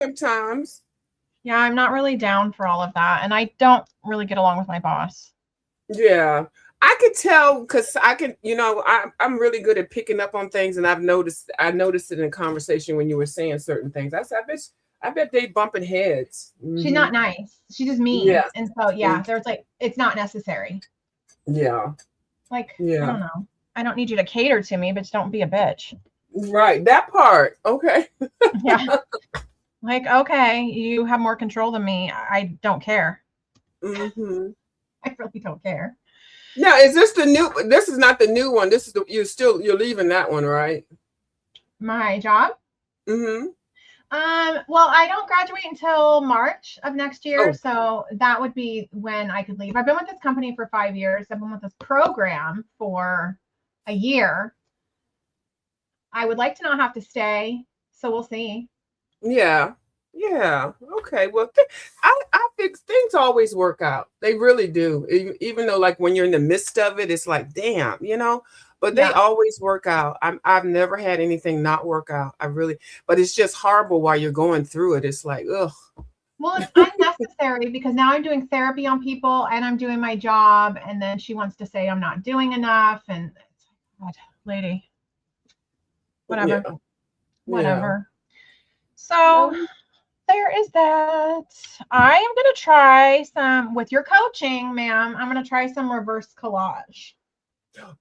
sometimes. Yeah, I'm not really down for all of that. And I don't really get along with my boss. Yeah. I could tell because I can, I'm really good at picking up on things, and I noticed it in conversation when you were saying certain things. I said, I bet they bumping heads. She's not nice. She's just mean. Yeah. And so, yeah, Mm, there's like, it's not necessary. yeah. Like, I Yeah. don't know. I don't need you to cater to me, but just don't be a bitch. Right. That part. Okay. Yeah. Like, okay, you have more control than me. I don't care. Hmm. I really don't care. Now, is this the new? This is not the new one. This is you're leaving that one, right? My job? Mm-hmm. Well, I don't graduate until March of next year, Oh, so that would be when I could leave. I've been with this company for 5 years. I've been with this program for a year. I would like to not have to stay, so we'll see. yeah. Yeah. Okay. Well, I think things always work out. They really do. Even though, like, when you're in the midst of it, it's like, damn. But they Yeah. always work out. I've never had anything not work out. I really, but it's just horrible while you're going through it. It's like, ugh. Well, it's unnecessary because now I'm doing therapy on people and I'm doing my job, and then she wants to say I'm not doing enough, and it's like, God, lady, Yeah. whatever, Yeah. whatever. So Um, there is that. I am going to try some, with your coaching, ma'am, I'm going to try some reverse collage.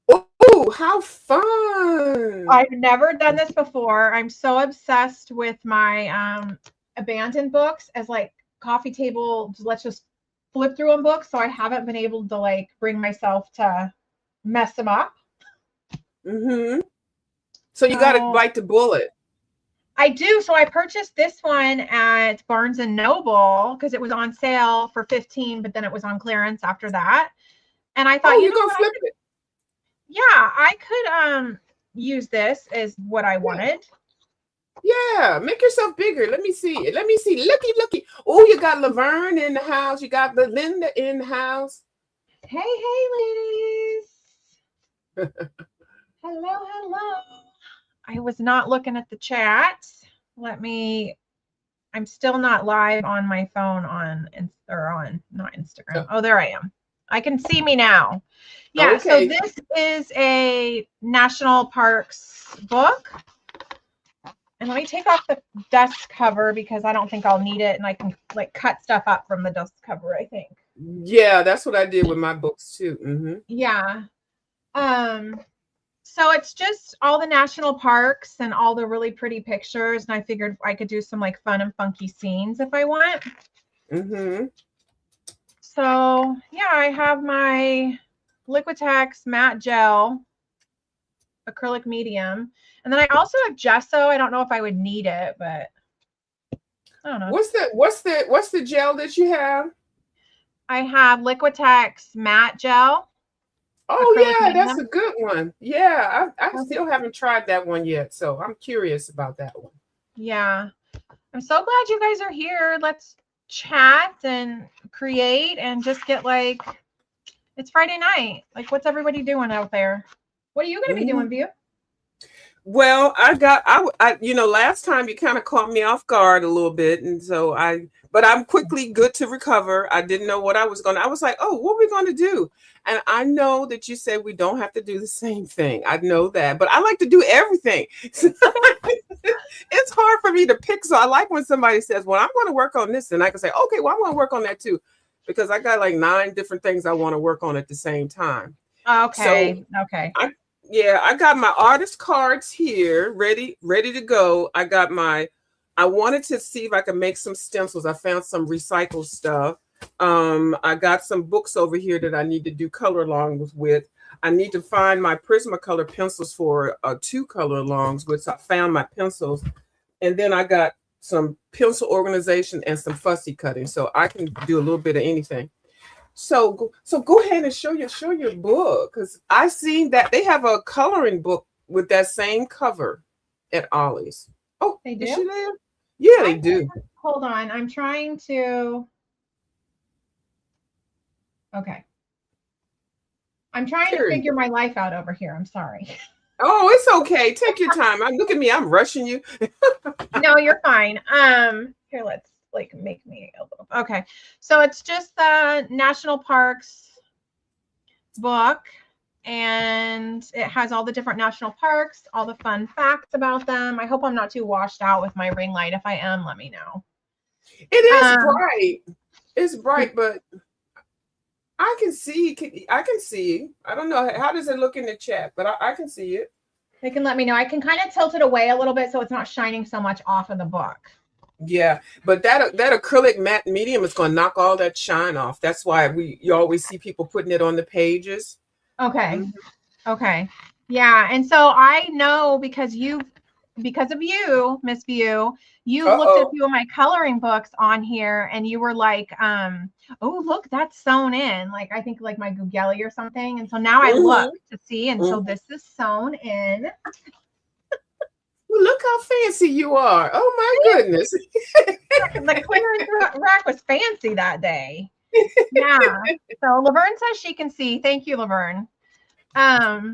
Oh, how fun. I've never done this before. I'm so obsessed with my abandoned books as like coffee table, let's just flip through them books. So I haven't been able to like bring myself to mess them up. Mm-hmm. So you got to So bite the bullet. I do. So I purchased this one at Barnes and Noble because it was on sale for 15, but then it was on clearance after that. And I thought, Oh, you you're know gonna what? flip it. Yeah, I could use this as what I Yeah. wanted. Yeah, make yourself bigger. Let me see it. Let me see. Looky. Oh, you got Laverne in the house. You got Belinda in the house. Hey, ladies. Hello. I was not looking at the chat. Let me. I'm still not live on my phone on not Instagram. Oh, there I am. I can see me now. Yeah, so Okay. this is a national parks book. And let me take off the dust cover because I don't think I'll need it, and I can like cut stuff up from the dust cover, I think. Yeah, that's what I did with my books too. Mm-hmm. Yeah. So it's just all the national parks and all the really pretty pictures, and I figured I could do some like fun and funky scenes if I want. Mm-hmm. So yeah, I have my Liquitex matte gel acrylic medium, and then I also have gesso. I don't know if I would need it, but I don't know. What's the gel that you have? I have Liquitex matte gel acrylic Oh yeah, that's medium. a good one. Yeah, I still haven't tried that one yet, so I'm curious about that one. Yeah. I'm so glad you guys are here. Let's chat and create and just get like, it's Friday night. Like, what's everybody doing out there? What are you going to be doing, Mhm. View? Well, last time you kind of caught me off guard a little bit, and but I'm quickly good to recover. I didn't know what I was like, oh, what are we going to do? And I know that you said we don't have to do the same thing. I know that, but I like to do everything. It's hard for me to pick. So I like when somebody says, well, I'm going to work on this, and I can say, okay, well, I'm going to work on that too, because I got like 9 different things I want to work on at the same time. So Okay. Okay. I yeah, I got my artist cards here, ready to go. I wanted to see if I could make some stencils. I found some recycled stuff. I got some books over here that I need to do color alongs with. I need to find my Prismacolor pencils for 2 color alongs, which I found my pencils. And then I got some pencil organization and some fussy cutting. So I can do a little bit of anything. So go ahead and show your book, because I seen that they have a coloring book with that same cover at Ollie's. Oh, They is do? she there? Yeah, they I do. hold on. I'm trying to. Okay. I'm trying to There you figure go. my life out over here. I'm sorry. Oh, it's okay. Take your time. Look at me. I'm rushing you. No, you're fine. Here, let's like make me a little. Okay, so it's just the national parks book, and it has all the different national parks, all the fun facts about them. I hope I'm not too washed out with my ring light. If I am, let me know. It is bright. It's bright, but I can see. I can see. I don't know. How does it look in the chat? But I can see it. They can let me know. I can kind of tilt it away a little bit so it's not shining so much off of the book. Yeah, but that acrylic matte medium is going to knock all that shine off. That's why you always see people putting it on the pages. Okay. Mm-hmm. Okay. Yeah, and so I know because of you, Miss View, you looked at a few of my coloring books on here, and you were like, "Oh, look, that's sewn in." Like I think like my Googelli or something. And so now I look to see, and so this is sewn in. Well, look how fancy you are. Oh my goodness. The clearance rack was fancy that day. Yeah. So Laverne says she can see. Thank you, Laverne. Yeah.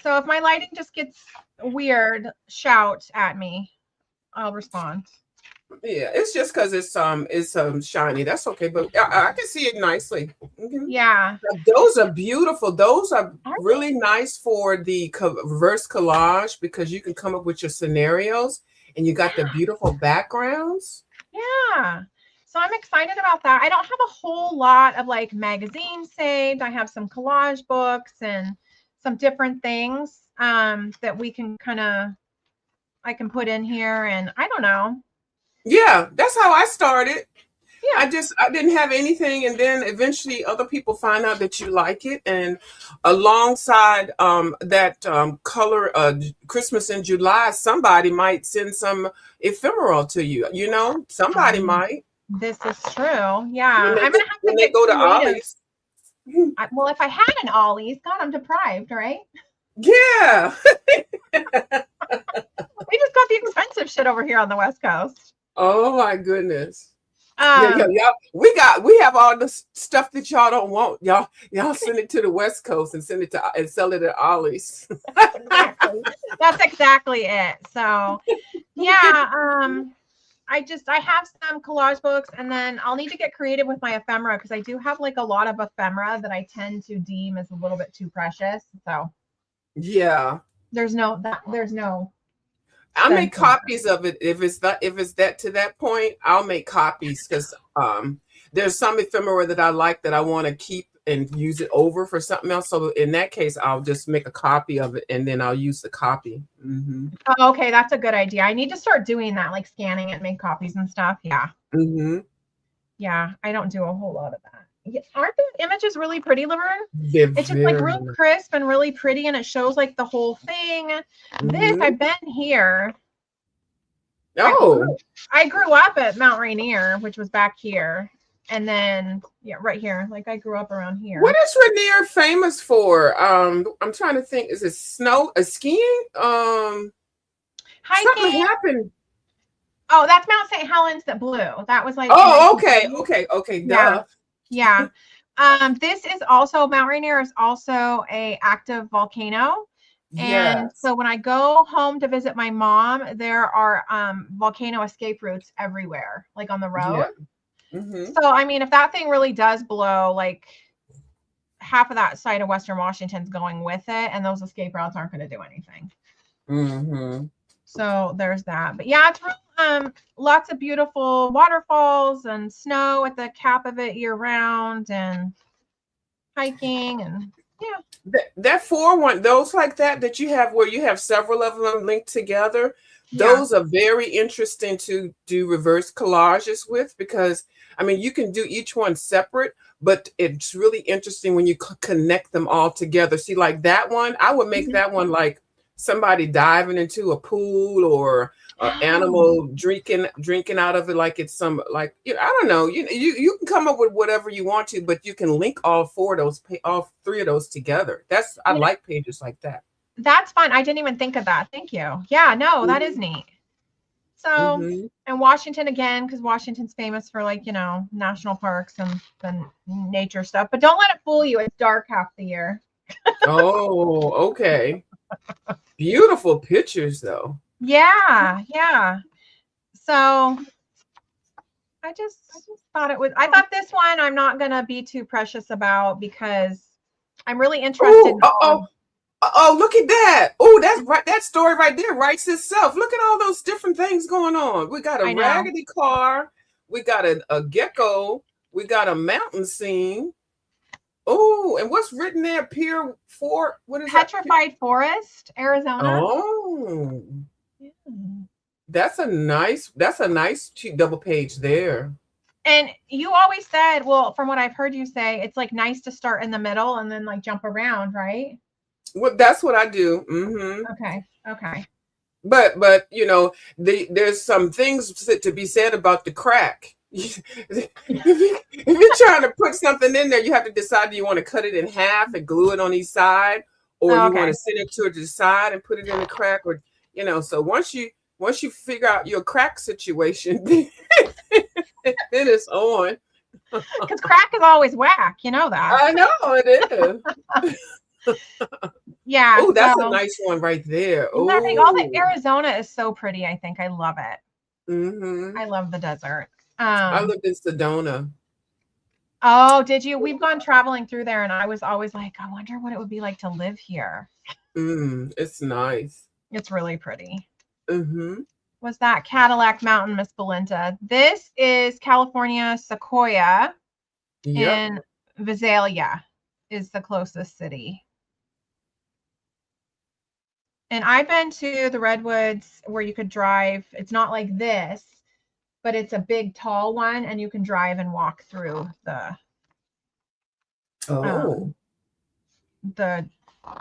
So if my lighting just gets weird, shout at me. I'll respond. Yeah, it's just because it's shiny. That's okay, but I can see it nicely. Mm-hmm. Yeah, those are beautiful. Those are really nice for the reverse collage because you can come up with your scenarios and you got the beautiful backgrounds. Yeah, so I'm excited about that. I don't have a whole lot of like magazines saved. I have some collage books and some different things that we can I can put in here, and I don't know. Yeah, that's how I started. Yeah. I didn't have anything, and then eventually other people find out that you like it, and alongside that color Christmas in July, somebody might send some ephemeral to you. You know, somebody might. This is true. Yeah, I'm gonna have when they go to Ollie's. Well, if I had an Ollie's, God, I'm deprived, right? Yeah. We just got the expensive shit over here on the West Coast. Oh my goodness. Yeah, we have all the stuff that y'all don't want. Y'all send it to the West Coast and sell it at Ollie's. That's exactly it. So yeah, I have some collage books, and then I'll need to get creative with my ephemera because I do have like a lot of ephemera that I tend to deem as a little bit too precious. So yeah, there's no I'll make copies of it if it's that to that point. I'll make copies because there's some ephemera that I like that I want to keep and use it over for something else. So in that case, I'll just make a copy of it and then I'll use the copy. Mm-hmm. Oh, okay, that's a good idea. I need to start doing that, like scanning it, make copies and stuff. Yeah. Mm-hmm. Yeah, I don't do a whole lot of that. Aren't the images really pretty, Laverne? It's just like real crisp and really pretty, and it shows like the whole thing. Mm-hmm. I've been here. Oh, I grew up at Mount Rainier, which was back here, and then right here. Like I grew up around here. What is Rainier famous for? I'm trying to think. Is it skiing? Hiking. Something happened. Oh, that's Mount St. Helens that blew. That was like. Oh, okay. Duh. Yeah. This is also Mount Rainier is also a active volcano. And so when I go home to visit my mom, there are volcano escape routes everywhere, like on the road. Yeah. Mm-hmm. So I mean, if that thing really does blow, like half of that side of Western Washington's going with it, and those escape routes aren't going to do anything. Mm-hmm. So there's that. But yeah, it's lots of beautiful waterfalls and snow at the cap of it year round, and hiking, and that one, those like that you have where you have several of them linked together. Those are very interesting to do reverse collages with, because I mean you can do each one separate, but it's really interesting when you connect them all together. See, like that one, I would make that one like somebody diving into a pool or an animal drinking out of it, like it's some, like, I don't know, you can come up with whatever you want to, but you can link all three of those together. I like pages like that. That's fun. I didn't even think of that. Thank you. Yeah, no, that is neat. So, and Washington again, because Washington's famous for like, national parks and nature stuff, but don't let it fool you. It's dark half the year. Oh, okay. Beautiful pictures though. Yeah. So I just thought it was, I thought this one I'm not going to be too precious about because I'm really interested in all. Oh, look at that. Oh, that's right. That story right there writes itself. Look at all those different things going on. We got a I know. raggedy car. We got a gecko. We got a mountain scene. Oh, and what's written there? Pier 4. What is Petrified Forest, Arizona. Oh. Yeah. That's a nice double page there. And you always said, well, from what I've heard you say, it's like nice to start in the middle and then like jump around, right? Well, that's what I do. Mm-hmm. Okay. But you know, there's some things to be said about the crack. If you're trying to put something in there, you have to decide, do you want to cut it in half and glue it on each side, or you want to send it to the side and put it in the crack, or you know. So once you figure out your crack situation, then it's on. Because crack is always whack, you know that. I know it is. Yeah. Oh, that's a nice one right there. Oh, all the Arizona is so pretty. I think I love it. Mm-hmm. I love the desert. I lived in Sedona. Oh, did you? We've gone traveling through there, and I was always like, I wonder what it would be like to live here. It's nice. It's really pretty. Mm-hmm. Was that Cadillac Mountain, Miss Belinda? This is California, Sequoia. Yep. And Visalia is the closest city. And I've been to the Redwoods where you could drive. It's not like this, but it's a big, tall one, and you can drive and walk through the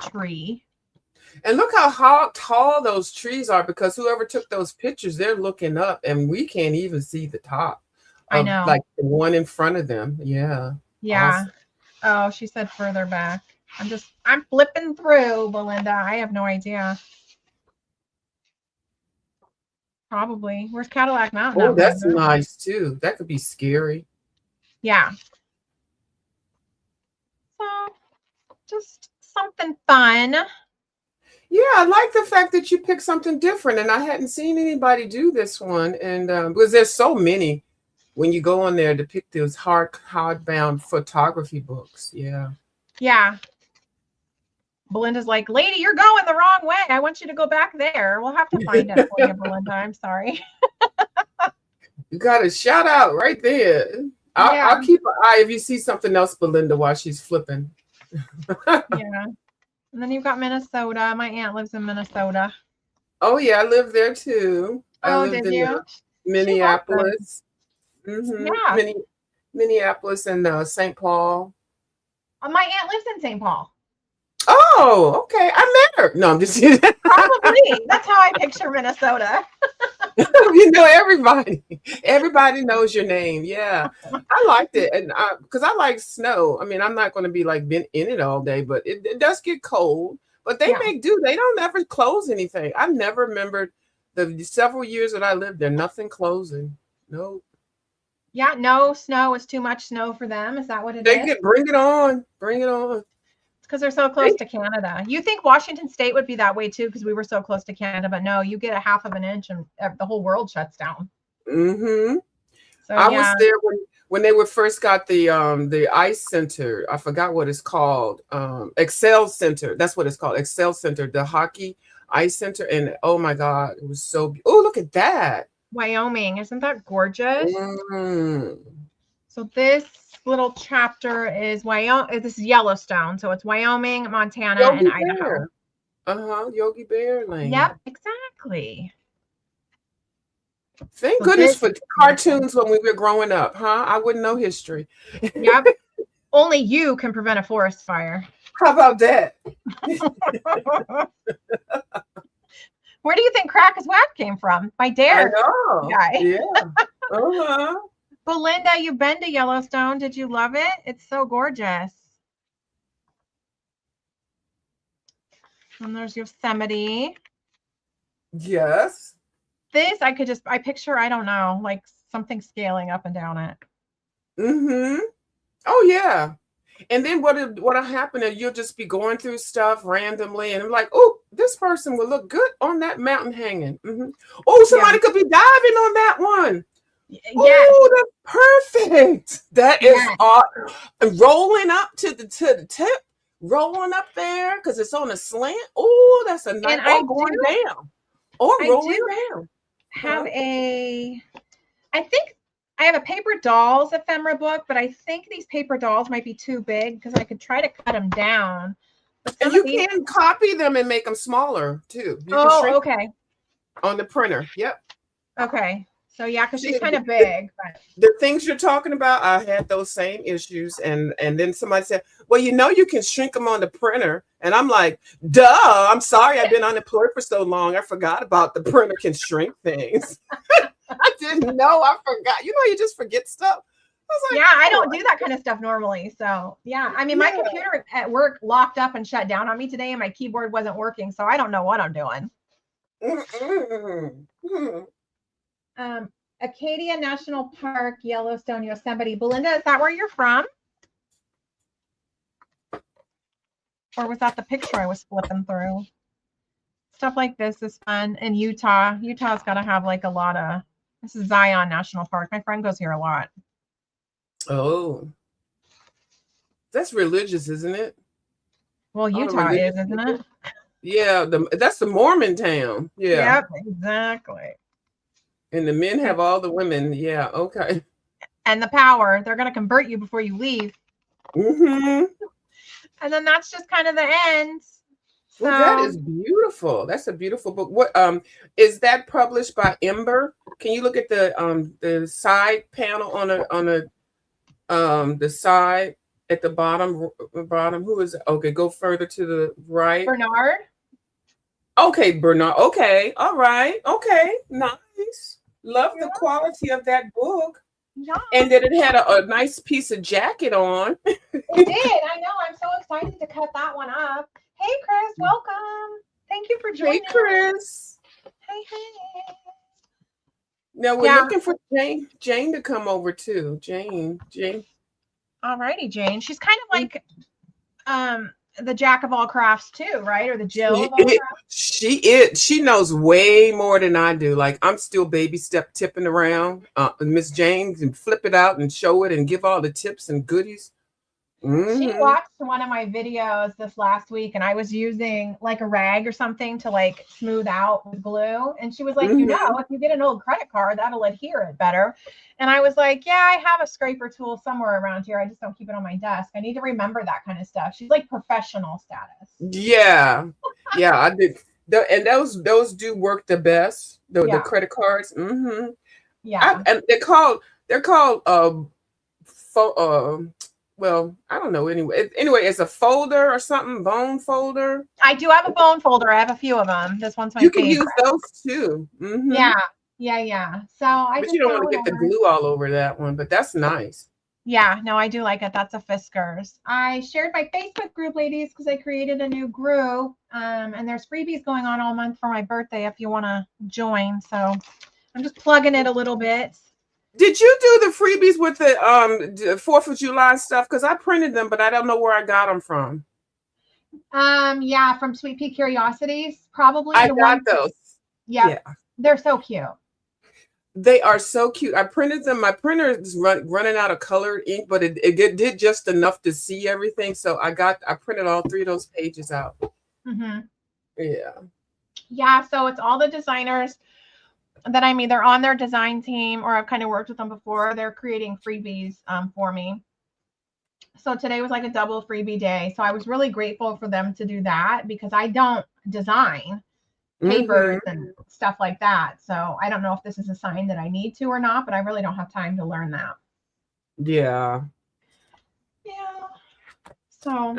tree. And look how tall those trees are, because whoever took those pictures, they're looking up, and we can't even see the top. I know. Like the one in front of them. Yeah. Yeah. Awesome. Oh, she said further back. I'm flipping through, Belinda. I have no idea. Probably. Where's Cadillac Mountain? Oh, that's nice too. That could be scary. Yeah. So just something fun. Yeah, I like the fact that you picked something different, and I hadn't seen anybody do this one. And because there's so many when you go on there to pick those hardbound photography books. Yeah. Yeah. Belinda's like, lady, you're going the wrong way. I want you to go back there. We'll have to find it for you, Belinda. I'm sorry. You got a shout out right there. I'll keep an eye if you see something else, Belinda, while she's flipping. Yeah. And then you've got Minnesota. My aunt lives in Minnesota. Oh, yeah. I lived there too. I lived in Minneapolis. Mm-hmm. Yeah. Minneapolis and St. Paul. My aunt lives in St. Paul. Oh, okay. I met her. No, I'm just kidding. Probably. That's how I picture Minnesota. You know everybody. Everybody knows your name. Yeah. I liked it. And because I like snow. I mean, I'm not going to be like been in it all day, but it does get cold. But they make do. They don't ever close anything. I never remembered the several years that I lived there, nothing closing. No. Yeah, no snow is too much snow for them. Is that what it is? Bring it on. Bring it on. Because they're so close to Canada. You think Washington State would be that way too, because we were so close to Canada, but no, you get a half of an inch and the whole world shuts down. Mm-hmm. So I was there when they were first got the ice center. I forgot what it's called. Excel Center. That's what it's called. Excel Center, the hockey ice center. And oh my God, it was so look at that. Wyoming. Isn't that gorgeous? Mm. So this little chapter is Wyoming. This is Yellowstone, so it's Wyoming, Montana, and Idaho. Yogi Bear Lane. Yep, exactly. Thank goodness for cartoons when we were growing up, huh? I wouldn't know history. Yep. Only you can prevent a forest fire. How about that? Where do you think Crack is Whack came from? My dare guy. Yeah. Belinda, you've been to Yellowstone. Did you love it? It's so gorgeous. And there's Yosemite. Yes. This, I picture, I don't know, like something scaling up and down it. Mm-hmm. Oh, yeah. And then what'll happen is you'll just be going through stuff randomly, and I'm like, oh, this person will look good on that mountain hanging. Oh, Yeah. somebody could be diving on that one. Yes. Oh, that's perfect. That is Yes. rolling up to the tip, rolling up there because it's on a slant. Oh, that's a nice. And Or going down, or I rolling do down. have Huh? I think I have a paper dolls ephemera book, but I think these paper dolls might be too big because I could try to cut them down. But And some of you these. can copy them and make them smaller too. You can Oh, shrink okay. on the printer. Yep. Okay. So yeah, because she's See, kind of big. But the things you're talking about, I had those same issues, and then somebody said, well, you can shrink them on the printer, and I'm like, duh, I'm sorry, I've been unemployed for so long, I forgot about the printer can shrink things. I didn't know. I forgot. You just forget stuff. I was like, yeah, I oh, don't do that kind of stuff normally. So yeah, I mean, my yeah. computer at work locked up and shut down on me today, and my keyboard wasn't working, so I don't know what I'm doing. Acadia National Park, Yellowstone, Yosemite. Belinda, is that where you're from? Or was that the picture I was flipping through? Stuff like this is fun. In Utah, Utah's got to have like a lot of, this is Zion National Park. My friend goes here a lot. Oh, that's religious, isn't it? Well, All the Utah is, religious isn't people. it? Yeah, that's the Mormon town. Yeah. Yep, exactly. And the men have all the women. Yeah, okay. And the power. They're going to convert you before you leave. Mm-hmm. And then that's just kind of the end. So, Well, that is beautiful. That's a beautiful book. What is that published by Ember? Can you look at the side panel on the side at the bottom? Who is it? Okay, go further to the right. Bernard. Okay, Bernard. Okay, all right. Okay, nice. Love the quality of that book. Yeah. And that it had a nice piece of jacket on. It did. I know. I'm so excited to cut that one up. Hey, Chris. Welcome. Thank you for joining. Hey, Chris. Hey. Now we're looking for Jane to come over too. Jane. All righty, Jane. She's kind of like the jack of all crafts too, right? Or the Jill of all crafts. She is. She knows way more than I do. Like I'm still baby step tipping around. Miss Jane can flip it out and show it and give all the tips and goodies. She watched one of my videos this last week, and I was using like a rag or something to like smooth out with glue. And she was like, if you get an old credit card, that'll adhere it better. And I was like, yeah, I have a scraper tool somewhere around here. I just don't keep it on my desk. I need to remember that kind of stuff. She's like professional status. Yeah. Yeah, I did. And those do work the best. The credit cards. Yeah. And they're called well, I don't know. Anyway, it's a folder or something, bone folder. I do have a bone folder. I have a few of them. This one's my favorite. You can use those too. Yeah. So but you don't want to get the glue all over that one, but that's nice. Yeah, no, I do like it. That's a Fiskars. I shared my Facebook group, ladies, because I created a new group. And there's freebies going on all month for my birthday if you want to join. So I'm just plugging it a little bit. Did you do the freebies with the 4th of July stuff? Because I printed them, but I don't know where I got them from. Yeah, from Sweet Pea Curiosities, probably. I got those. Yeah, they're so cute. They are so cute. I printed them. My printer is running out of colored ink, but it did just enough to see everything. So I printed all 3 of those pages out. Yeah, so it's all the designers that I'm either on their design team or I've kind of worked with them before. They're creating freebies for me. So today was like a double freebie day. So I was really grateful for them to do that because I don't design papers and stuff like that. So I don't know if this is a sign that I need to or not, but I really don't have time to learn that. Yeah. So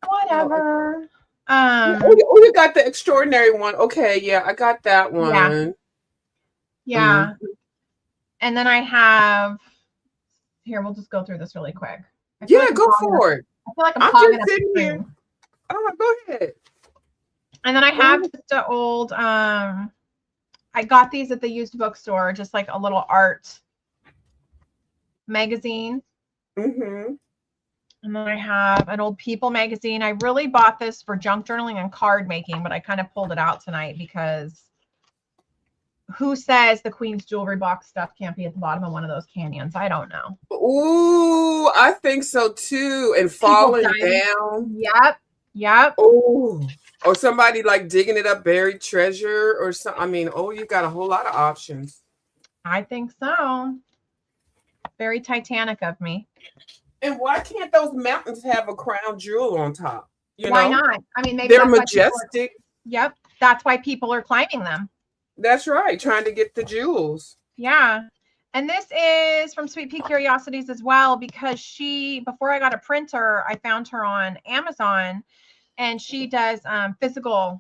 whatever. You got the extraordinary one. Okay, yeah, I got that one. Yeah. And then I have here, we'll just go through this really quick. Yeah, go for it. I feel like I'm just sitting here. Oh, go ahead. And then I have just an old I got these at the used bookstore, just like a little art magazine. Mm-hmm. And then I have an old People magazine. I really bought this for junk journaling and card making, but I kind of pulled it out tonight because who says the Queen's jewelry box stuff can't be at the bottom of one of those canyons? I don't know. Ooh, I think so too. And People falling diving. down. Yep. Oh, or somebody like digging it up, buried treasure or something. I mean, oh, you got a whole lot of options. I think so. Very Titanic of me. And why can't those mountains have a crown jewel on top? Why not? I mean, maybe they're that's majestic. Yep. That's why people are climbing them. That's right. Trying to get the jewels. Yeah. And this is from Sweet Pea Curiosities as well, because before I got a printer, I found her on Amazon, and she does physical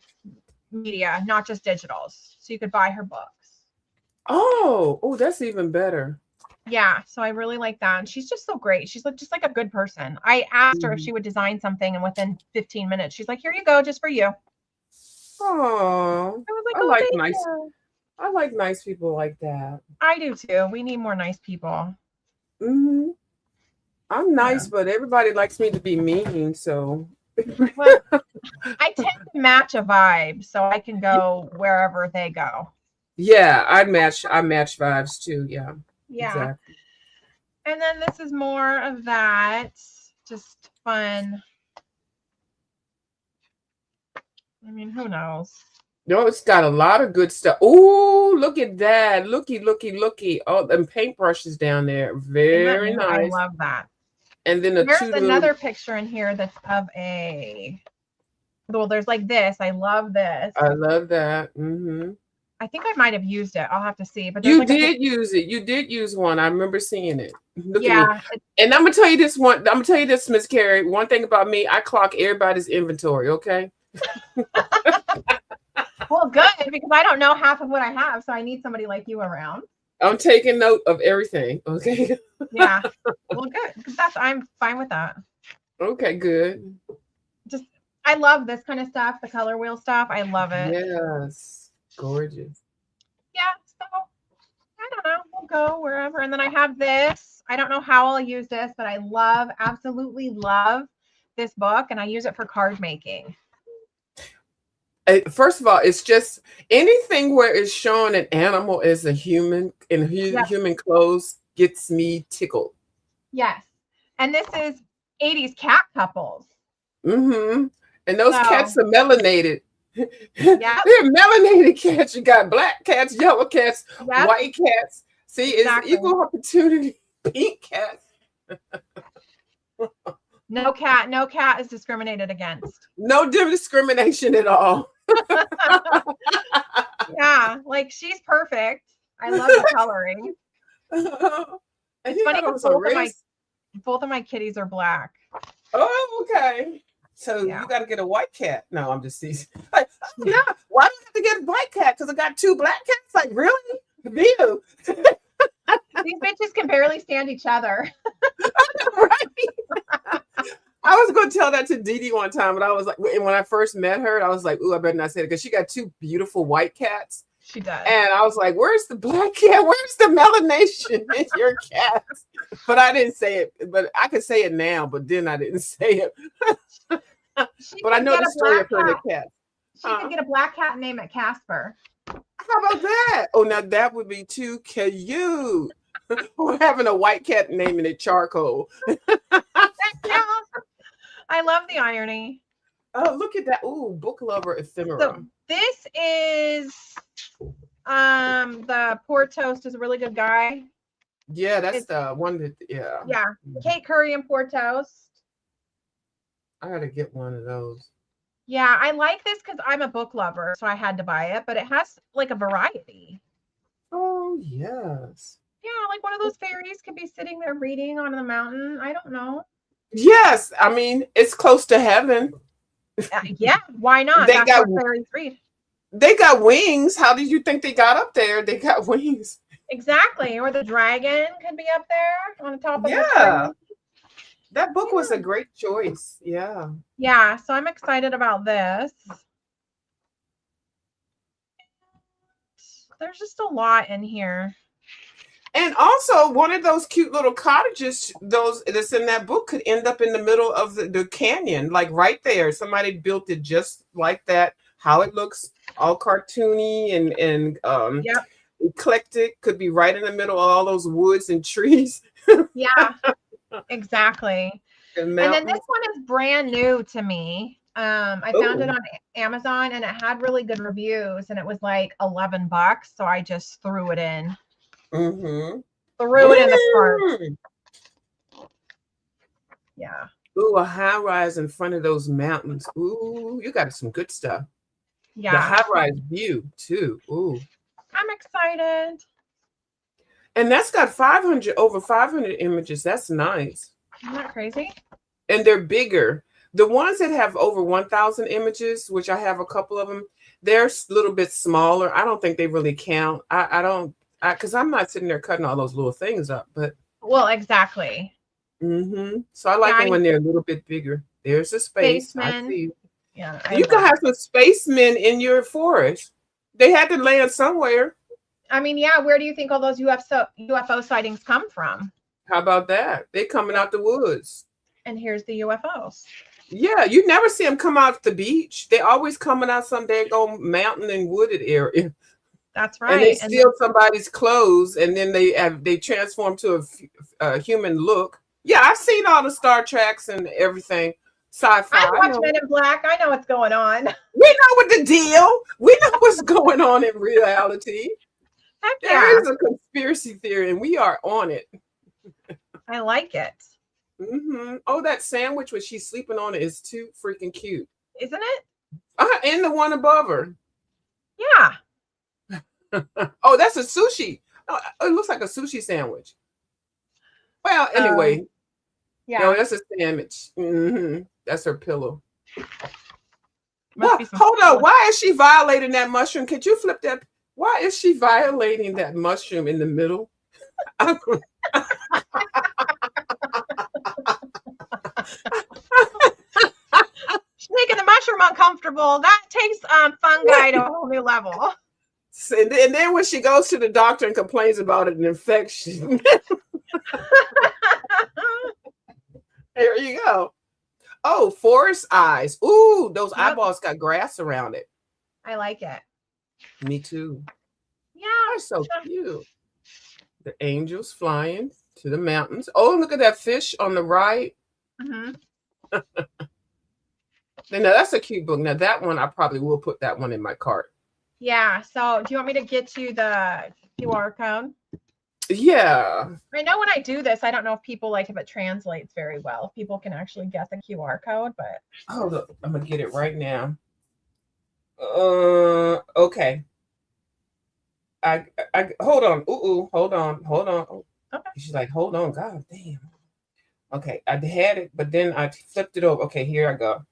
media, not just digitals. So you could buy her books. Oh, that's even better. Yeah, so I really like that. And she's just so great. She's just like a good person. I asked her if she would design something, and within 15 minutes, she's like, here you go, just for you. Oh, I was like, I like nice people like that. I do too. We need more nice people. Mm-hmm. I'm nice, but everybody likes me to be mean, so. Well, I tend to match a vibe, so I can go wherever they go. Yeah, I match vibes too. Yeah. Exactly. And then this is more of that, just fun. I mean, who knows? No, it's got a lot of good stuff. Oh, look at that. Looky. Oh, and paintbrushes down there. Very nice. I love that. And then there's another picture in here that's of there's like this. I love this. I love that. Mm-hmm. I think I might have used it. I'll have to see. But you did use it. You did use one. I remember seeing it. Look at me. And I'm gonna tell you this, Miss Carrie. One thing about me, I clock everybody's inventory. Okay. Well, good, because I don't know half of what I have, so I need somebody like you around. I'm taking note of everything. Okay. Yeah. Well, good, because I'm fine with that. Okay, good. I love this kind of stuff, the color wheel stuff. I love it. Yes. Gorgeous. Yeah, so I don't know. We'll go wherever. And then I have this. I don't know how I'll use this, but I absolutely love this book, and I use it for card making. First of all, it's just anything where it's showing an animal as a human in human clothes gets me tickled. Yes. And this is 80s cat couples. Mm-hmm. And those cats are melanated. Yeah. They're melanated cats. You got black cats, yellow cats, white cats. See, it's equal opportunity. Pink cats. No cat is discriminated against. No discrimination at all. Yeah, like she's perfect. I love the coloring. It's funny because both of my kitties are black. Oh, okay. So you got to get a white cat. No, I'm just teasing. Like, yeah, why do you have to get a white cat? Because I got two black cats. Like, really? You? These bitches can barely stand each other. Right. I was going to tell that to Dee Dee one time, but I was like, when I first met her, I was like, ooh, I better not say it, because she got two beautiful white cats. She does. And I was like, where's the black cat? Where's the melanation in your cat? But I didn't say it. But I could say it now, but then I didn't say it. But I know the story of her cat. She could get a black cat and name it Casper. How about that? Oh, now that would be too cute. Or having a white cat naming it Charcoal. Yeah. I love the irony. Oh, look at that. Ooh, book lover ephemera. So this is the Poor Toast is a really good guy. Yeah, that's the one that Yeah. Kate Curry and Poor Toast. I gotta get one of those. Yeah, I like this because I'm a book lover, so I had to buy it, but it has like a variety. Oh, yes. Yeah, like one of those fairies could be sitting there reading on the mountain. I don't know. Yes, I mean, it's close to heaven. Yeah, why not? That's what fairies read. They got wings. How did you think they got up there? They got wings. Exactly. Or the dragon could be up there on the top of the tree. That book was a great choice. Yeah. Yeah, so I'm excited about this. There's just a lot in here. And also, one of those cute little cottages, those that's in that book, could end up in the middle of the canyon, like right there. Somebody built it just like that. How it looks, all cartoony and Yep. eclectic, could be right in the middle of all those woods and trees Yeah, exactly. and And then this mountains. one is brand new to me. I found it Oh, on Amazon and it had really good reviews and it was like $11. So I just threw it in. mm-hmm. Threw it in the cart. Yeah. Ooh, a high rise in front of those mountains. Ooh, you got some good stuff. The Yeah. high rise view too. Ooh. I'm excited. And that's got 500 over 500 images. That's nice. Isn't that crazy? And they're bigger. The ones that have over 1,000 images, which I have a couple of them, they're a little bit smaller. I don't think they really count. I don't, because I'm not sitting there cutting all those little things up. But Well, exactly. so I like Yeah, them when they're a little bit bigger. There's a space. I Spaceman. see. Yeah. You can have some spacemen in your forest. They had to land somewhere. I mean, yeah, where do you think all those UFO sightings come from? How about that? They're coming out the woods. And here's the UFOs. Yeah, you never see them come out the beach. They always coming out some daggone mountain and wooded area. That's right. And they steal somebody's clothes, and then they transform to a human look. Yeah, I've seen all the Star Treks and everything. Sci-fi. I watch Men in Black. I know what's going on. We know what the deal. We know what's going on in reality. Heck yeah. There is a conspiracy theory, and we are on it. I like it. Oh, that sandwich when she's sleeping on it is too freaking cute. Isn't it? And the one above her. Yeah. Oh, that's a sushi. Oh, it looks like a sushi sandwich. Well, anyway. Yeah. No, that's a sandwich. That's her pillow. Must Well, hold on. Why is she violating that mushroom? Could you flip that? Why is she violating that mushroom in the middle? She's making the mushroom uncomfortable. That takes fungi to a whole new level. And then when she goes to the doctor and complains about an infection. There you go. Oh, forest eyes. Ooh, those eyeballs got grass around it. I like it. Me too. Yeah. They're so cute. The angels flying to the mountains. Oh, look at that fish on the right. Now that's a cute book. Now that one, I probably will put that one in my cart. Yeah. So do you want me to get you the QR code? Yeah. I know when I do this, I don't know if people if it translates very well. If people can actually get the QR code, but hold up, I'm gonna get it right now. Okay. I hold on. Hold on. Oh, okay. She's like, hold on. God damn. Okay, I had it, but then I flipped it over. Okay, here I go.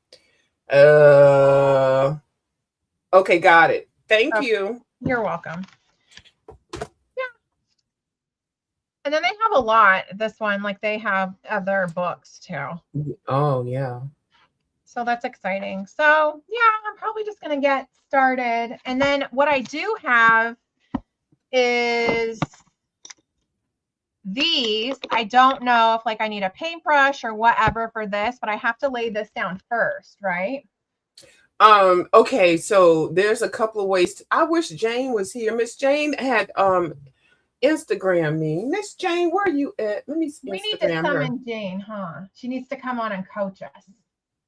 Okay, got it. Thank you. You're welcome. And then they have a lot. This one, they have other books too. Oh, yeah. So that's exciting. So yeah, I'm probably just going to get started. And then what I do have is these. I don't know if I need a paintbrush or whatever for this, but I have to lay this down first, right? Okay, so there's a couple of ways. I wish Jane was here. Miss Jane had Instagram me. Miss Jane, where are you at? Let me see. We need to summon Jane, huh? She needs to come on and coach us.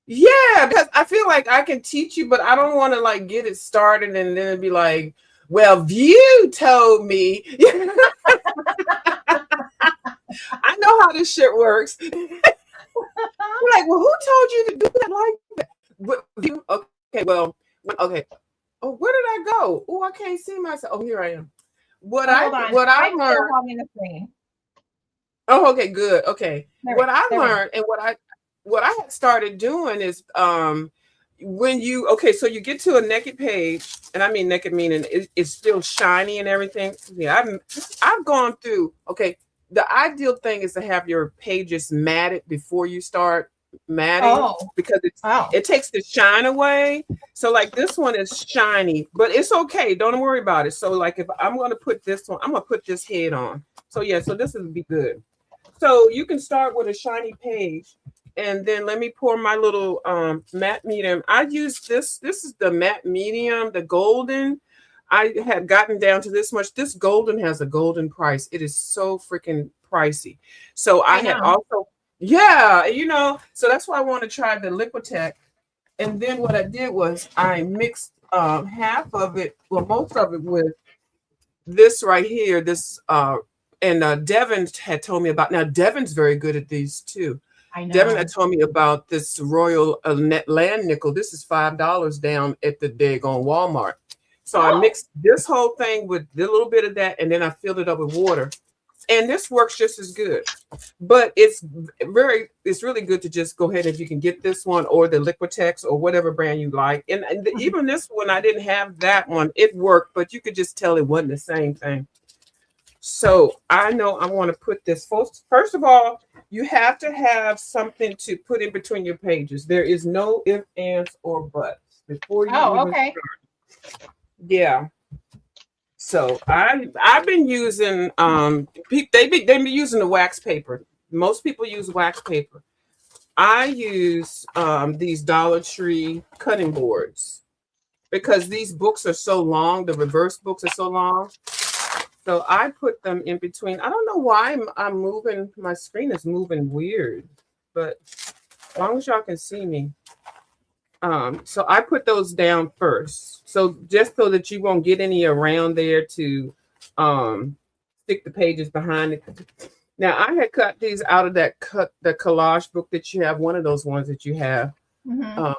Yeah, because I feel like I can teach you, but I don't want to get it started and then it'd be like, well, View told me. I know how this shit works. You're like, well, who told you to do that like that? Okay, well, okay. Oh, where did I go? Oh, I can't see myself. Oh, here I am. What I learned. Oh, okay, good. Okay. I learned and what I had started doing is when you so you get to a naked page, and I mean naked meaning it's still shiny and everything. Yeah, I've gone through. Okay, the ideal thing is to have your pages matted before you start matting because it takes the shine away. So this one is shiny, but it's okay. Don't worry about it. So if I'm going to put this one, I'm going to put this head on. So yeah, so this would be good. So you can start with a shiny page, and then let me pour my little matte medium. I use this. This is the matte medium, the golden. I had gotten down to this much. This golden has a golden price. It is so freaking pricey. So I I had know. also, yeah, you know, so that's why I want to try the Liquitech. And then what I did was I mixed half of it, well, most of it with this right here, this and Devin had told me about. Now Devin's very good at these too. I Devin had know. told me about this Royal Net Land Nickel. This is $5 down at the daggone Walmart. So I Oh, mixed this whole thing with a little bit of that, and then I filled it up with water. And this works just as good. But it's really good to just go ahead if you can get this one or the Liquitex or whatever brand you like. And even this one, I didn't have that one. It worked, but you could just tell it wasn't the same thing. So I know I want to put this first of all, you have to have something to put in between your pages. There is no ifs, ands, or buts before you oh, even okay. start. Yeah. So I've been using they've been using the wax paper. Most people use wax paper. I use these Dollar Tree cutting boards because these books are so long. The reverse books are so long. So I put them in between. I don't know why I'm moving. My screen is moving weird, but as long as y'all can see me. So I put those down first. So just so that you won't get any around there to stick the pages behind it. Now I had cut these out of the collage book that you have, one of those ones that you have. Mm-hmm.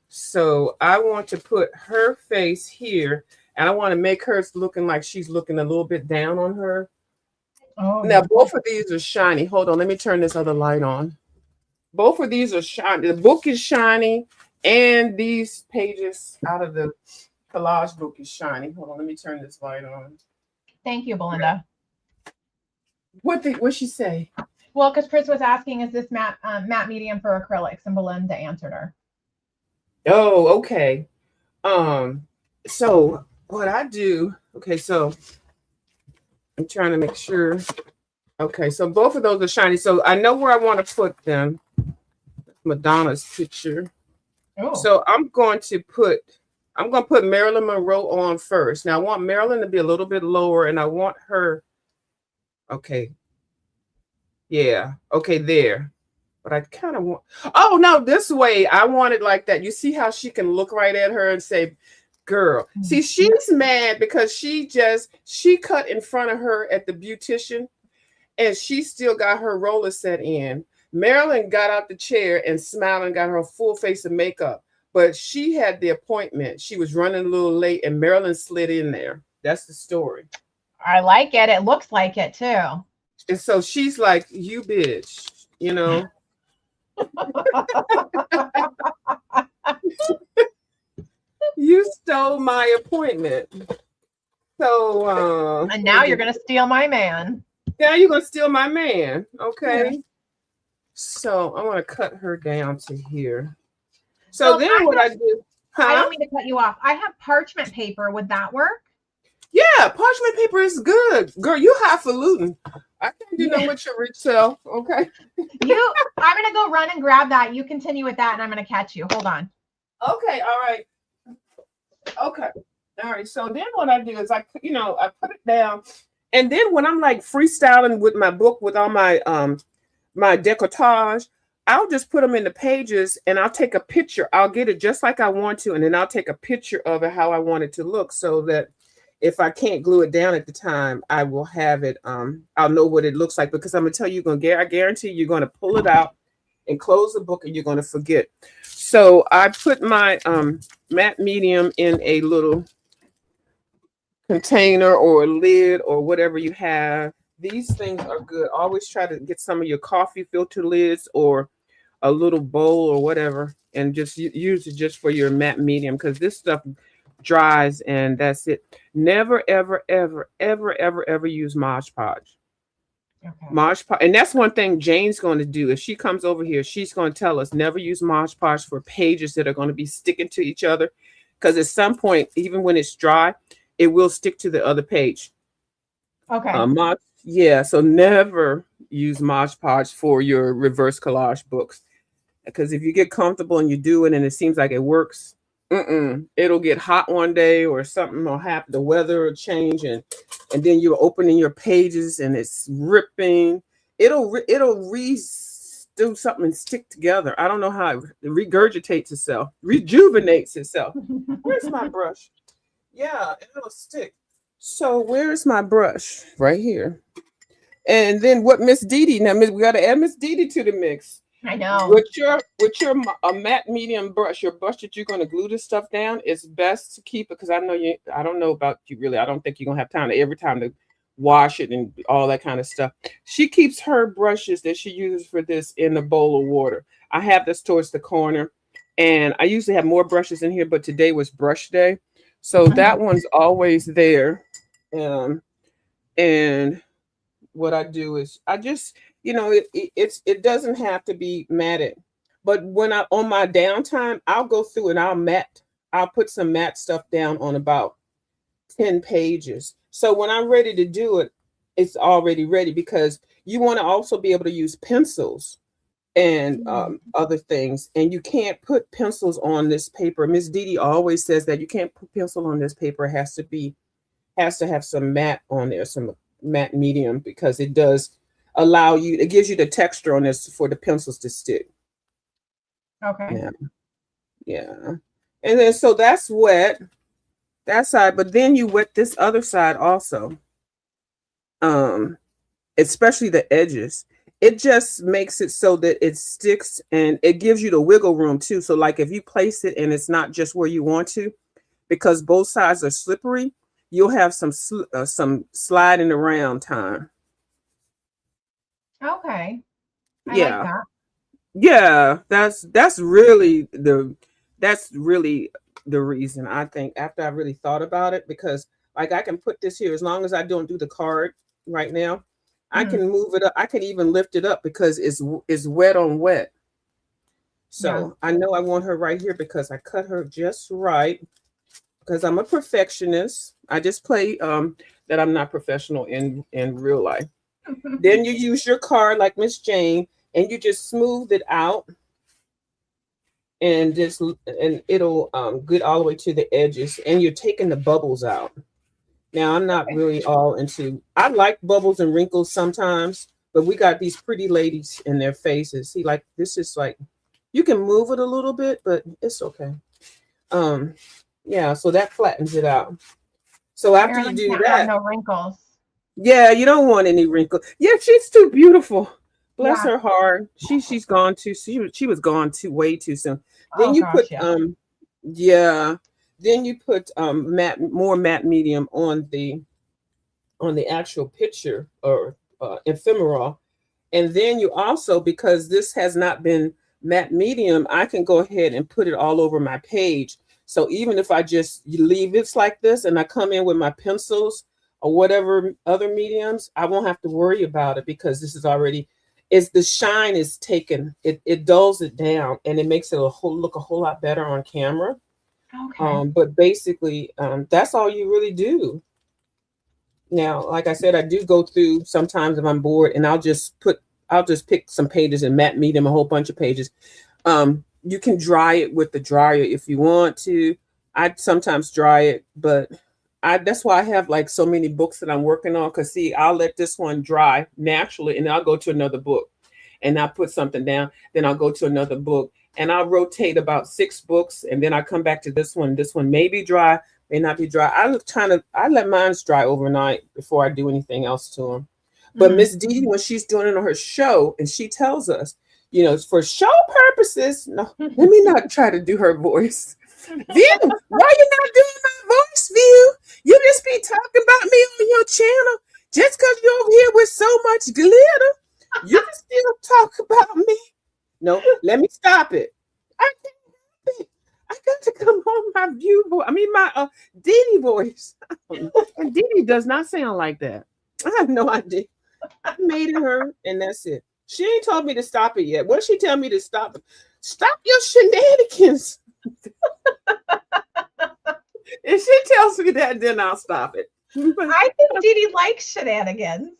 So I want to put her face here, and I want to make her looking like she's looking a little bit down on her. Oh, Now both of these are shiny. Hold on, let me turn this other light on. Both of these are shiny. The book is shiny, and these pages out of the collage book is shiny. Hold on, let me turn this light on. thank you, Belinda. What'd she say? Well, because Chris was asking, is this matte medium for acrylics? And Belinda answered her. Oh, okay. So what I do, okay, so I'm trying to make sure. Okay, so both of those are shiny. So I know where I want to put them. Madonna's picture. Oh, So I'm going to put Marilyn Monroe on first. Now I want Marilyn to be a little bit lower, and I want her. Okay. Yeah. Okay, there. But I kind of want. Oh no, this way. I want it like that. You see how she can look right at her and say, "Girl." See, she's mad because she cut in front of her at the beautician, and she still got her roller set in. Marilyn got out the chair and smiled and got her full face of makeup. But she had the appointment. She was running a little late, and Marilyn slid in there. That's the story. I like it. It looks like it too. And so she's like, "You bitch," you know. You stole my appointment. So And now you're gonna steal my man. now you're gonna steal my man. Okay. Yeah. So I want to cut her down to here. So then what I do, I don't mean to cut you off. I have parchment paper. Would that work? Yeah, parchment paper is good. Girl, you highfalutin. I can't do no with your rich self. Okay. I'm gonna go run and grab that. You continue with that, and I'm gonna catch you. Hold on. Okay, all right. Okay. All right. So then what I do is I put it down. And then when I'm like freestyling with my book with all my my decoupage, I'll just put them in the pages and I'll take a picture. I'll get it just like I want to, and then I'll take a picture of it how I want it to look so that if I can't glue it down at the time, I will have it. I'll know what it looks like because I'm gonna tell you, I guarantee you're gonna pull it out and close the book and you're gonna forget. So I put my matte medium in a little container or a lid or whatever you have. These things are good. Always try to get some of your coffee filter lids or a little bowl or whatever, and just use it just for your matte medium because this stuff dries and that's it. Never, ever, ever, ever, ever, ever use Mod Podge. Okay. Mod Podge, and that's one thing Jane's going to do. If she comes over here, she's going to tell us never use Mod Podge for pages that are going to be sticking to each other, because at some point, even when it's dry, it will stick to the other page. Okay. Mod, yeah, so never use Mod Podge for your reverse collage books because if you get comfortable and you do it and it seems like it works, it'll get hot one day or something will happen. The weather will change and then you're opening your pages and it's ripping. It'll do something and stick together. I don't know how it regurgitates itself, rejuvenates itself. Where's my brush? Yeah, it'll stick. So where's my brush? Right here. And then what Miss Dee now we got to add Miss Dee to the mix. I know. With your matte medium brush, your brush that you're going to glue this stuff down, it's best to keep it because I don't know about you really. I don't think you're going to have time every time to wash it and all that kind of stuff. She keeps her brushes that she uses for this in a bowl of water. I have this towards the corner and I usually have more brushes in here, but today was brush day. So that one's always there. And what I do is I just, it doesn't have to be matted. But when I on my downtime, I'll go through and I'll put some matte stuff down on about 10 pages. So when I'm ready to do it, it's already ready because you want to also be able to use pencils and other things. And you can't put pencils on this paper. Miss Dee always says that you can't put pencil on this paper. It has to have some matte on there, some matte medium, because it does allow you, it gives you the texture on this for the pencils to stick. Okay. Yeah. And then so that's wet, that side, but then you wet this other side also. Especially the edges. It just makes it so that it sticks and it gives you the wiggle room too. So like if you place it and it's not just where you want to, because both sides are slippery, you'll have some sliding around time. Okay. I Yeah. like that. Yeah, that's really the reason I think after I really thought about it, because like I can put this here as long as I don't do the card right now. I can move it up. I can even lift it up because it's wet on wet. So I know I want her right here because I cut her just right because I'm a perfectionist. I just play that I'm not professional in real life. Then you use your card like Miss Jane and you just smooth it out and it'll get all the way to the edges and you're taking the bubbles out. Now I'm not really all into, I like bubbles and wrinkles sometimes, but we got these pretty ladies in their faces. See, like this is like, you can move it a little bit, but it's okay. Yeah, so that flattens it out. So after you do that, no wrinkles. Yeah, you don't want any wrinkles. Yeah, she's too beautiful. Bless her heart. She's gone too. She was gone way too soon. Then you put yeah. Then you put more matte medium on the actual picture or ephemeral, and then you also, because this has not been matte medium, I can go ahead and put it all over my page. So even if I just leave it like this and I come in with my pencils or whatever other mediums, I won't have to worry about it because this is already, the shine is taken. It dulls it down and it makes it look a whole lot better on camera. Okay. But basically, that's all you really do. Now, like I said, I do go through sometimes if I'm bored and I'll just pick some pages and matte medium, a whole bunch of pages. You can dry it with the dryer if you want to. I sometimes dry it, but that's why I have like so many books that I'm working on. Cause see, I'll let this one dry naturally and I'll go to another book and I'll put something down. Then I'll go to another book and I'll rotate about 6 books. And then I come back to this one. This one may be dry, may not be dry. I let mine dry overnight before I do anything else to them. But Miss Dee, when she's doing it on her show and she tells us, for show purposes, no, let me not try to do her voice. Then why you not doing my voice, View? You just be talking about me on your channel just because you're over here with so much glitter. You can still talk about me. No, let me stop it. I got to come on my View voice. I mean my Dee voice. And Dee does not sound like that. I have no idea. I made her, and that's it. She ain't told me to stop it yet. What did she tell me to stop? Stop your shenanigans. If she tells me that, then I'll stop it. But I think Dee Dee likes shenanigans.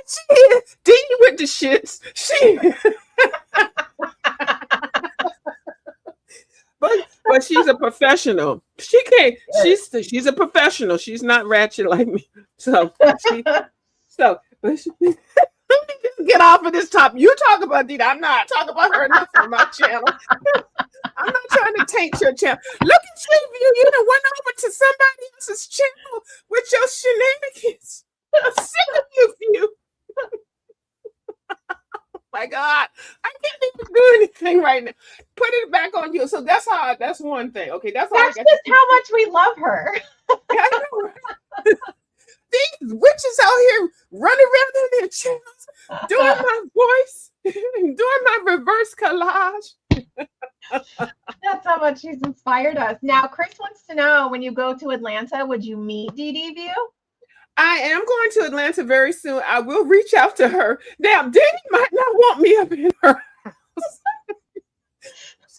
she is. Dee with the shits. But she's a professional. She can't. She's a professional. She's not ratchet like me. So she. So let me just get off of this top. You talk about Dee. I'm not talking about her enough on my channel. I'm not trying to taint your channel. Look at you. You done went over to somebody else's channel with your shenanigans. I'm sick of you. My God, I can't even do anything right now. Put it back on you. So that's one thing. Okay, that's all. That's just how much we love her. These witches out here running around in their channels, doing my voice, doing my reverse collage. That's how much she's inspired us. Now, Chris wants to know, when you go to Atlanta, would you meet Dee Dee View? I am going to Atlanta very soon. I will reach out to her. Now, Dee might not want me up in her house.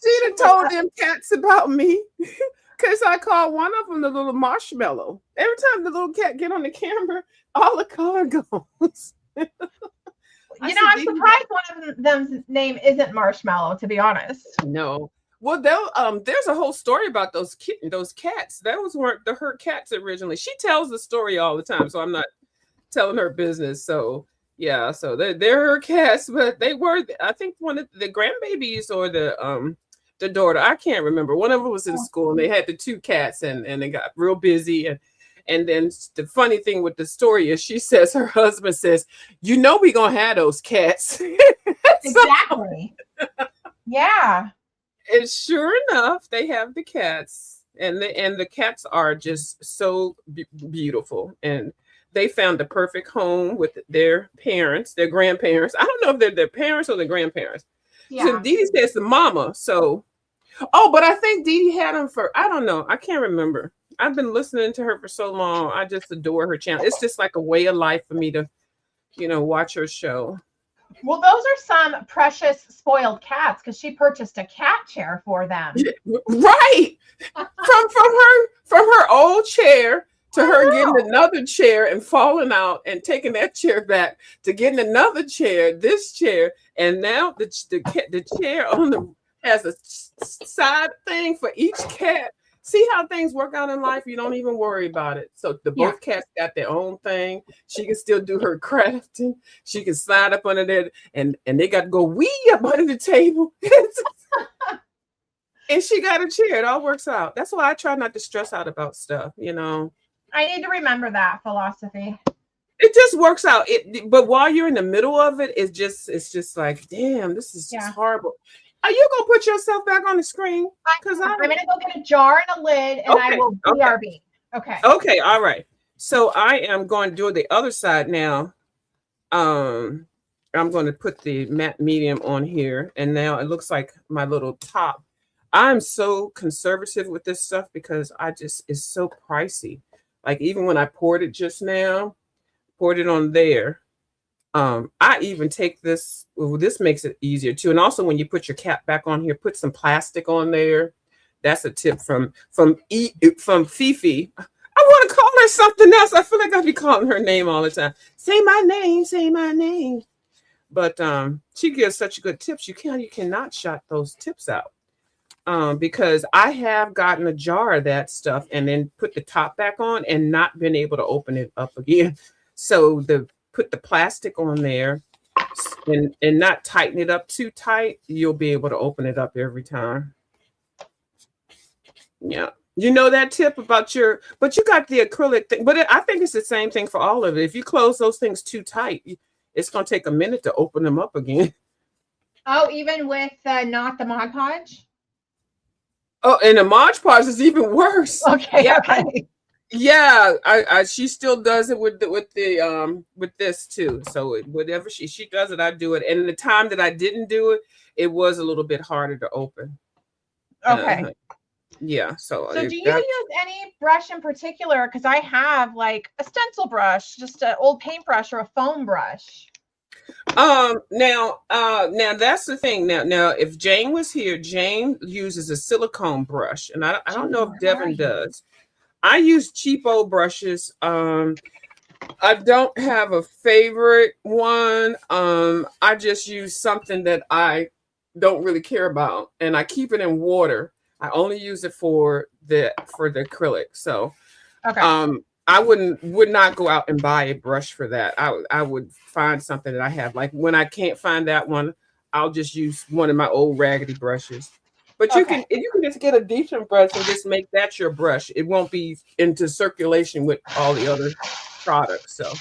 She done told them cats about me because I call one of them the little marshmallow. Every time the little cat get on the camera, all the color goes. I'm surprised one of them's name isn't Marshmallow, to be honest. No. Well, there's a whole story about those cats. Those weren't her cats originally. She tells the story all the time, so I'm not telling her business. So yeah, so they're her cats, but they were, I think, one of the grandbabies or the daughter. I can't remember. One of them was in school, and they had the two cats, and they got real busy. And then the funny thing with the story is, she says her husband says, "You know, we gonna have those cats." Exactly. Yeah. And sure enough, they have the cats, and the cats are just so beautiful. And they found the perfect home with their parents, their grandparents. I don't know if they're their parents or their grandparents. Yeah. So Dee Dee says the mama. So, but I think Dee Dee had them for, I don't know. I can't remember. I've been listening to her for so long. I just adore her channel. It's just like a way of life for me to, watch her show. Well, those are some precious spoiled cats, because she purchased a cat chair for them. Right. from her old chair to her getting another chair and falling out and taking that chair back to getting another chair, this chair, and now the chair has a side thing for each cat. See how things work out in life? You don't even worry about it. So both cats got their own thing. She can still do her crafting. She can slide up under there, and they got to go wee up under the table. And she got a chair. It all works out. That's why I try not to stress out about stuff, I need to remember that philosophy. It just works out. But while you're in the middle of it, it's just like, damn, this is just horrible. Are you gonna put yourself back on the screen? Because I'm gonna go get a jar and a lid, and I will BRB. Okay. Okay. All right. So I am going to do the other side now. I'm going to put the matte medium on here, and now it looks like my little top. I'm so conservative with this stuff because it's so pricey. Like, even when I poured it just now, poured it on there. I even take this. Well, this makes it easier too. And also, when you put your cap back on here, put some plastic on there. That's a tip from Fifi. I want to call her something else. I feel like I'll be calling her name all the time. Say my name. Say my name. But she gives such good tips. You cannot shut those tips out. Because I have gotten a jar of that stuff and then put the top back on and not been able to open it up again. So put the plastic on there and not tighten it up too tight, you'll be able to open it up every time. Yeah. You know that tip about but you got the acrylic thing, but I think it's the same thing for all of it. If you close those things too tight, it's going to take a minute to open them up again. Oh, even with not the Mod Podge? Oh, and the Mod Podge is even worse. Okay. Yeah. Okay. Yeah, she still does it with this too. So whatever she does it, I do it. And the time that I didn't do it, it was a little bit harder to open. Okay. Yeah. So do you use any brush in particular? Because I have like a stencil brush, just an old paintbrush or a foam brush. Now that's the thing. Now if Jane was here, Jane uses a silicone brush, and I don't know if Devin does. I use cheapo brushes. I don't have a favorite one. I just use something that I don't really care about, and I keep it in water. I only use it for the acrylic. So, Okay. I would not go out and buy a brush for that. I would find something that I have. Like when I can't find that one, I'll just use one of my old raggedy brushes. But you can, Okay. if you can just get a decent brush and just make that your brush, it won't be into circulation with all the other products. So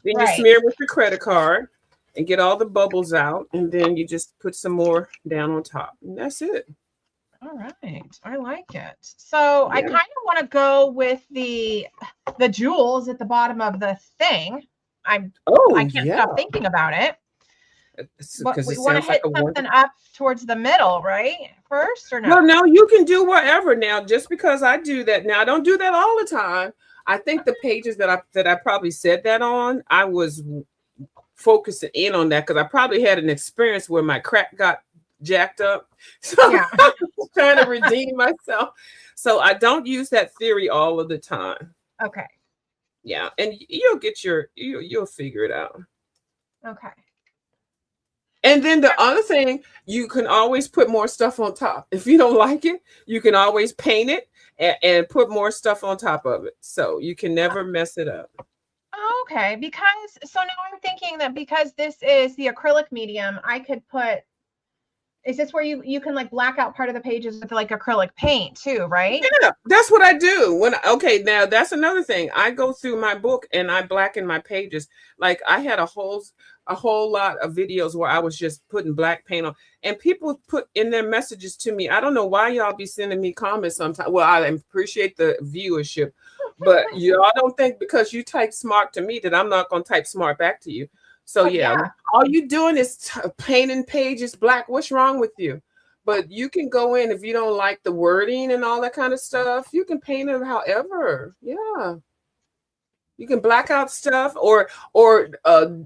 then you Right. smear with your credit card and get all the bubbles out, and then you just put some more down on top. And that's it. All right. I like it. So I Yeah. kind of want to go with the jewels at the bottom of the thing. I Oh, can't yeah. stop thinking about it. But Because we it want to sounds like hit a something wonderful. up towards the middle, right? First or Well, no? now you can do whatever now, just because I do that. Now I don't do that all the time. I think the pages that I probably said that on, I was focusing in on that because I probably had an experience where my crack got jacked up. So Yeah. I was trying to redeem myself. So I don't use that theory all of the time. Okay. Yeah. And you'll figure it out. Okay. And then the other thing, you can always put more stuff on top. If you don't like it, you can always paint it and put more stuff on top of it. So you can never mess it up. Okay. Because so now I'm thinking that because this is the acrylic medium, I could put. Is this where you can like black out part of the pages with like acrylic paint too, right? Yeah, that's what I do. Okay, now that's another thing. I go through my book and I blacken my pages. Like I had a whole lot of videos where I was just putting black paint on, and people put in their messages to me. I don't know why y'all be sending me comments sometimes. Well, I appreciate the viewership, but y'all don't think because you type smart to me that I'm not going to type smart back to you. So Oh yeah, yeah. all you doing is painting pages black. What's wrong with you? But you can go in if you don't like the wording and all that kind of stuff. You can paint it however. Yeah. You can black out stuff or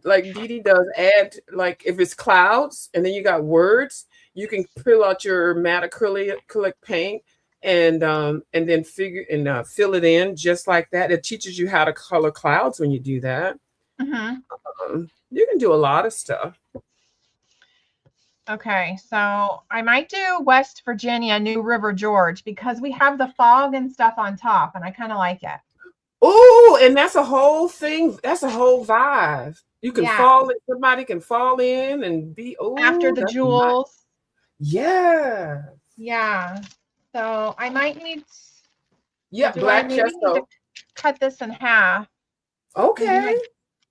like Dee Dee does, add like if it's clouds and then you got words, you can fill out your matte acrylic paint and then fill it in just like that. It teaches you how to color clouds when you do that. Mm-hmm. You can do a lot of stuff. Okay, so I might do West Virginia, New River, George, because we have the fog and stuff on top, and I kind of like it. Oh, and that's a whole thing. That's a whole vibe. You can Yeah, fall in, somebody can fall in and be, after oh, the that's nice. jewels. Yeah. Yeah, so I might need. Yeah, Do I black maybe need to gesso. cut this in half? Maybe Okay.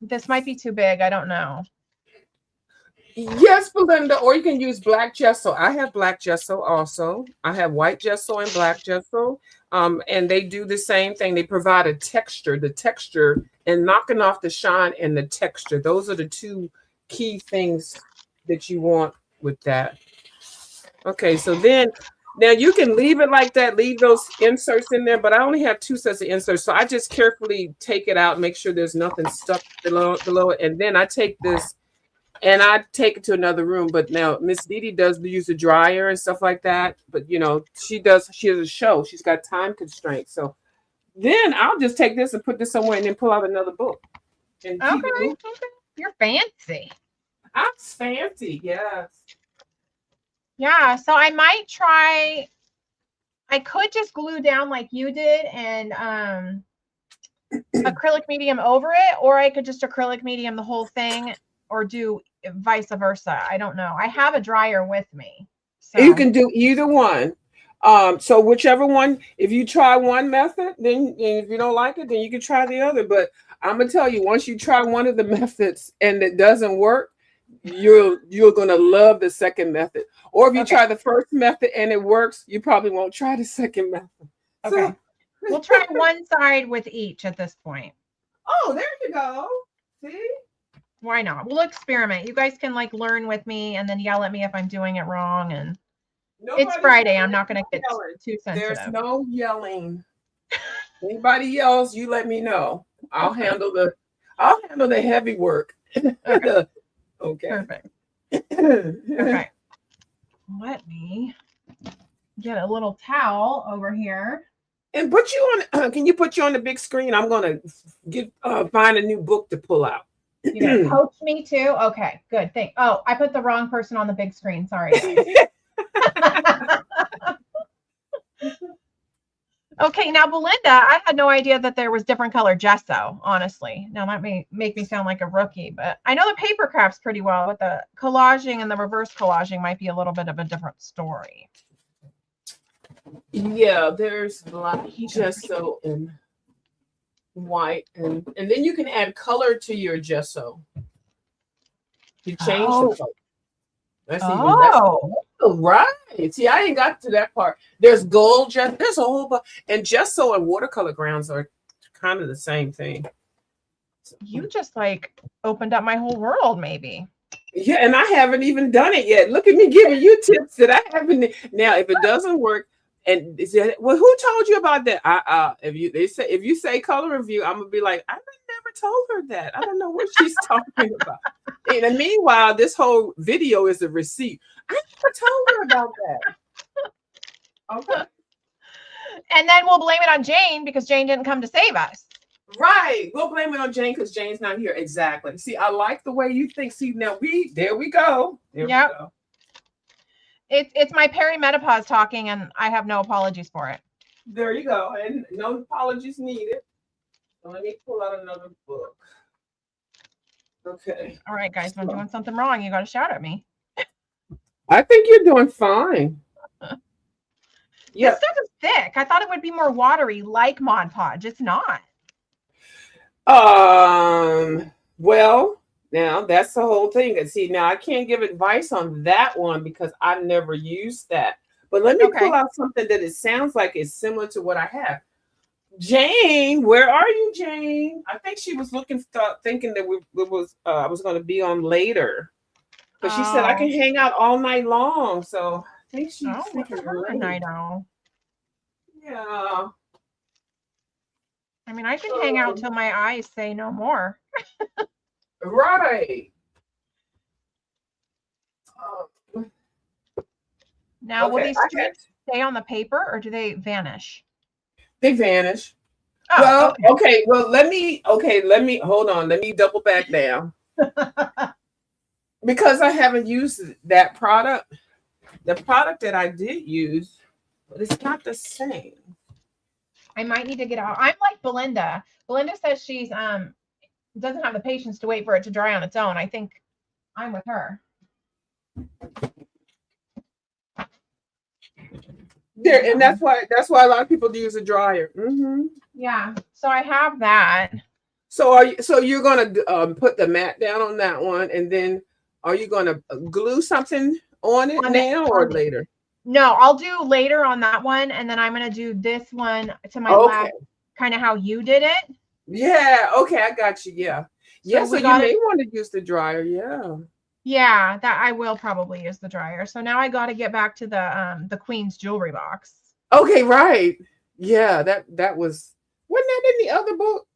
this might be too big. I don't know. Yes, Belinda, or you can use black gesso. I have black gesso also. I have white gesso and black gesso. And they do the same thing. They provide the texture and knocking off the shine and the texture. Those are the two key things that you want with that. Okay, so then now you can leave it like that, leave those inserts in there, but I only have two sets of inserts. So I just carefully take it out, make sure there's nothing stuck below it. And then I take this and I take it to another room. But now Miss Dee Dee does use a dryer and stuff like that. But she has a show. She's got time constraints. So then I'll just take this and put this somewhere and then pull out another book and keep it moving. Okay, you're fancy. I'm fancy, yes. Yeah, so I might try. I could just glue down like you did and acrylic medium over it, or I could just acrylic medium the whole thing, or do vice versa. I don't know. I have a dryer with me, You so can do either one. So whichever one, if you try one method, then if you don't like it, then you can try the other. But I'm gonna tell you, once you try one of the methods and it doesn't work, you're gonna love the second method. Or if you okay. try the first method and it works, you probably won't try the second method. Okay. So, We'll try one side with each at this point. oh, there you go. See? Why not? We'll experiment. You guys can like learn with me and then yell at me if I'm doing it wrong. And it's Friday. I'm not going to get too sensitive. There's no yelling. Anybody yells, you let me know. I'll handle the heavy work. Okay. Okay. Perfect. Okay. Let me get a little towel over here. And put you on. Can you put you on the big screen? I'm gonna get find a new book to pull out. You're gonna coach me too? Okay, good. Thank. Oh, I put the wrong person on the big screen. Sorry, guys. Okay, now Belinda, I had no idea that there was different color gesso, honestly. Now that may make me sound like a rookie, but I know the paper crafts pretty well, but the collaging and the reverse collaging might be a little bit of a different story. Yeah, there's black gesso and white, and then you can add color to your gesso. You change the color. That's right. See, I ain't got to that part. There's gold gesso. There's a whole bunch, and gesso and watercolor grounds are kind of the same thing. You just like opened up my whole world, maybe. Yeah, and I haven't even done it yet. Look at me giving you tips that I haven't. Now, if it doesn't work, and well, who told you about that? If you say color review, I'm gonna be like, I never told her that. I don't know what she's talking about. And meanwhile, this whole video is a receipt. I never told her about that. Okay. And then we'll blame it on Jane because Jane didn't come to save us. Right. We'll blame it on Jane because Jane's not here. Exactly. See, I like the way you think. See, now there we go. There we go. It's my perimenopause talking, and I have no apologies for it. There you go. And no apologies needed. So let me pull out another book. Okay. All right, guys. If I'm doing something wrong, you got to shout at me. I think you're doing fine. Yeah. This stuff is thick. I thought it would be more watery, like Mod Podge. It's not. Well, now that's the whole thing. And see, now I can't give advice on that one because I've never used that. But let me pull out something that it sounds like is similar to what I have. Jane, where are you, Jane? I think she was thinking that I was going to be on later. But she said I can hang out all night long. So I think she's thinking her night owl. Yeah. I mean, I can hang out till my eyes say no more. Right. Now, will these strips stay on the paper or do they vanish? They vanish. Oh, well, okay. Well, let me hold on. Let me double back down. Because I haven't used that product. The product that I did use, but it's not the same. I might need to get out. I'm like Belinda. Belinda says she's doesn't have the patience to wait for it to dry on its own. I think I'm with her. There, and that's why a lot of people use a dryer. Mm-hmm. Yeah. So I have that. So you're gonna put the mat down on that one, and then are you gonna glue something on it now or later? No, I'll do later on that one, and then I'm gonna do this one to my left, kind of how you did it. Yeah. Okay, I got you. Yeah. Yeah. So you may want to use the dryer. Yeah. Yeah, that I will probably use the dryer. So now I got to get back to the Queen's jewelry box. Okay, right. Yeah, that was wasn't that in the other book?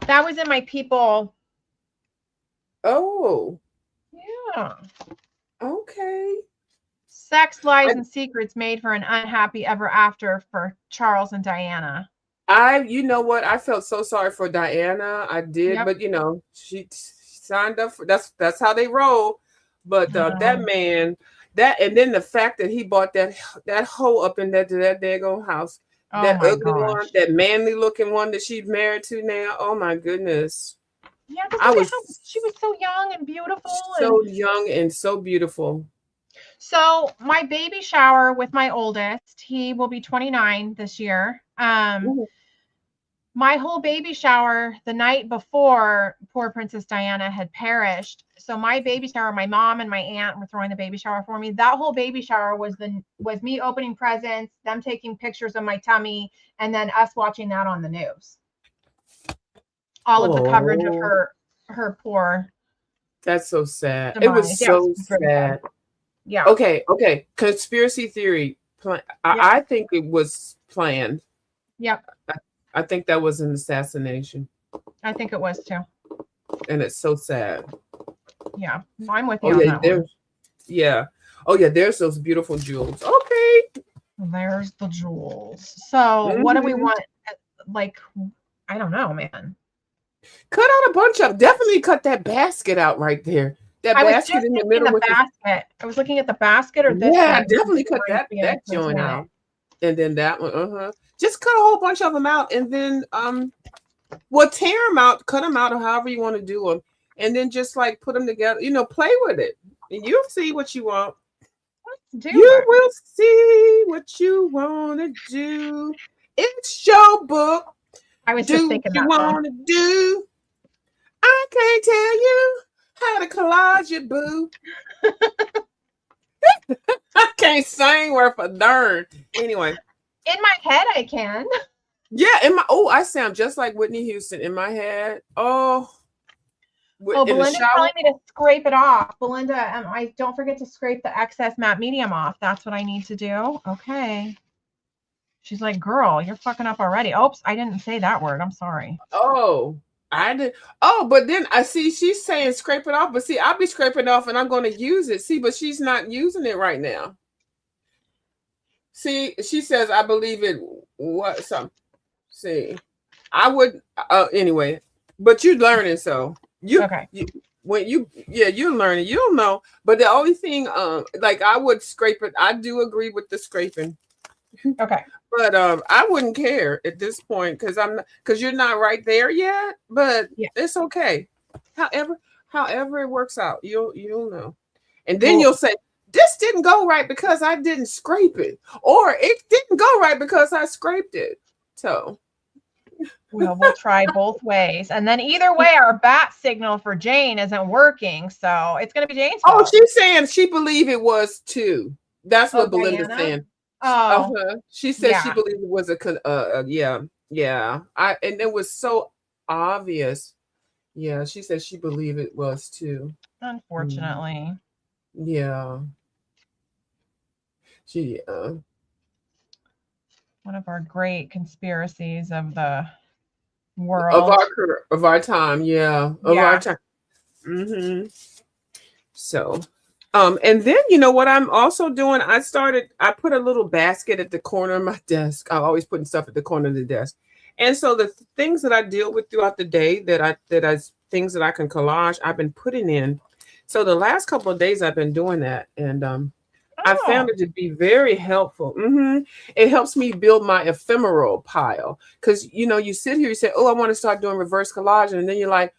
That was in my people. Oh. Yeah. Okay. Sex, Lies, and Secrets Made for an Unhappy Ever After for Charles and Diana. You know what? I felt so sorry for Diana. I did, but you know, she signed up for that's how they roll. But that man, and then the fact that he bought that hoe up in that daggone house, that ugly one, that manly looking one that she's married to now. Oh my goodness. Yeah, she was so young and beautiful. So young and so beautiful. So my baby shower with my oldest, he will be 29 this year. My whole baby shower the night before poor Princess Diana had perished. So my baby shower, my mom and my aunt were throwing the baby shower for me. That whole baby shower was me opening presents, them taking pictures of my tummy, and then us watching that on the news. All of the coverage of her poor. That's so sad. Demise. It was so sad. Yeah. Okay. Conspiracy theory. I think it was planned. Yep. I think that was an assassination. I think it was too. And it's so sad. Yeah. I'm with you on that one. Yeah. Oh yeah, there's those beautiful jewels. Okay. There's the jewels. So what do we Mhm. want? Like, I don't know, man. Cut out a bunch of, definitely cut that basket out right there. That I was basket just in the thinking middle the with the, basket. I was looking at the basket or this yeah, thing. definitely cut Reminds that me of that joint Titanic. out. And then that one, just cut a whole bunch of them out, and then well, tear them out, cut them out, or however you want to do them, and then just like put them together. Play with it, and you'll see what you want. Let's do You it. will see what you want to do. It's your book. I was just Do what thinking you that song. want to do. I can't tell you how to collage it, boo. I can't sing worth a darn. Anyway, In my head, I can. yeah, I sound just like Whitney Houston in my head. Oh, Oh, in the Belinda's shower. telling me to scrape it off. Belinda, I don't forget to scrape the excess matte medium off. That's what I need to do. Okay. She's like, girl, you're fucking up already. Oops, I didn't say that word. I'm sorry. Oh, I did. Oh, but then I see she's saying scrape it off, but see, I'll be scraping it off and I'm going to use it. See, but she's not using it right now. See, she says, I believe it. What? Some. See, I would. Anyway, but you're learning, so Okay. you're learning. You'll know. But the only thing, like I would scrape it. I do agree with the scraping. Okay. But I wouldn't care at this point because you're not right there yet. But Yeah. it's okay. However it works out, you'll know, and then Well, you'll say this didn't go right because I didn't scrape it, or it didn't go right because I scraped it. So we'll try both ways. And then either way, our bat signal for Jane isn't working. So it's going to be Jane's oh, fault. she's saying she believed it was too. That's what Belinda's Diana? saying. Oh, She said yeah. she believed it was yeah. And it was so obvious. Yeah, she said she believed it was too. Unfortunately. Yeah. She One of our great conspiracies of the of world. our time, yeah. Of our Yeah. time. Mm-hmm. So and then what I'm also doing, I put a little basket at the corner of my desk. I'm always putting stuff at the corner of the desk. And so the things that I deal with throughout the day things that I can collage, I've been putting in. So the last couple of days I've been doing that, and I found Oh, it to be very helpful. It helps me build my ephemeral pile because you sit here, you say, "Oh, I want to start doing reverse collage," and then you're like,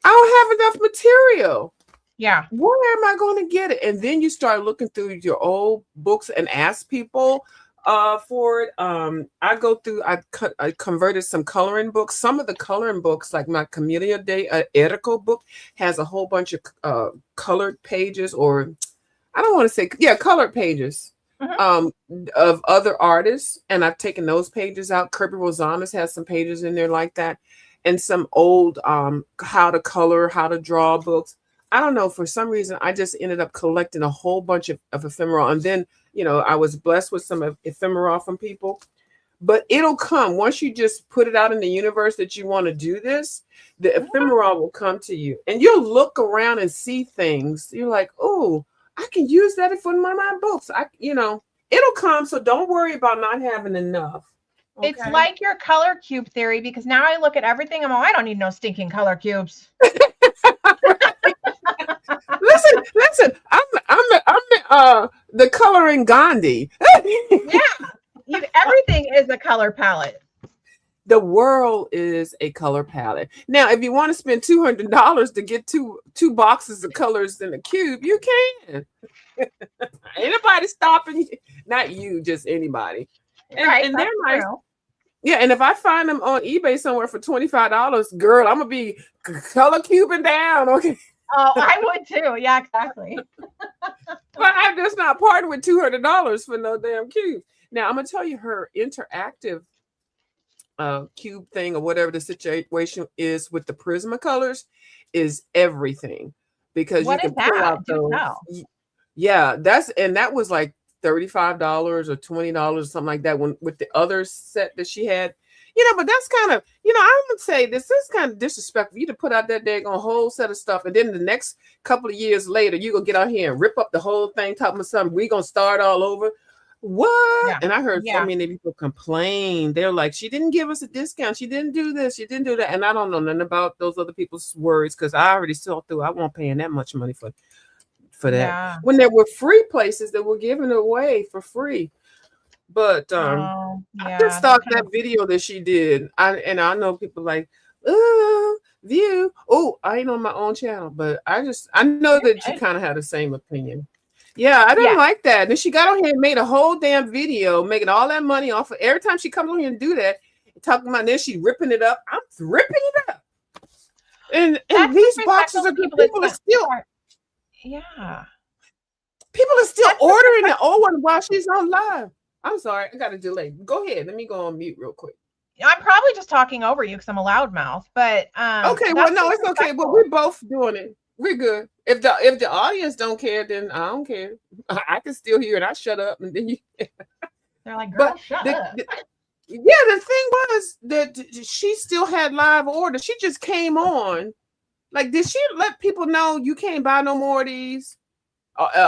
"I don't have enough material. yeah. Where am I going to get it?" And then you start looking through your old books and ask people for it. I converted some coloring books. Some of the coloring books, like my Camellia Day Edico book, has a whole bunch of colored pages, or I don't want to say, yeah, colored pages Mhm. of other artists. And I've taken those pages out. Kirby Rosanas has some pages in there like that. And some old how to color, how to draw books. I don't know. For some reason, I just ended up collecting a whole bunch of ephemera. And then, I was blessed with some ephemera from people. But it'll come once you just put it out in the universe that you want to do this. The ephemera will come to you, and you'll look around and see things. You're like, oh, I can use that for one of my books. It'll come. So don't worry about not having enough. Okay? It's like your color cube theory because now I look at everything. I don't need no stinking color cubes. listen. I'm the coloring Gandhi. Yeah. Everything is a color palette. The world is a color palette. Now, if you want to spend $200 to get two boxes of colors in a cube, you can. Anybody stopping you? Not you, just anybody. And they're nice. True. Yeah, and if I find them on eBay somewhere for $25, girl, I'm gonna be color cubing down. Okay. Oh, I would too. Yeah, exactly. But I'm just not parting with $200 for no damn cube. Now I'm gonna tell you her interactive cube thing, or whatever the situation is with the Prismacolors, is everything, because What you is can pull that? out Do those. tell. Yeah, that was like $35 or $20 or something like that when with the other set that she had. But that's kind of, I would say this is kind of disrespectful for you to put out that daggone whole set of stuff, and then the next couple of years later, you're gonna get out here and rip up the whole thing, talking about something, we're gonna start all over. What? Yeah. And I heard so Yeah. many people complain. They're like, she didn't give us a discount. She didn't do this. She didn't do that. And I don't know nothing about those other people's words because I already saw through. I won't paying that much money for that. Yeah. When there were free places that were giving it away for free. But Oh, I yeah. just thought that video that she did. I know people like, oh, view. Oh, I ain't on my own channel, but I know that you kind of had the same opinion. Yeah, I didn't like that. And then she got on here and made a whole damn video, making all that money off of every time she comes on here and do that, talking about this, she ripping it up. I'm ripping it up. And these boxes are good. People are still ordering the old one while she's on live. I'm sorry, I got a delay. Go ahead. Let me go on mute real quick. I'm probably just talking over you because I'm a loudmouth, but okay, well, no, it's okay. But we're both doing it. We're good. If the audience don't care, then I don't care. I can still hear it. I shut up, and then you. They're like, girl, shut up. The thing was that she still had live orders. She just came on. Like, did she let people know you can't buy no more of these?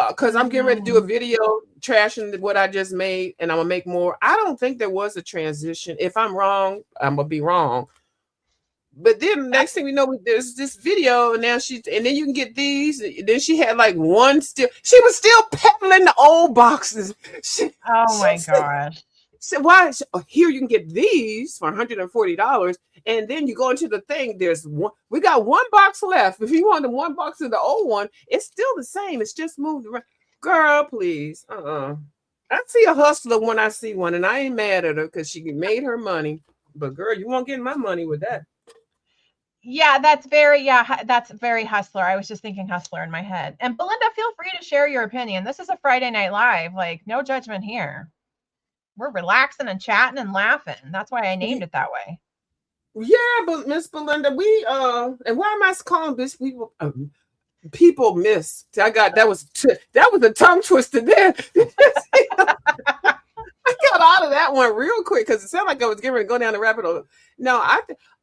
Because I'm getting ready to do a video trashing what I just made, and I'm gonna make more. I don't think there was a transition. If I'm wrong, I'm gonna be wrong. But then next thing we know, there's this video, and now and then you can get these. Then she had like one still. She was still peddling the old boxes. Oh my gosh. So why? Here you can get these for $140, and then you go into the thing. There's one. We got one box left. If you want the one box of the old one, it's still the same. It's just moved around. Girl, please. I see a hustler when I see one, and I ain't mad at her because she made her money. But girl, you won't get my money with that. Yeah, that's very hustler. I was just thinking hustler in my head. And Belinda, feel free to share your opinion. This is a Friday Night Live. Like, no judgment here. We're relaxing and chatting and laughing. That's why I named it that way. Yeah, but Miss Belinda, we and why am I calling this people people miss? That was a tongue twister there. I got out of that one real quick because it sounded like I was getting ready to go down the rabbit hole. No,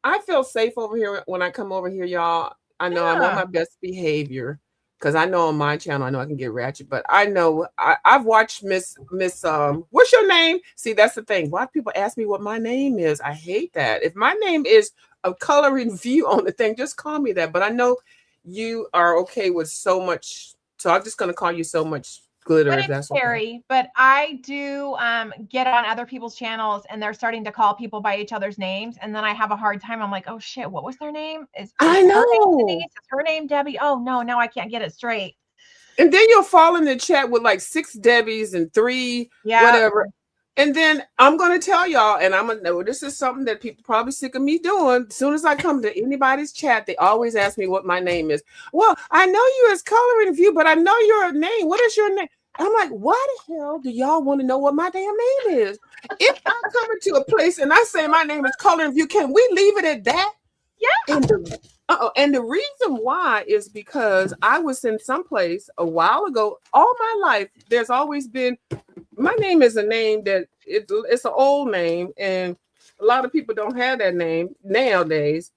I feel safe over here when I come over here, y'all. I know I'm on my best behavior because I know on my channel I know I can get ratchet, but I know I've watched Miss what's your name? See, that's the thing. Why do people ask me what my name is? I hate that. If my name is a coloring view on the thing, just call me that. But I know you are okay with so much, so I'm just gonna call you so much glitter. But it's scary. But I do get on other people's channels and they're starting to call people by each other's names, and then I have a hard time. I'm like, oh shit, what was their name? I know. Her name Denise? Is her name Debbie? Oh no, now I can't get it straight. And then you'll fall in the chat with like 6 Debbies and 3 whatever. And then I'm going to tell y'all, and I'm going to know this is something that people probably sick of me doing. As soon as I come to anybody's chat, they always ask me what my name is. Well, I know you as Coloring View, but I know your name. What is your name? I'm like, why the hell do y'all want to know what my damn name is? If I come into a place and I say my name is Coloring View, can we leave it at that? Yeah. And the reason why is because I was in some place a while ago. All my life, there's always been, my name is a name that it's an old name, and a lot of people don't have that name nowadays.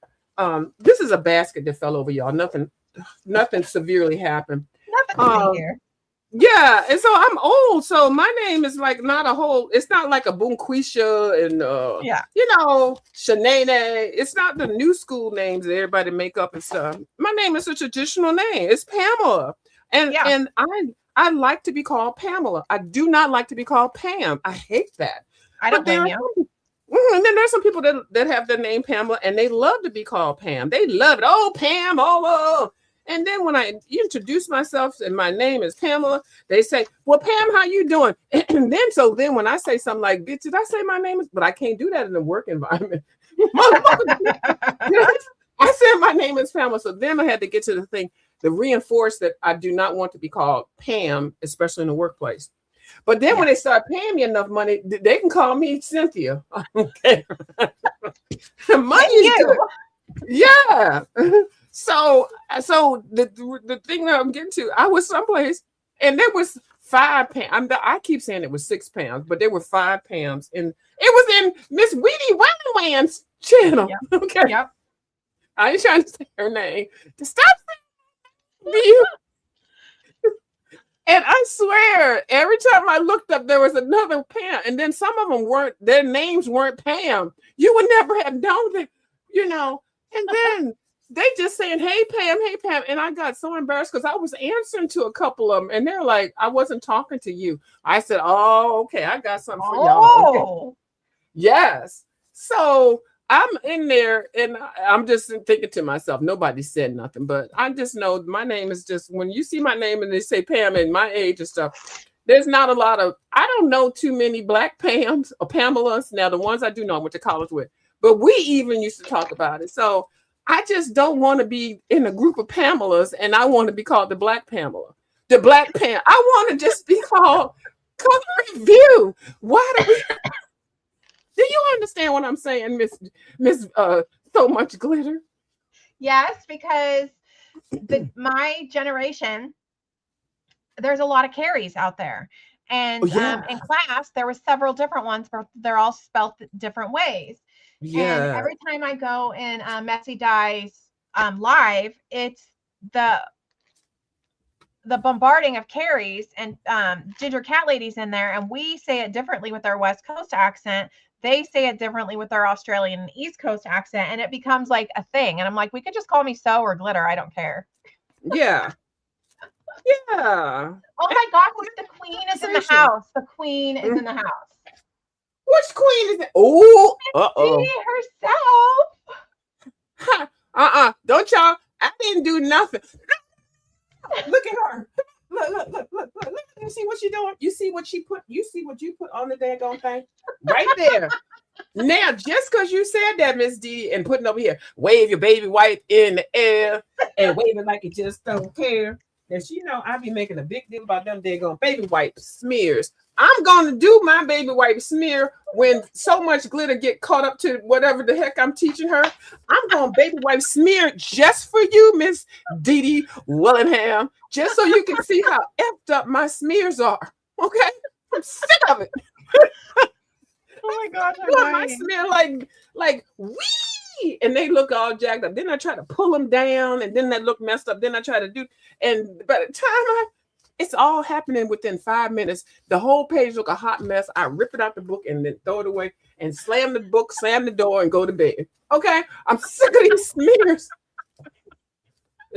This is a basket that fell over, y'all. Nothing severely happened. Nothing here. Yeah, and so I'm old, so my name is like not a whole. It's not like a Boonquisha and Shanae. It's not the new school names that everybody make up and stuff. My name is a traditional name. It's Pamela, and I like to be called Pamela. I do not like to be called Pam. I hate that. I don't blame you. And then there's some people that have their name Pamela and they love to be called Pam. They love it. Oh, Pam, oh. And then when I introduce myself and my name is Pamela, they say, well, Pam, how you doing? And then when I say something like, bitch, did I say my name is? But I can't do that in the work environment. I said my name is Pamela. So then I had to get to the thing to reinforce that I do not want to be called Pam, especially in the workplace. But then when they start paying me enough money, they can call me Cynthia. Okay. Money is good. Yeah. So the thing that I'm getting to, I was someplace and there was 5 Pam. I keep saying it was 6 Pams, but there were 5 Pams, and it was in Miss Weedy Wan's channel. Yep. Okay. Yep. I ain't trying to say her name. To stop saying you. And I I swear, every time I looked up, there was another Pam, and then some of them weren't. Their names weren't Pam. You would never have known that, And then they just saying, "Hey Pam," and I got so embarrassed because I was answering to a couple of them, and they're like, "I wasn't talking to you." I said, "Oh, okay, I got something for y'all." Okay. Yes. So I'm in there and I'm just thinking to myself, nobody said nothing, but I just know my name is just, when you see my name and they say Pam and my age and stuff, there's not a lot of, I don't know too many Black Pams or Pamelas. Now, the ones I do know, I went to college with, but we even used to talk about it. So I just don't want to be in a group of Pamelas and I want to be called the Black Pamela, the Black Pam. I want to just be called Color Review. Why do we... Do you understand what I'm saying, Miss So Much Glitter? Yes, because my generation, there's a lot of Carries out there. And in class, there were several different ones, but they're all spelled different ways. Yeah. And every time I go in Messy Die's live, it's the bombarding of Carries and Ginger Cat Ladies in there, and we say it differently with our West Coast accent. They say it differently with their Australian and East Coast accent, and it becomes like a thing. And I'm like, we could just call me So or Glitter. I don't care. Yeah. Yeah. Oh my God, the queen is in the house. The queen is in the house. Which queen is it? Oh, She herself. Don't y'all. I didn't do nothing. Look at her. Look. You see what she doing? You see what she put? You see what you put on the daggone thing? Right there. Now, just because you said that, Miss D, and putting over here, wave your baby wipe in the air and wave it like you just don't care. And she know I be making a big deal about them daggone baby wipe smears. I'm going to do my baby wipe smear when So Much Glitter get caught up to whatever the heck I'm teaching her. I'm going baby wipe smear just for you, Miss Dee Dee Willingham, just so you can see how effed up my smears are. Okay? I'm sick of it. Oh my God. I smear like wee, and they look all jacked up. Then I try to pull them down, and then they look messed up. Then I try to do, and by the time it's all happening within 5 minutes. The whole page look a hot mess. I rip it out the book and then throw it away and slam the book, slam the door, and go to bed. Okay? I'm sick of these smears.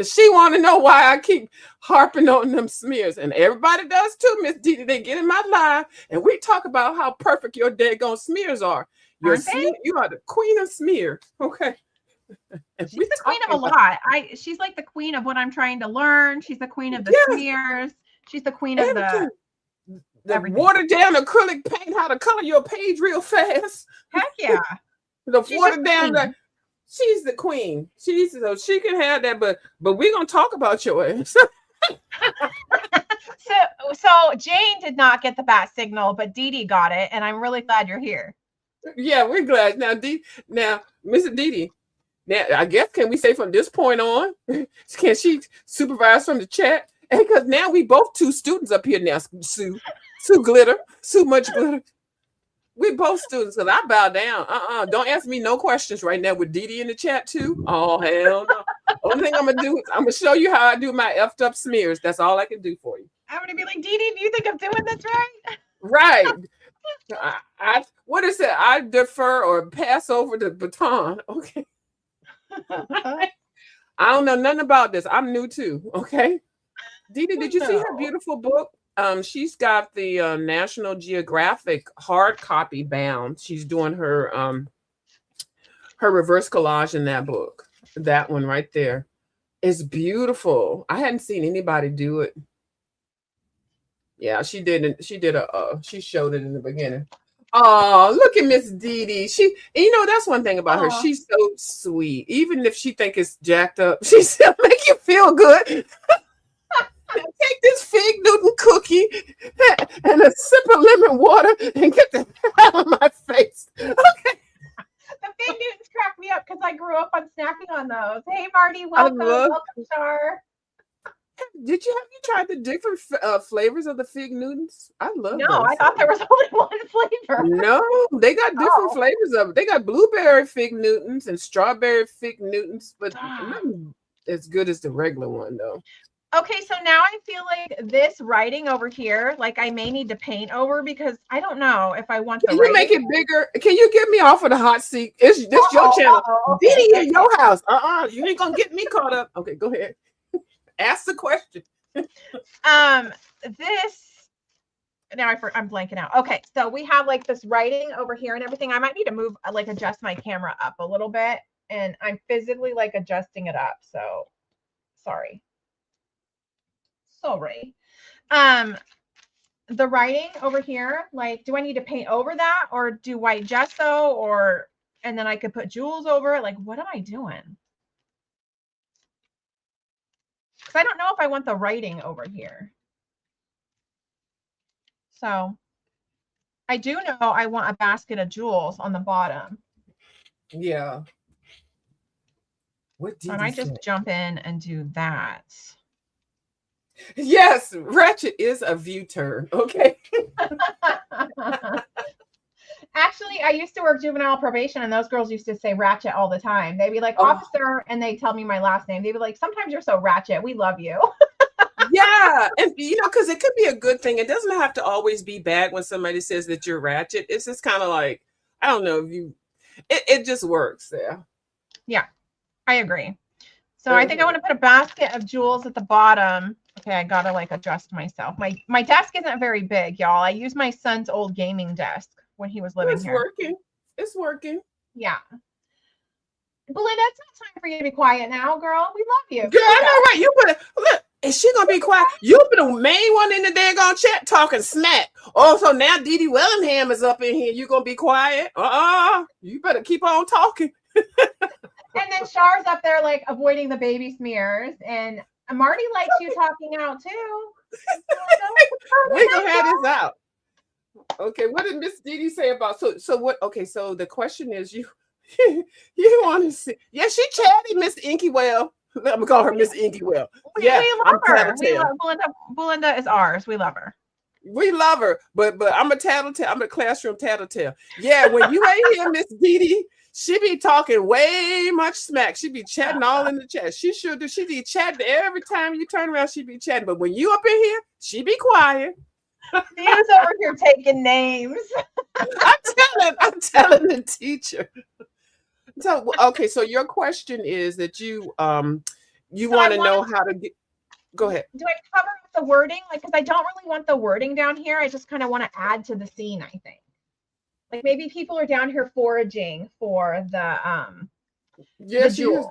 She want to know why I keep harping on them smears. And everybody does too, Miss Dee. They get in my live and we talk about how perfect your daggone smears are. You are the queen of smear. Okay? She's the queen of a lot. She's like the queen of what I'm trying to learn. She's the queen of the smears. She's the queen of the watered down acrylic paint, how to color your page real fast. Heck yeah. Watered down she's the queen. So she can have that, but we're gonna talk about your ass. So Jane did not get the bat signal, but Dee Dee got it, and I'm really glad you're here. Yeah, we're glad. Now, Mrs. Dee Dee. Now, I guess, can we say from this point on, can she supervise from the chat? Because now we both two students up here now, Sue Glitter, Sue Much Glitter. We both students, because I bow down. Don't ask me no questions right now with Dee Dee in the chat too. Oh, hell no. Only thing I'm going to do is I'm going to show you how I do my effed up smears. That's all I can do for you. I'm going to be like, Dee Dee, do you think I'm doing this right? Right. What is it? I defer or pass over the baton. Okay. I don't know nothing about this. I'm new too. Okay. Dee Dee, did you see her beautiful book? She's got the National Geographic hard copy bound. She's doing her reverse collage in that book. That one right there is beautiful. I hadn't seen anybody do it. Yeah, she did. She showed it in the beginning. Oh, look at Miss Dee Dee. That's one thing about her. She's so sweet. Even if she think it's jacked up, she still make you feel good. Take this fig Newton cookie and a sip of lemon water and get the hell out of my face. Okay. The fig Newtons crack me up because I grew up on snacking on those. Hey, Marty, welcome, Char. Have you tried the different flavors of the fig Newtons? I love No, I thought there was only one flavor. No, they got different flavors of it. They got blueberry fig Newtons and strawberry fig Newtons, but not as good as the regular one though. Okay, so now I feel like this writing over here, like I may need to paint over because I don't know if I want Can the you make writing. it bigger? Can you get me off of the hot seat? It's this your channel. Okay, Didi in okay. your house. You ain't gonna get me caught up. Okay, go ahead. Ask the question. This now I'm blanking out. Okay, so we have like this writing over here and everything. I might need to move, like adjust my camera up a little bit, and I'm physically like adjusting it up. So sorry. Sorry. The writing over here, like, do I need to paint over that or do white gesso, or and then I could put jewels over it? Like, what am I doing? Because I don't know if I want the writing over here. So I do know I want a basket of jewels on the bottom. Yeah. What did and I just jump in and do that. Yes, ratchet is a view turn. Okay. Actually, I used to work juvenile probation, and those girls used to say ratchet all the time. They'd be like, Oh. officer, and they tell me my last name. They'd be like, sometimes you're so ratchet. We love you. Yeah. And, you know, because it could be a good thing. It doesn't have to always be bad when somebody says that you're ratchet. It's just kind of like, I don't know, it just works. Yeah. Yeah, I agree. So I think I want to put a basket of jewels at the bottom. Okay, I gotta like adjust myself. My desk isn't very big, y'all. I use my son's old gaming desk when he was living here. Working. It's working. Yeah. Belinda, it's not time for you to be quiet now, girl. We love you. Girl, I know, right? You put it. Look, is she gonna be quiet? You put the main one in the daggone chat talking smack. Oh, so now Didi Wellingham is up in here. You gonna be quiet? You better keep on talking. And then Char's up there like avoiding the baby smears, and Marty likes you talking out too. We're gonna have this out. Okay, what did Miss Didi say about so what? Okay, so the question is you want to see? Yeah, she chatty, Miss Inkywell. I'm gonna call her Miss Inkwell. Yeah, we love her. Belinda is ours. We love her. We love her, but I'm a tattletale. I'm a classroom tattletale. Yeah, when you ain't here, Miss Didi, she be talking way much smack. She be chatting all in the chat. She sure do. She be chatting every time you turn around. She be chatting, but when you up in here, she be quiet. She was over here taking names. I'm telling the teacher. So okay, so your question is that you want to know how to get. Go ahead. Do I cover up the wording? Like, because I don't really want the wording down here. I just kind of want to add to the scene, I think. Like maybe people are down here foraging for the jewel.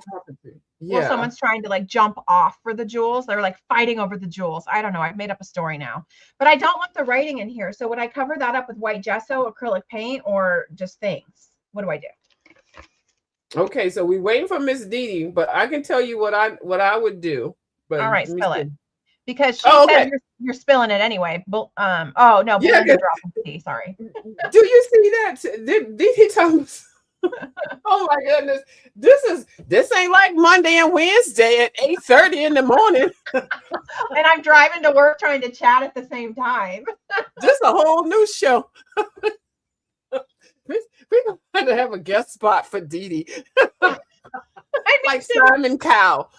Yeah. Well, someone's trying to like jump off for the jewels. They're like fighting over the jewels. I don't know. I've made up a story now. But I don't want the writing in here. So would I cover that up with white gesso, acrylic paint, or just things? What do I do? Okay, so we're waiting for Miss Didi, but I can tell you what I would do. But all right, spill it. Because she said you're spilling it anyway. Oh no, Belinda dropped the tea. Sorry. Do you see that? Did he tell us? Oh my goodness. This ain't like Monday and Wednesday at 8:30 in the morning. And I'm driving to work trying to chat at the same time. This a whole new show. We're going to have a guest spot for Didi. Like Simon Cowell.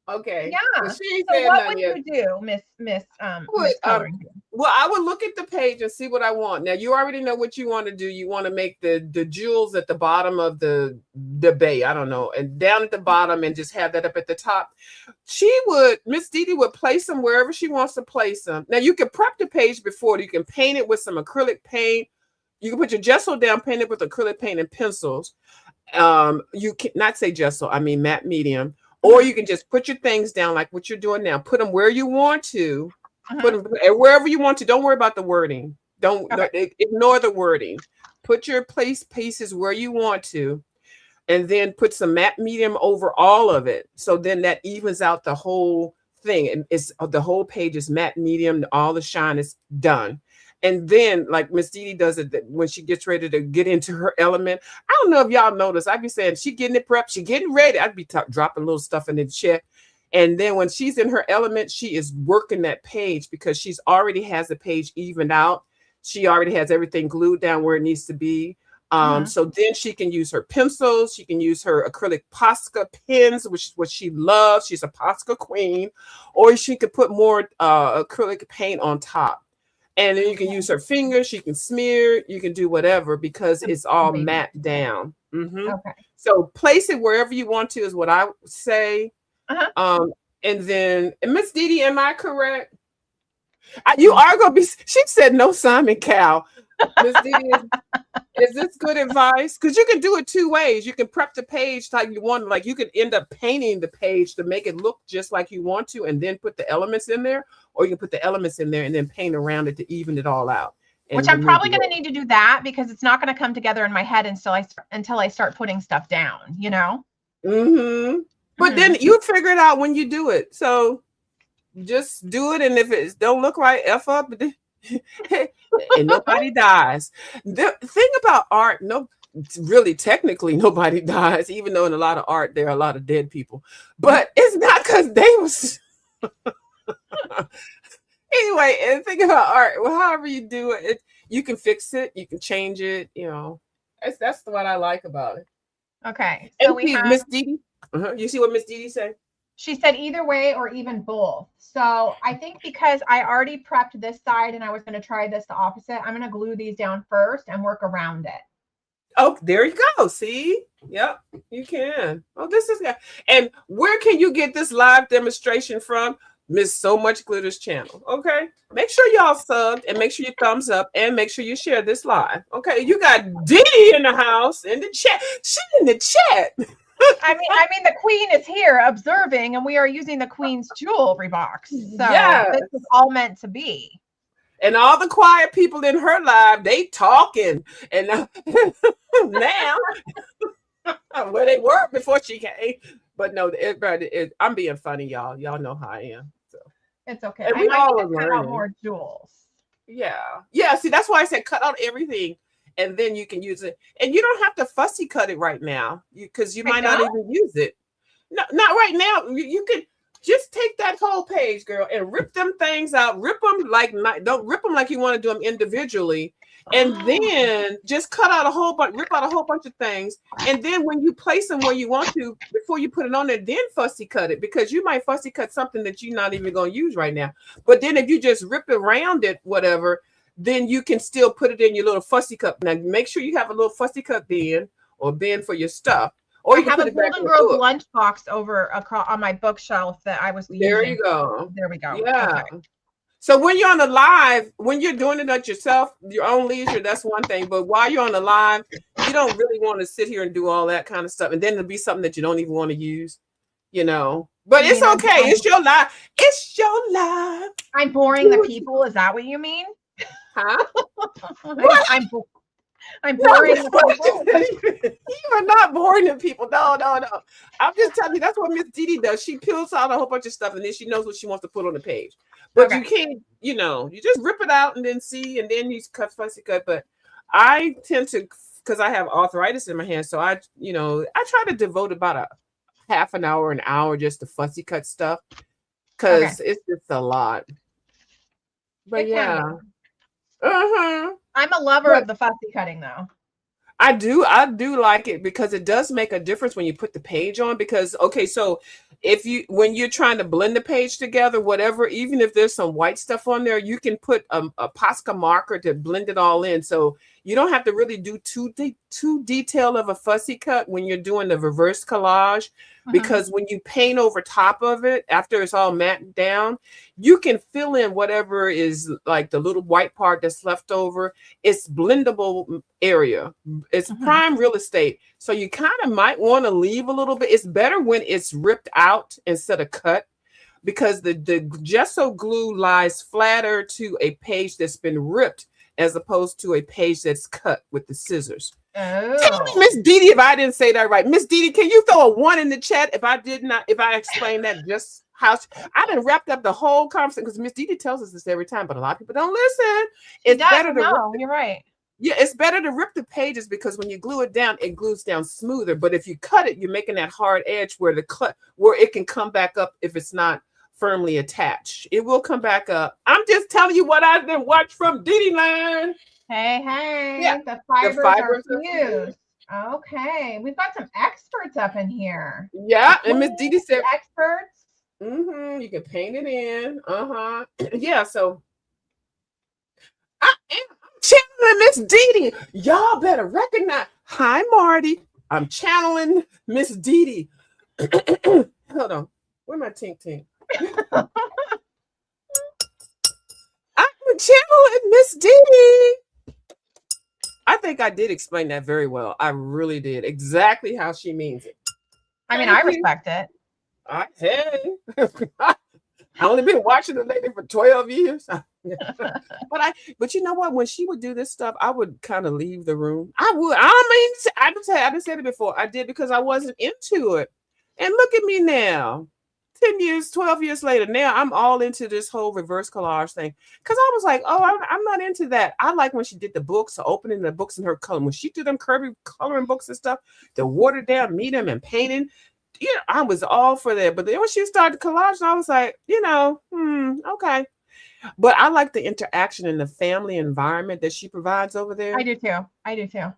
Okay. Yeah. So what would you do, Miss well, I would look at the page and see what I want. Now, you already know what you want to do. You want to make the jewels at the bottom of the bay. I don't know. And down at the bottom and just have that up at the top. Miss Didi would place them wherever she wants to place them. Now, you can prep the page before. You can paint it with some acrylic paint. You can put your gesso down, paint it with acrylic paint and pencils. You can not say gesso, I mean matte medium. Or you can just put your things down like what you're doing now. Put them where you want to. Put them wherever you want to. Don't worry about the wording. Ignore the wording. Put your pieces where you want to. And then put some matte medium over all of it. So then that evens out the whole thing. And the whole page is matte medium. All the shine is done. And then, like Miss Didi does it when she gets ready to get into her element. I don't know if y'all notice. I'd be saying she getting it prepped, she getting ready. I'd be dropping little stuff in the chat. And then when she's in her element, she is working that page because she's already has the page evened out. She already has everything glued down where it needs to be. So then she can use her pencils. She can use her acrylic Posca pens, which is what she loves. She's a Posca queen. Or she could put more acrylic paint on top. And then you can use her fingers. She can smear. You can do whatever because it's all matte down. Okay. So place it wherever you want to is what I say. And then, Miss Dee Dee, am I correct? You are going to be, she said no Simon Cowell. Miss Dee Dee, is this good advice? Because you can do it two ways. You can prep the page like you want. Like you could end up painting the page to make it look just like you want to and then put the elements in there. Or you can put the elements in there and then paint around it to even it all out. Which I'm probably going to need to do that because it's not going to come together in my head until I start putting stuff down, you know? But then you figure it out when you do it. So just do it. And if it don't look right, F up. And nobody dies. The thing about art, really technically nobody dies, even though in a lot of art there are a lot of dead people. But it's not because they was anyway, and think about art. Well, however you do it, you can fix it, you can change it, you know. That's what I like about it. Okay. So we have Miss Dee Dee. You see what Miss Dee Dee said? She said either way or even both. So I think because I already prepped this side and I was going to try this the opposite, I'm going to glue these down first and work around it. Oh, there you go. See? Yep, you can. Oh, this is good. And where can you get this live demonstration from? Miss So Much Glitter's channel. Okay. Make sure y'all subbed and make sure you thumbs up and make sure you share this live. Okay. You got Dee Dee in the house in the chat. She's in the chat. I mean, the queen is here observing, and we are using the queen's jewelry box. So this is all meant to be. And all the quiet people in her live, they talking. And now, where they were before she came. But no, I'm being funny, y'all. Y'all know how I am. So it's okay. And I might need to cut out more jewels. Yeah. See, that's why I said cut out everything. And then you can use it. And you don't have to fussy cut it right now because you might not even use it. No, not right now. You can just take that whole page, girl, and rip them things out. Rip them don't rip them like you want to do them individually. And then just cut out rip out a whole bunch of things. And then when you place them where you want to, before you put it on there, then fussy cut it because you might fussy cut something that you're not even going to use right now. But then if you just rip around it, whatever, then you can still put it in your little fussy cup. Now, make sure you have a little fussy cup bin or bin for your stuff. Or you can have put a it back Golden Grove lunchbox over across on my bookshelf that I was using. There you go. There we go. Yeah. Okay. So when you're on the live, when you're doing it at yourself, your own leisure, that's one thing. But while you're on the live, you don't really want to sit here and do all that kind of stuff. And then it'll be something that you don't even want to use, you know. But it's okay. It's your live. It's your live. I'm boring the people. Is that what you mean? Huh? I'm boring the people. You are not boring the people. No. I'm just telling you, that's what Miss Dee Dee does. She peels out a whole bunch of stuff and then she knows what she wants to put on the page. But you can't, you just rip it out and then see, and then you fussy cut. But I tend to, because I have arthritis in my hands, so I try to devote about a half an hour just to fussy cut stuff because it's just a lot. But I'm a lover of the fussy cutting though. I do like it because it does make a difference when you put the page on because so when you're trying to blend the page together, whatever, even if there's some white stuff on there, you can put a Posca marker to blend it all in. So you don't have to really do too detailed of a fussy cut when you're doing the reverse collage because when you paint over top of it, after it's all matte down, you can fill in whatever is like the little white part that's left over. It's blendable area. It's prime real estate. So you kind of might want to leave a little bit. It's better when it's ripped out instead of cut because the gesso glue lies flatter to a page that's been ripped as opposed to a page that's cut with the scissors. Tell me, Miss Dee Dee, if I didn't say that right. Miss Dee Dee, can you throw a 1 in the chat if I explained that just how I done wrapped up the whole conversation because Miss Dee Dee tells us this every time, but a lot of people don't listen. It's better to you're right. Yeah, it's better to rip the pages because when you glue it down, it glues down smoother. But if you cut it, you're making that hard edge where it can come back up if it's not firmly attached. It will come back up. I'm just telling you what I've been watching from Dee Dee Land. Hey, Yeah, hey, the the fibers are fibers are fused. fused. Okay, we've got some experts up in here. The Yeah, and Miss queen, Didi the said, experts. you can paint it in. Yeah, so I am channeling Miss Didi. Y'all better recognize. Hi, Marty. I'm channeling Miss Didi. Hold on. Where my tink tink? I'm channeling Miss Didi. I think I did explain that very well. I really did. Exactly how she means it. I mean, Thank I you. respect it. Hey. I only been watching the lady for 12 years. But you know what? When she would do this stuff, I would kind of leave the room. I would. I just said it before. I did because I wasn't into it. And look at me now. 10 years, 12 years later, now I'm all into this whole reverse collage thing. Because I was like, oh, I'm not into that. I like when she did the books, opening the books in her color. When she did them curvy coloring books and stuff, the watered down medium and painting, I was all for that. But then when she started collage, I was like, okay. But I like the interaction in the family environment that she provides over there. I do too. I do too.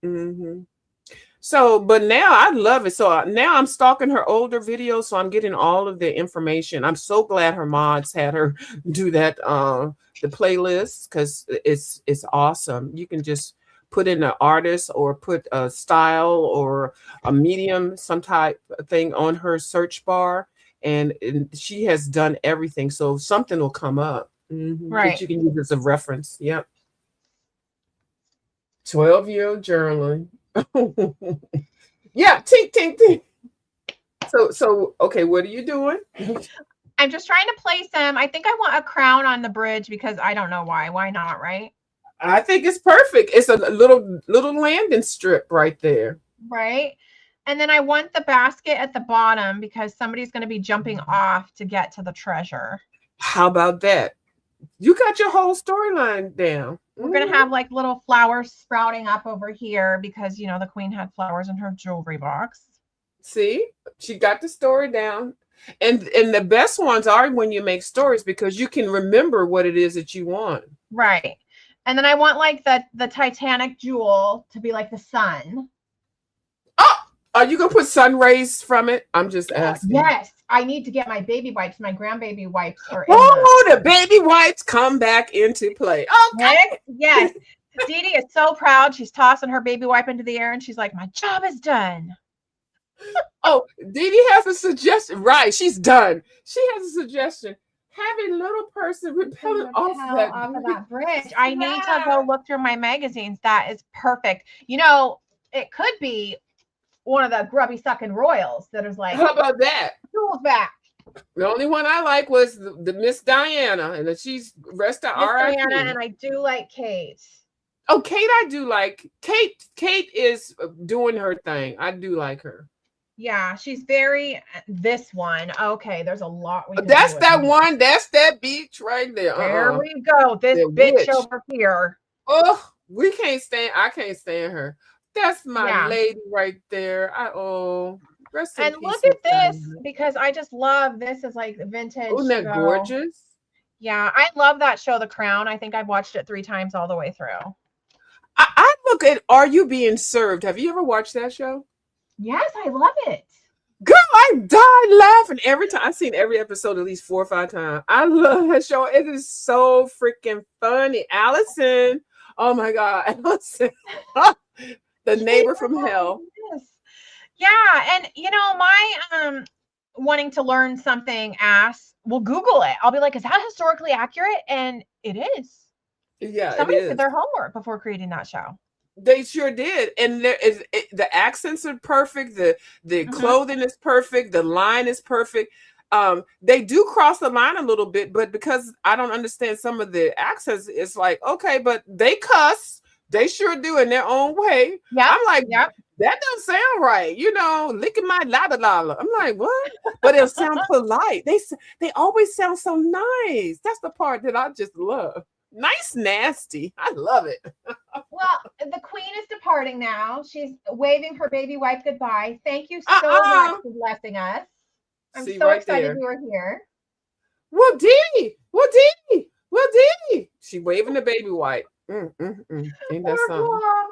Mm-hmm. So, but now I love it. So now I'm stalking her older videos, so I'm getting all of the information. I'm so glad her mods had her do that, the playlist, because it's awesome. You can just put in an artist or put a style or a medium, some type of thing on her search bar, and she has done everything. So something will come up that you can use as a reference. Yep. 12-year journaling. Yeah, tink, tink, tink. So okay, what are you doing? I'm just trying to place him. I think I want a crown on the bridge because I don't know why. Why not, right? I think it's perfect. It's a little landing strip right there. Right. And then I want the basket at the bottom because somebody's going to be jumping off to get to the treasure. How about that? You got your whole storyline down. We're going to have like little flowers sprouting up over here because, the queen had flowers in her jewelry box. See, she got the story down. And the best ones are when you make stories because you can remember what it is that you want. Right. And then I want like the Titanic jewel to be like the sun. Oh, are you going to put sun rays from it? I'm just asking. Yes. I need to get my baby wipes. My grandbaby wipes are in the baby wipes come back into play. Okay. Yes. Didi is so proud. She's tossing her baby wipe into the air and she's like, my job is done. Oh, Didi has a suggestion. Right. She's done. She has a suggestion. Have a little person repelling off of that bridge. I need to go look through my magazines. That is perfect. It could be one of the grubby sucking royals that is like, how about that? Jewel's back. The only one I like was the Miss Diana, and she's rest of R.I.P. Diana, and I do like Kate. Oh, Kate, I do like. Kate is doing her thing. I do like her. Yeah, she's very this one. Okay, there's a lot. That's that one. That's that beach right there. There we go. This bitch over here. Oh, we can't stand. I can't stand her. That's my lady right there. And look at this because I just love this is like vintage. Isn't that gorgeous? Yeah, I love that show, The Crown. I think I've watched it 3 times all the way through. I look at Are You Being Served? Have you ever watched that show? Yes, I love it. Girl, I died laughing every time. I've seen every episode at least 4 or 5 times. I love that show. It is so freaking funny. Allison. Oh my God. Allison. The neighbor from hell. Yeah. And my wanting to learn something we'll Google it. I'll be like, is that historically accurate? And it is. Yeah. Somebody did their homework before creating that show. They sure did. And the accents are perfect. The clothing is perfect. The line is perfect. They do cross the line a little bit, but because I don't understand some of the accents, it's like, okay, but they cuss. They sure do in their own way. Yeah. I'm like, that don't sound right. Licking my la. I'm like, what? But it'll sound polite. They always sound so nice. That's the part that I just love. Nice, nasty. I love it. Well, the queen is departing now. She's waving her baby wife goodbye. Thank you so much for blessing us. I'm so excited you were here. Well, Dee. She waving the baby wife. Ain't that Poor something? Bob.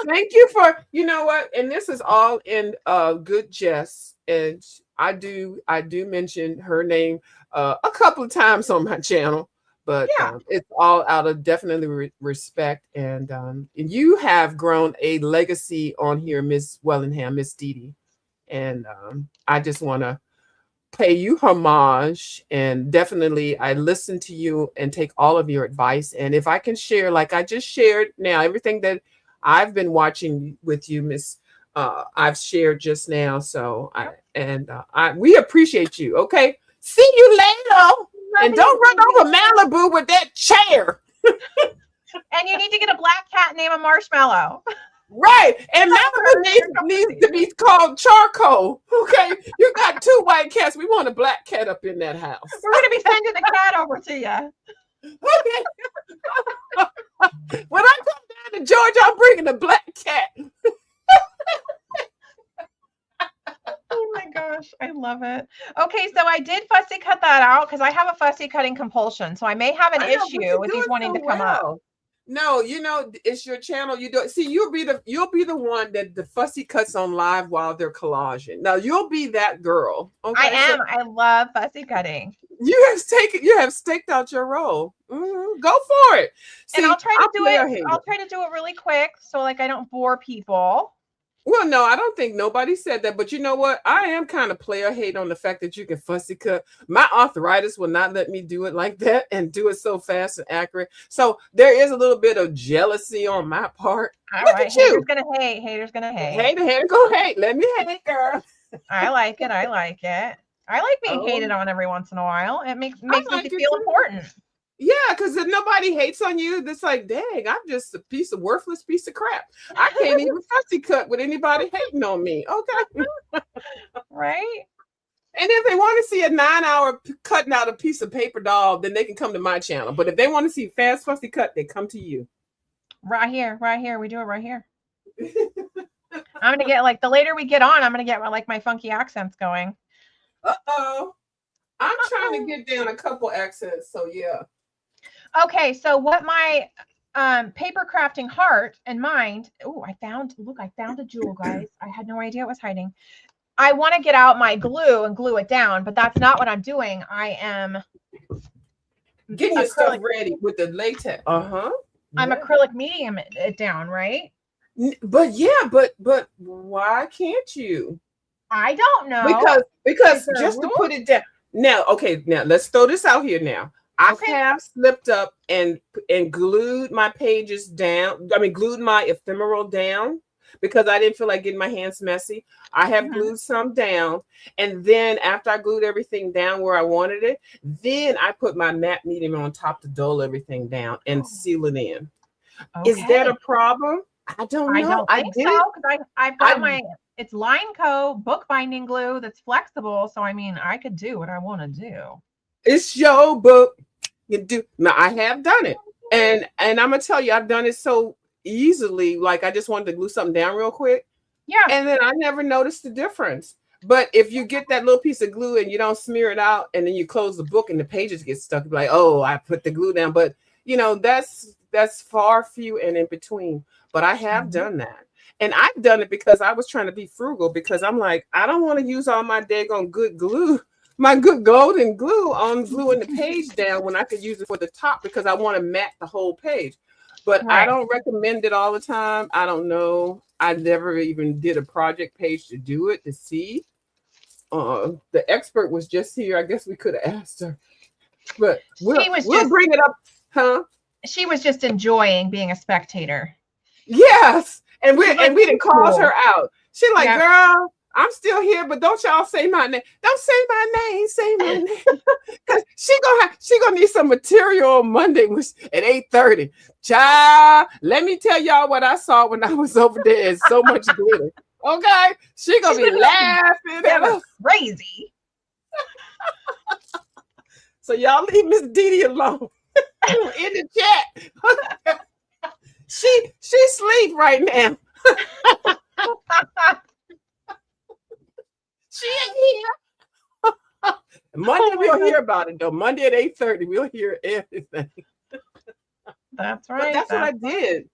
Thank you for, you know what, and this is all in good jest. And I do mention her name a couple of times on my channel, but Yeah. it's all out of definitely respect. And you have grown a legacy on here, Miss Wellingham, Miss Dee Dee. And I just want to pay you homage, and definitely I listen to you and take all of your advice. And if I can share, like I just shared now, everything that I've been watching with you, Miss, I've shared just now. So we appreciate you. Okay, see you later, and don't run over Malibu with that chair. And you need to get a black cat named Marshmallow. Right, and Malibu needs to be called charcoal. Okay, you got two white cats. We want a black cat up in that house. We're going to be sending the cat over to you. Okay. When I come down to Georgia, I'm bringing a black cat. Oh my gosh, I love it. Okay, so I did fussy cut that out because I have a fussy cutting compulsion. So I may have an issue with these wanting to come up. No, it's your channel. You do see. You'll be the one that the fussy cuts on live while they're collaging. Now you'll be that girl. Okay, I am. I love fussy cutting. You have staked out your role. Go for it. See, and I'll try to do it. I'll try to do it really quick, so like I don't bore people. Well, no, I don't think nobody said that, but you know what? I am kind of player hate on the fact that you can fussy cut. My arthritis will not let me do it like that and do it so fast and accurate. So there is a little bit of jealousy on my part. Look at you. Haters gonna hate. Haters gonna hate. Hater, go hate. Let me hate, girl. I like it. I like it. I like being hated on every once in a while. It makes me feel important. Yeah, because if nobody hates on you, it's like, dang, I'm just a worthless piece of crap. I can't even fussy cut with anybody hating on me. Okay. Right? And if they want to see a 9-hour cutting out a piece of paper doll, then they can come to my channel. But if they want to see fast fussy cut, they come to you. Right here. We do it right here. I'm going to get the later we get on, I'm going to get my funky accents going. Uh-oh. I'm trying to get down a couple accents. So yeah. Okay, so what my paper crafting heart and mind. Oh, I found a jewel, guys. I had no idea it was hiding. I want to get out my glue and glue it down, but that's not what I'm doing. I am getting your stuff ready with the latex. I'm acrylic medium it down, right? But why can't you? I don't know. Because just to put it down. Now, okay, now let's throw this out here now. I have slipped up and glued my pages down. I mean, glued my ephemeral down because I didn't feel like getting my hands messy. I have glued some down. And then after I glued everything down where I wanted it, then I put my matte medium on top to dull everything down and seal it in. Okay. Is that a problem? I don't know. I don't think so, because I've got it's line co bookbinding glue that's flexible. So I mean, I could do what I want to do. It's your book. You do. Now I have done it, and I'm gonna tell you, I've done it so easily. Like I just wanted to glue something down real quick. Yeah. And then I never noticed the difference. But if you get that little piece of glue and you don't smear it out, and then you close the book and the pages get stuck, you're like, oh, I put the glue down. But that's far few and in between. But I have done that. And I've done it because I was trying to be frugal, because I'm like, I don't want to use all my daggone good glue, my good golden glue on gluing the page down when I could use it for the top, because I want to mat the whole page. But I don't recommend it all the time. I don't know. I never even did a project page to do it, to see. The expert was just here. I guess we could have asked her. But we'll bring it up. Huh? She was just enjoying being a spectator. Yes. And we didn't call her out. She like, girl, I'm still here, but don't y'all say my name. Don't say my name. Say my name. Because she gonna need some material on Monday at 8:30. Child, let me tell y'all what I saw when I was over there. It's so much glitter. Okay. She gonna be laughing at us. Crazy. So y'all leave Miss Dee Dee alone. In the chat. She sleep right now. She ain't here. Monday we'll hear about it though. Monday at 8:30 we'll hear everything. That's But right. that's what I did.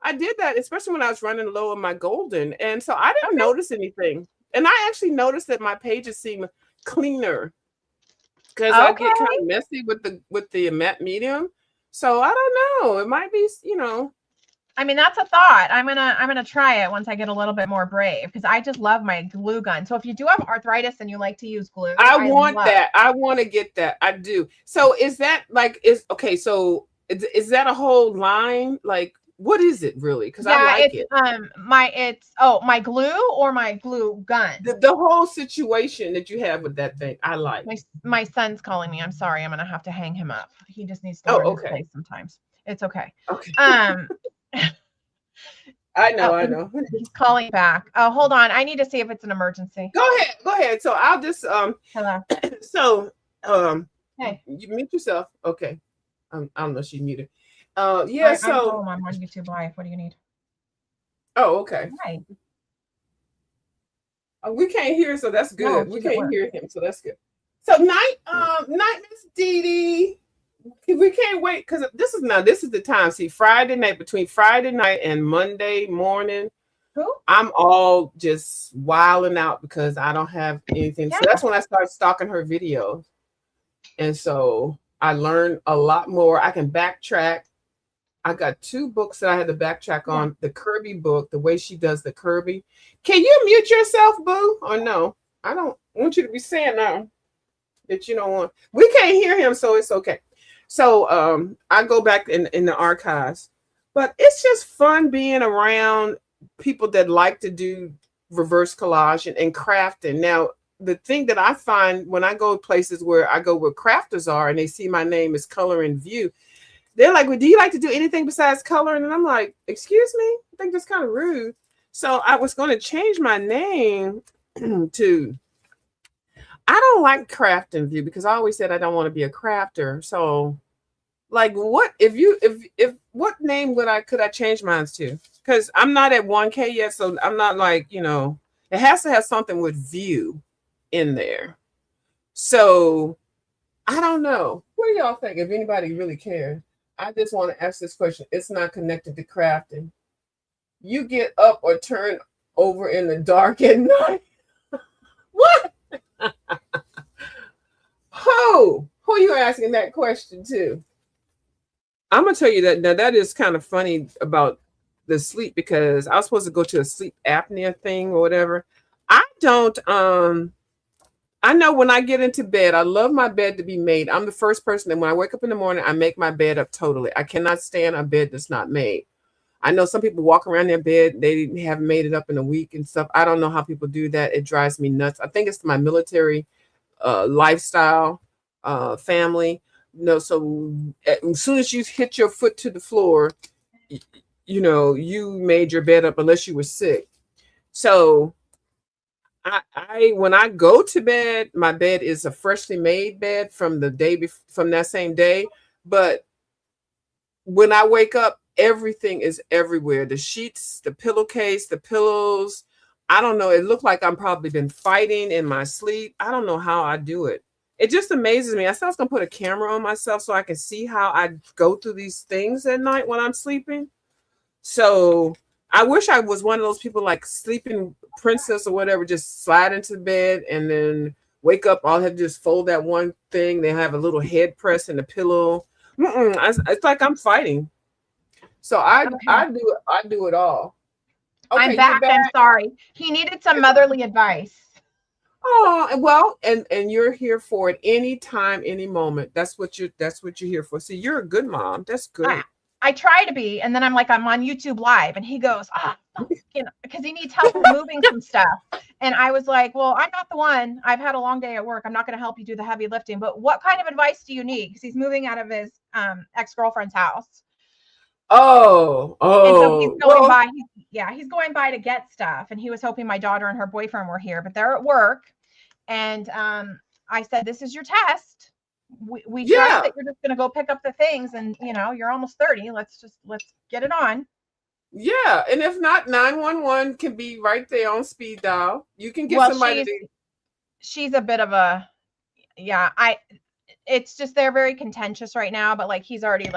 I did that, especially when I was running low on my golden. And so I didn't Okay. notice anything. And I actually noticed that my pages seem cleaner because I Okay. get kind of messy with the matte medium. So I don't know. It might be, I mean, that's a thought. I'm gonna try it once I get a little bit more brave because I just love my glue gun. So if you do have arthritis and you like to use glue, I I want love. that. I want to get that. I do. So is that like okay, so is that a whole line? Like what is it really? Because I Yeah, like it's it. my glue or my glue gun. The whole situation that you have with that thing, I like. My son's calling me. I'm sorry. I'm gonna have to hang him up. He just needs to Oh, learn his okay. place sometimes. It's okay. Okay. Um, I know. He's calling back. Oh, hold on. I need to see if it's an emergency. Go ahead. So I'll just Hello. so Hey. you mute yourself. Okay. I don't know if she muted. Yeah, I'm home. I'm on YouTube Live. What do you need? Oh, okay. Hi. We can't hear, so that's good. No, We she's at can't work. hear him, so that's good. So night, Miss Dee Dee. We can't wait because this is the time. See, Friday night, between Friday night and Monday morning, Who? I'm all just wilding out because I don't have anything. Yeah. So that's when I started stalking her videos. And so I learned a lot more. I can backtrack. I got 2 books that I had to backtrack on. The Kirby book, the way she does the Kirby. Can you mute yourself, boo? Or no? I don't want you to be saying that you don't want. We can't hear him, so it's okay. So I go back in the archives. But it's just fun being around people that like to do reverse collage and crafting. Now, the thing that I find when I go places where I go where crafters are and they see my name is Color and View, they're like, well, do you like to do anything besides coloring? And I'm like, excuse me? I think that's kind of rude. So I was going to change my name to, I don't like craft and view because I always said I don't want to be a crafter. So like what, if what name could I change mine to? Because I'm not at 1K yet. So I'm not like, it has to have something with view in there. So I don't know. What do y'all think? If anybody really cares? I just want to ask this question. It's not connected to crafting. You get up or turn over in the dark at night. What? Who you asking that question to? I'm gonna tell you that now that is kind of funny about the sleep because I was supposed to go to a sleep apnea thing or whatever. I don't I know when I get into bed, I love my bed to be made. I'm the first person that when I wake up in the morning, I make my bed up totally. I cannot stand a bed that's not made. I know some people walk around their bed, they haven't made it up in a week and stuff. I don't know how people do that. It drives me nuts. I think it's my military lifestyle, family. So as soon as you hit your foot to the floor, you made your bed up unless you were sick. So I when I go to bed, my bed is a freshly made bed from the day from that same day. But when I wake up, everything is everywhere. The sheets, the pillowcase, the pillows. I don't know. It looked like I'm probably been fighting in my sleep. I don't know how I do it. It just amazes me. I said I was gonna put a camera on myself so I can see how I go through these things at night when I'm sleeping. So I wish I was one of those people like Sleeping Princess or whatever, just slide into bed and then wake up. I'll have to just fold that one thing. They have a little head press and a pillow. It's like I'm fighting. So I do it all. Okay, I'm back. I'm sorry. He needed some motherly advice. Oh, well, and you're here for it anytime, any moment. That's what you're here for. See, you're a good mom. That's good. I try to be, and then I'm on YouTube Live, and he goes, because he needs help moving some stuff. And I was like, well, I'm not the one. I've had a long day at work. I'm not going to help you do the heavy lifting. But what kind of advice do you need? Because he's moving out of his ex-girlfriend's house. Oh. And so he's going by. He's going by to get stuff, and he was hoping my daughter and her boyfriend were here, but they're at work. And I said, this is your test. We trust that you're just going to go pick up the things, and you're almost 30. Let's get it on. Yeah, and if not, 911 can be right there on speed dial. You can get somebody. She's a bit of a, it's just they're very contentious right now. But he's already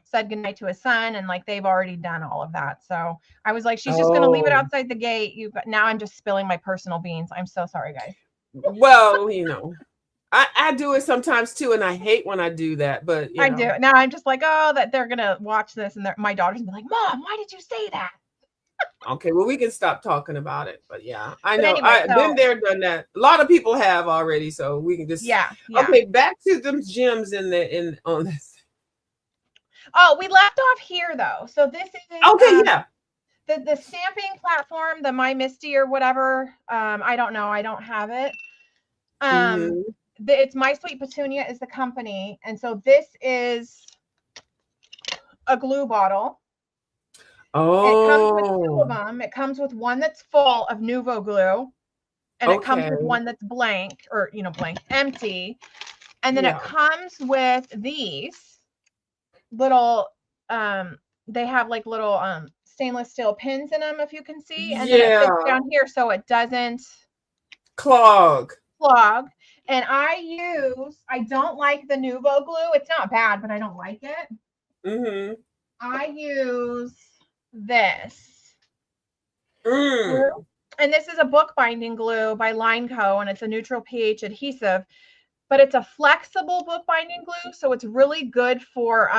said goodnight to his son, and like they've already done all of that. So I was like, she's just gonna leave it Oh, outside the gate. Now I'm just spilling my personal beans. I'm so sorry, guys. well, I do it sometimes too, and I hate when I do that, but I do. Now I'm just like, oh, that they're gonna watch this, and my daughter's gonna be like, Mom, why did you say that? okay, well, we can stop talking about it. But yeah, I But know. anyway, I've been there, done that. A lot of people have already, so we can just yeah. Okay, back to them gems in on this. Oh, we left off here though. So this is yeah. The stamping platform, the My Misty or whatever. I don't know. I don't have it. It's My Sweet Petunia is the company, and so this is a glue bottle. Oh, it comes with 2 of them. It comes with one that's full of Nuvo glue, and it comes with one that's blank, or empty, and then it comes with these little. They have like little stainless steel pins in them, if you can see, and then it fits down here so it doesn't clog. And I don't like the Nuvo glue. It's not bad, but I don't like it. I use this. And this is a bookbinding glue by Line Co. And it's a neutral pH adhesive, but it's a flexible bookbinding glue. So it's really good for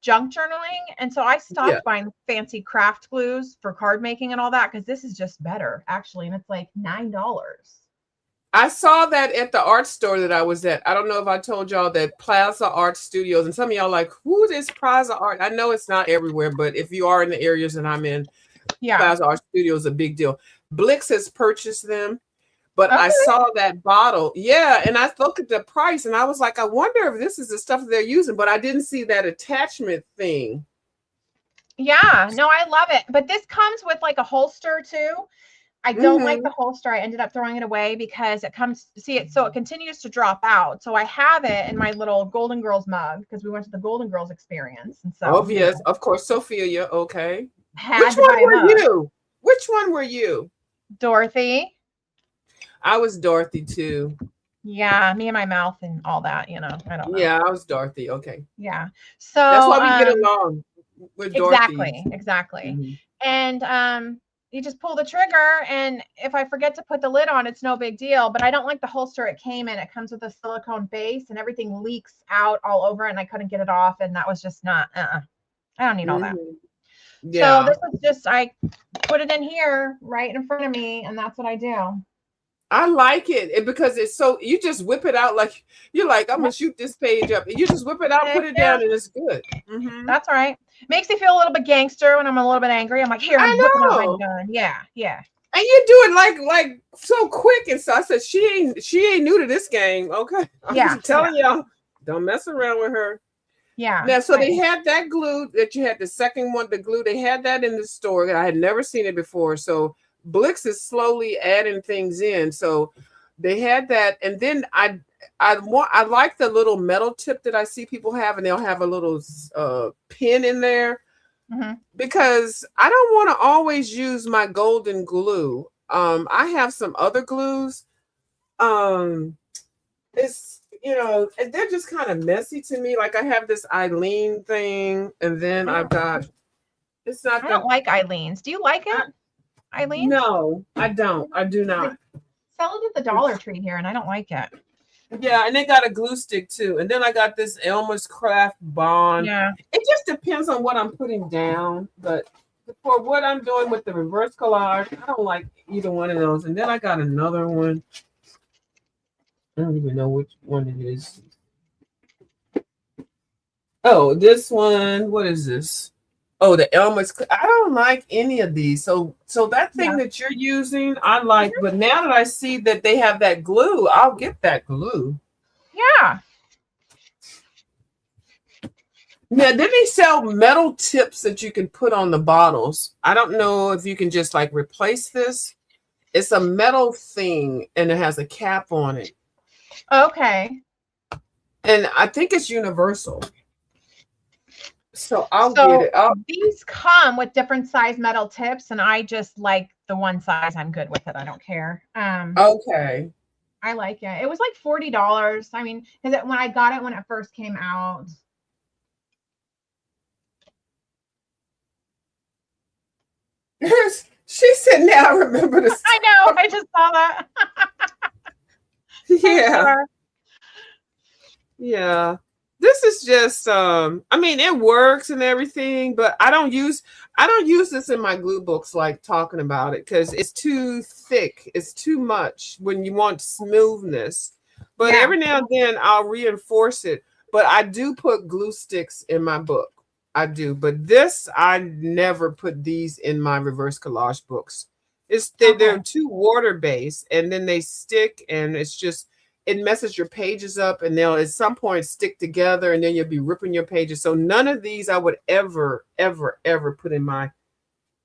junk journaling. And so I stopped buying fancy craft glues for card making and all that, because this is just better, actually. And it's like $9. I saw that at the art store that I was at. I don't know if I told y'all that Plaza Art Studios, and some of y'all like, who is Plaza Art? I know it's not everywhere, but if you are in the areas that I'm in, Plaza Art Studios is a big deal. Blix has purchased them, but I saw that bottle. Yeah, and I looked at the price, and I was like, I wonder if this is the stuff that they're using, but I didn't see that attachment thing. Yeah, no, I love it. But this comes with like a holster too. I don't like the holster. I ended up throwing it away because it continues to drop out. So I have it in my little Golden Girls mug because we went to the Golden Girls experience. And so, yes, of course, Sophia. Okay. Which one were you? Which one were you? Dorothy. I was Dorothy too. Yeah, me and my mouth and all that, I don't know. Yeah, I was Dorothy. Okay. Yeah. So that's why we get along with Dorothy. Exactly. And you just pull the trigger, and if I forget to put the lid on, it's no big deal. But I don't like the holster it came in. It comes with a silicone base, and everything leaks out all over, and I couldn't get it off, and that was just not. I don't need all that. Yeah. So this is just, I put it in here right in front of me, and that's what I do. I like it because it's so, you just whip it out like, you're like, I'm going to shoot this page up. You just whip it out, put it down, and it's good. That's all right. Makes me feel a little bit gangster when I'm a little bit angry. I'm like, here, I'm whipping out my gun. Yeah. And you do it like so quick. And so I said, she ain't new to this game. Okay. I'm just telling y'all, don't mess around with her. Yeah. Now, so they had that glue that you had, the second one, the glue, they had that in the store. I had never seen it before. So Blix is slowly adding things in. So they had that. And then I like the little metal tip that I see people have, and they'll have a little pin in there because I don't want to always use my golden glue. I have some other glues. It's, they're just kind of messy to me. Like I have this Eileen thing, and then I've got, it's not. I don't like Eileen's. Do you like it? Eileen? No, I don't. I do not. They sell it at the Dollar Tree here, and I don't like it. Yeah, and they got a glue stick too. And then I got this Elmer's Craft Bond. Yeah. It just depends on what I'm putting down. But for what I'm doing with the reverse collage, I don't like either one of those. And then I got another one. I don't even know which one it is. Oh, this one. What is this? Oh, the Elmer's. I don't like any of these. So that thing that you're using, I like. But now that I see that they have that glue, I'll get that glue. Yeah. Now, then they sell metal tips that you can put on the bottles. I don't know if you can just like replace this. It's a metal thing, and it has a cap on it. Okay. And I think it's universal. So I'll get it. These come with different size metal tips, and I just like the one size. I'm good with it. I don't care. Okay. I like it. It was like $40. I mean, when I got it when it first came out. She said, now I remember the I know. I just saw that. yeah. Yeah. This is just I mean it works and everything, but I don't use this in my glue books like talking about it because it's too thick. It's too much when you want smoothness. But Yeah. every now and then I'll reinforce it. But I do put glue sticks in my book. I do. But this I never put these in my reverse collage books. They're Okay. too water based and then they stick and it's just it messes your pages up and they'll at some point stick together and then you'll be ripping your pages. So none of these I would ever, ever, ever put in my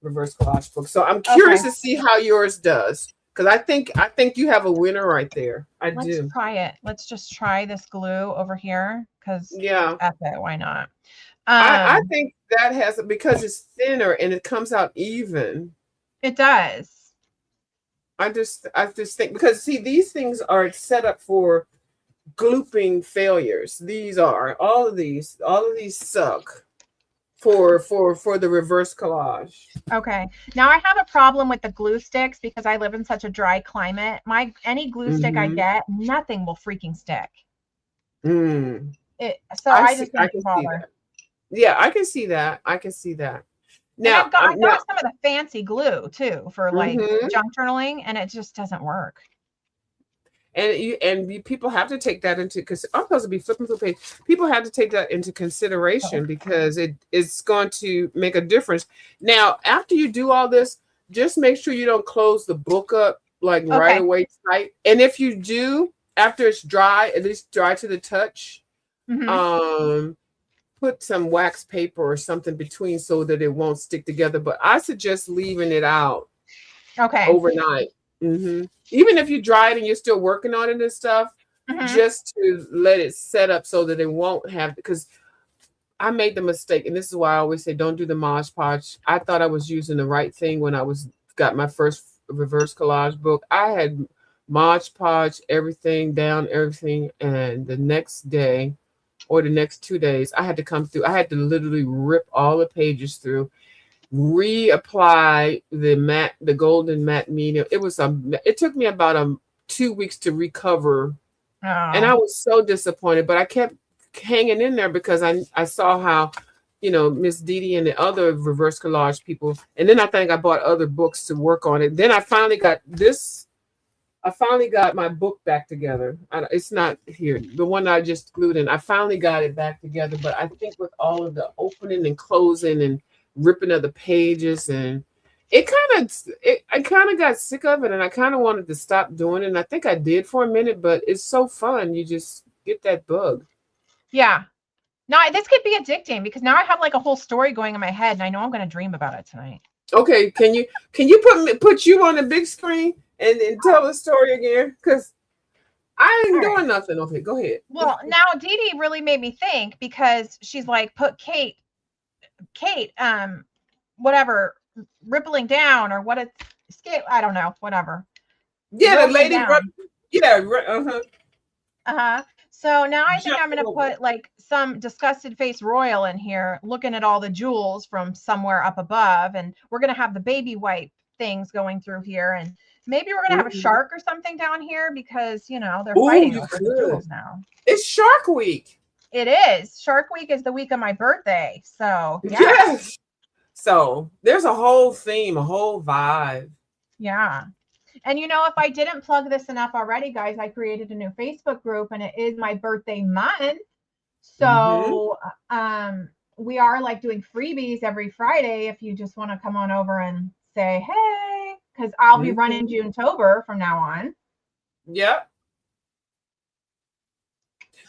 reverse collage book. So I'm curious Okay. to see how yours does. Because I think you have a winner right there. I Let's do. try it. Let's just try this glue over here because Yeah. F it, why not? I think that has because it's thinner and it comes out even. It does. I just think because see these things are set up for glooping failures. These are all of these suck for the reverse collage. Okay. Now I have a problem with the glue sticks because I live in such a dry climate. Any glue stick I Mm-hmm. get, nothing will freaking stick. Mm. So I I see. just I don't can see bother. that. Yeah, I can see that. I can see that. And Now, I now. got some of the fancy glue too for like Mm-hmm. junk journaling, and it just doesn't work. People have to take that into because I'm supposed to be flipping through page. People have to take that into Oh, consideration because it's going to make a difference. Now, after you do all this, just make sure you don't close the book up like right okay. away tight. And if you do, after it's dry, at least dry to the touch, Hmm. um, put some wax paper or something between so that it won't stick together. But I suggest leaving it out Okay. overnight. Even if you dry it and you're still working on it and stuff, Hmm. just to let it set up so that it won't have because I made the mistake, and this is why I always say don't do the Mod Podge. I thought I was using the right thing when I was got my first reverse collage book. I had Mod Podge everything down, everything, and the next day or the next 2 days, I had to come through. I had to literally rip all the pages through reapply the golden matte medium. It took me about 2 weeks to recover, and I Oh, was so disappointed. But I kept hanging in there because I saw how, Miss Didi and the other reverse collage people, and then I think I bought other books to work on it. Then I finally got this. I finally got my book back together. It's not here, the one I just glued in. I finally got it back together, but I think with all of the opening and closing and ripping of the pages and I kind of got sick of it and I kind of wanted to stop doing it. And I think I did for a minute, but it's so fun. You just get that bug. yeah. No, this could be addicting because now I have like a whole story going in my head, and I know I'm going to dream about it tonight. Okay, can you put you on the big screen and tell the story again? Because I All ain't right. doing nothing. Okay, go ahead. Well, now Dee Dee really made me think because she's like, put Kate, whatever, rippling down or what it's, I don't know, whatever, Yeah, the rolling lady. down. Yeah, uh-huh. Uh-huh. So now I think Jump I'm going to over. put like some disgusted face royal in here, looking at all the jewels from somewhere up above. And we're going to have the baby wipe things going through here. And maybe we're going to have a Mhm. shark or something down here because, they're Oh, fighting you over the could. jewels now. It's Shark Week. It is. Shark Week is the week of my birthday. So, yeah. Yes. So there's a whole theme, a whole vibe. Yeah. And if I didn't plug this enough already, guys, I created a new Facebook group and it is my birthday month. Mm-hmm. So we are like doing freebies every Friday if you just want to come on over and say, hey, because I'll be running Mm-hmm. June-tober from now on. Yep.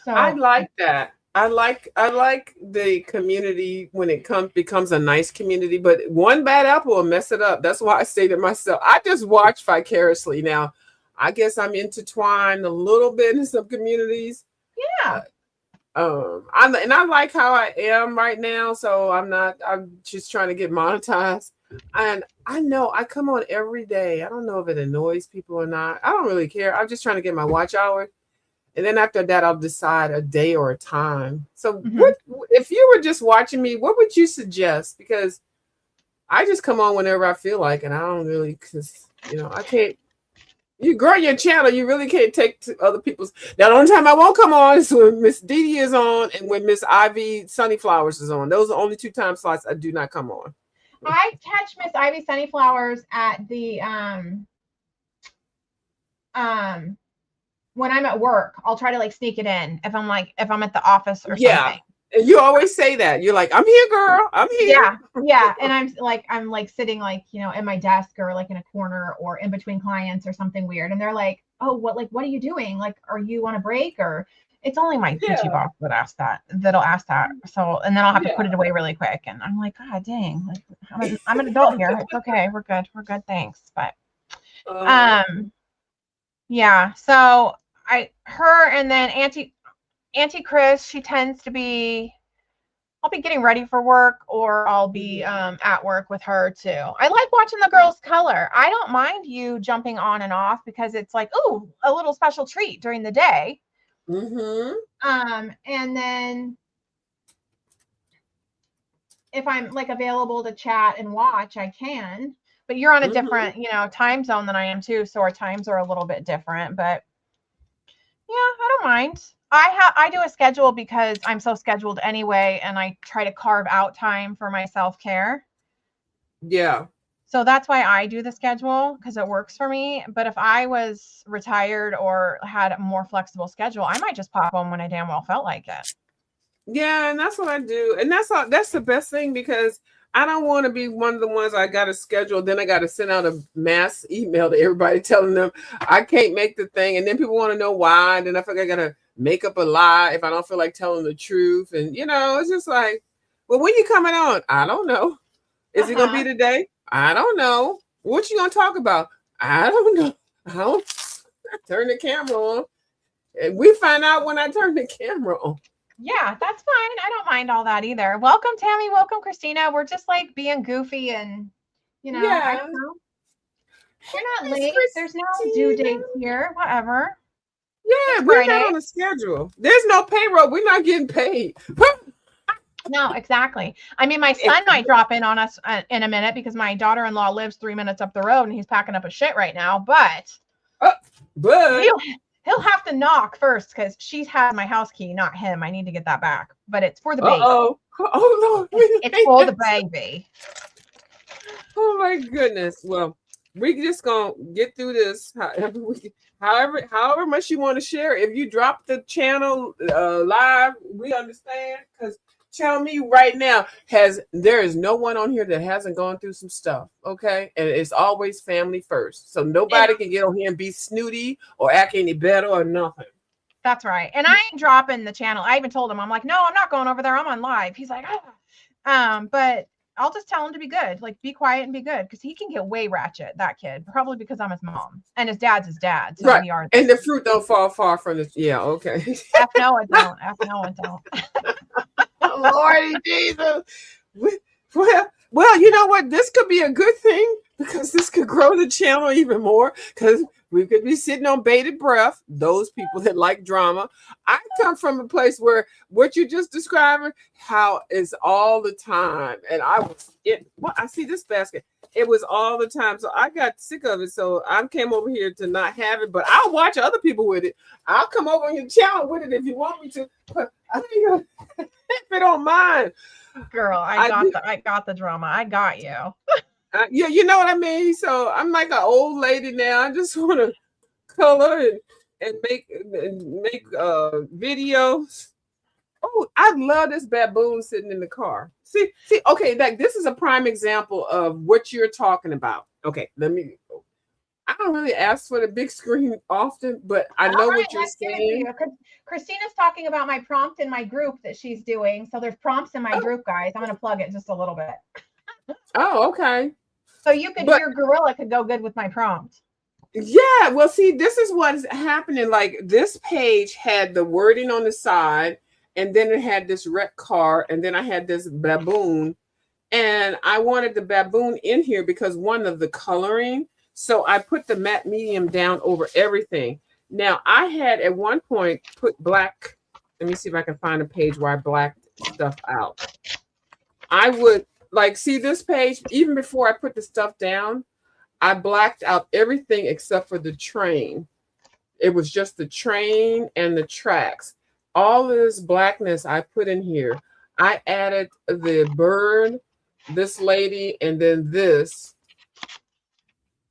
I So like that. I like the community when it becomes a nice community, but one bad apple will mess it up. That's why I say to myself, I just watch vicariously. Now, I guess I'm intertwined a little bit in some communities, yeah. but I like how I am right now, so I'm just trying to get monetized. And I know I come on every day. I don't know if it annoys people or not. I don't really care. I'm just trying to get my watch hour. And then after that, I'll decide a day or a time. So, Mhm. what if you were just watching me? What would you suggest? Because I just come on whenever I feel like, and I don't really, because I can't. You grow your channel, you really can't take to other people's. Now, the only time I won't come on is when Miss Dee is on and when Miss Ivy Sunnyflowers is on. Those are the only 2 time slots I do not come on. I catch Miss Ivy Sunnyflowers at the when I'm at work. I'll try to like sneak it in if I'm at the office or something. And you always say that. You're like, I'm here, girl. I'm here. Yeah. And I'm like sitting like, in my desk or like in a corner or in between clients or something weird. And they're like, oh, what are you doing? Like, are you on a break? Or it's only my teaching boss that'll ask that. So, and then I'll have to put it away really quick. And I'm like, God dang, like I'm an adult here. It's okay. We're good. Thanks. But, yeah. So her and then Auntie Chris, she tends to be, I'll be getting ready for work or I'll be at work with her too. I like watching the girls color. I don't mind you jumping on and off because it's like, ooh, a little special treat during the day. Mm-hmm. And then if I'm like available to chat and watch, I can. But you're on a different, time zone than I am too. So our times are a little bit different. But yeah, I don't mind. I do a schedule because I'm so scheduled anyway, and I try to carve out time for my self-care. Yeah. So that's why I do the schedule, because it works for me. But if I was retired or had a more flexible schedule, I might just pop on when I damn well felt like it. Yeah, and that's what I do. And that's the best thing, because I don't want to be one of the ones I got to schedule. Then I got to send out a mass email to everybody telling them I can't make the thing. And then people want to know why. And then I feel like I got to make up a lie if I don't feel like telling the truth. And, it's just like, well, when you coming on? I don't know. Is it going to be today? I don't know. What you going to talk about? I don't know. I don't turn the camera on. And we find out when I turn the camera on. Yeah, that's fine. I don't mind all that either. Welcome, Tammy. Welcome, Christina. We're just like being goofy and, I don't know. You're not late. There's no due date here. Whatever. Yeah, we're not on a schedule. There's no payroll. We're not getting paid. No, exactly. I mean, my son might drop in on us in a minute because my daughter-in-law lives 3 minutes up the road and he's packing up his shit right now. But he'll have to knock first because she has my house key, not him. I need to get that back. But it's for the baby. Oh no, it's for the baby. Oh my goodness. Well, we just gonna get through this. However much you want to share. If you drop the channel live, we understand, because tell me right now, there is no one on here that hasn't gone through some stuff, okay? And it's always family first. So nobody can get on here and be snooty or act any better or nothing. That's right. And I ain't dropping the channel. I even told him, I'm like, no, I'm not going over there. I'm on live. He's like, but I'll just tell him to be good. Like, be quiet and be good, because he can get way ratchet, that kid. Probably because I'm his mom. And his dad's his dad. So right. And the fruit don't fall far from the... Yeah, okay. F no, it don't. F no, it don't. Lordy Jesus. Well, you know what? This could be a good thing, because this could grow the channel even more, because we could be sitting on bated breath, those people that like drama. I come from a place where what you just describing, how is all the time. And I see this basket. It was all the time. So I got sick of it. So I came over here to not have it, but I'll watch other people with it. I'll come over on your channel with it if you want me to. But I think if you don't mind. Girl, I got the drama. I got you. Yeah, you know what I mean? So I'm like an old lady now. I just want to color and make videos. Oh, I love this baboon sitting in the car. See, okay, like this is a prime example of what you're talking about. Okay, I don't really ask for the big screen often, but I know what you're saying. Christina's talking about my prompt in my group that she's doing. So there's prompts in my group, guys. I'm going to plug it just a little bit. Oh, okay. So your gorilla could go good with my prompt. Yeah, well, see, this is what's happening. Like, this page had the wording on the side, and then it had this red car, and then I had this baboon, and I wanted the baboon in here because one of the coloring. So I put the matte medium down over everything. Now, I had at one point put black. Let me see if I can find a page where I blacked stuff out. I would like, see this page, even before I put the stuff down, I blacked out everything except for the train. It was just the train and the tracks. All this blackness I put in here. I added the bird, this lady, and then this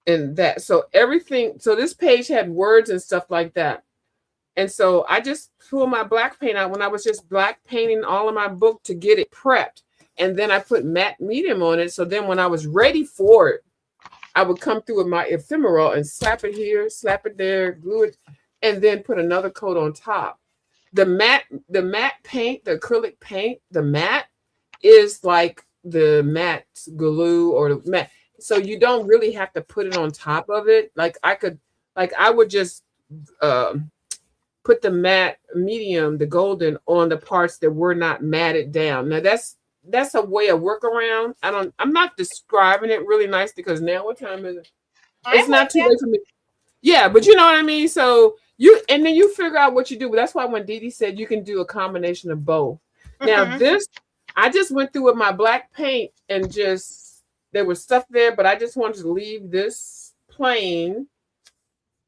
and that. So everything, so this page had words and stuff like that. And so I just pulled my black paint out when I was just black painting all of my book to get it prepped. And then I put matte medium on it. So then when I was ready for it, I would come through with my ephemeral and slap it here, slap it there, glue it, and then put another coat on top. The matte paint, the acrylic paint, the matte is like the matte glue or the matte. So you don't really have to put it on top of it. Like I would just put the matte medium, the golden, on the parts that were not matted down. Now that's a way of workaround. I'm not describing it really nice because now what time is it? It's not too late for me. Yeah, but you know what I mean? So and then you figure out what you do. But that's why when Dee Dee said you can do a combination of both. Now this, I just went through with my black paint and just, there was stuff there, but I just wanted to leave this plain.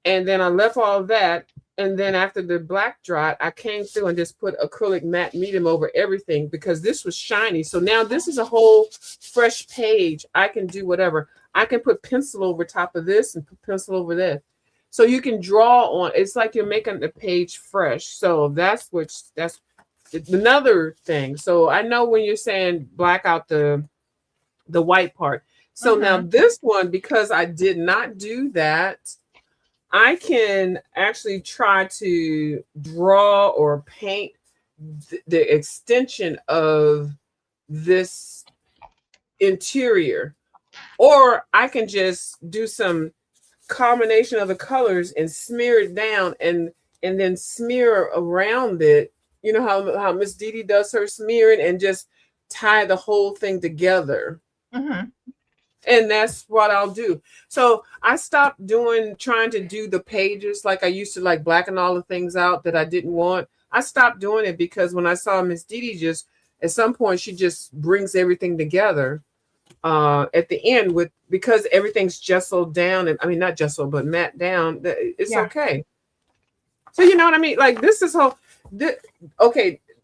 And then I left all of that. And then after the black dried, I came through and just put acrylic matte medium over everything because this was shiny. So now this is a whole fresh page. I can do whatever. I can put pencil over top of this and put pencil over this. So you can draw on, it's like you're making the page fresh. So that's another thing. So I know when you're saying black out the white part. So now this one, because I did not do that, I can actually try to draw or paint the extension of this interior, or I can just do some combination of the colors and smear it down and then smear around it. You know how Miss Dee Dee does her smearing and just tie the whole thing together. And that's what I'll do. So I stopped trying to do the pages like I used to, like blacken all the things out that I didn't want. I stopped doing it because when I saw Miss Dee Dee just, at some point, she just brings everything together at the end because everything's gessoed down. And I mean, not gessoed, but matte down. It's okay. So you know what I mean? Like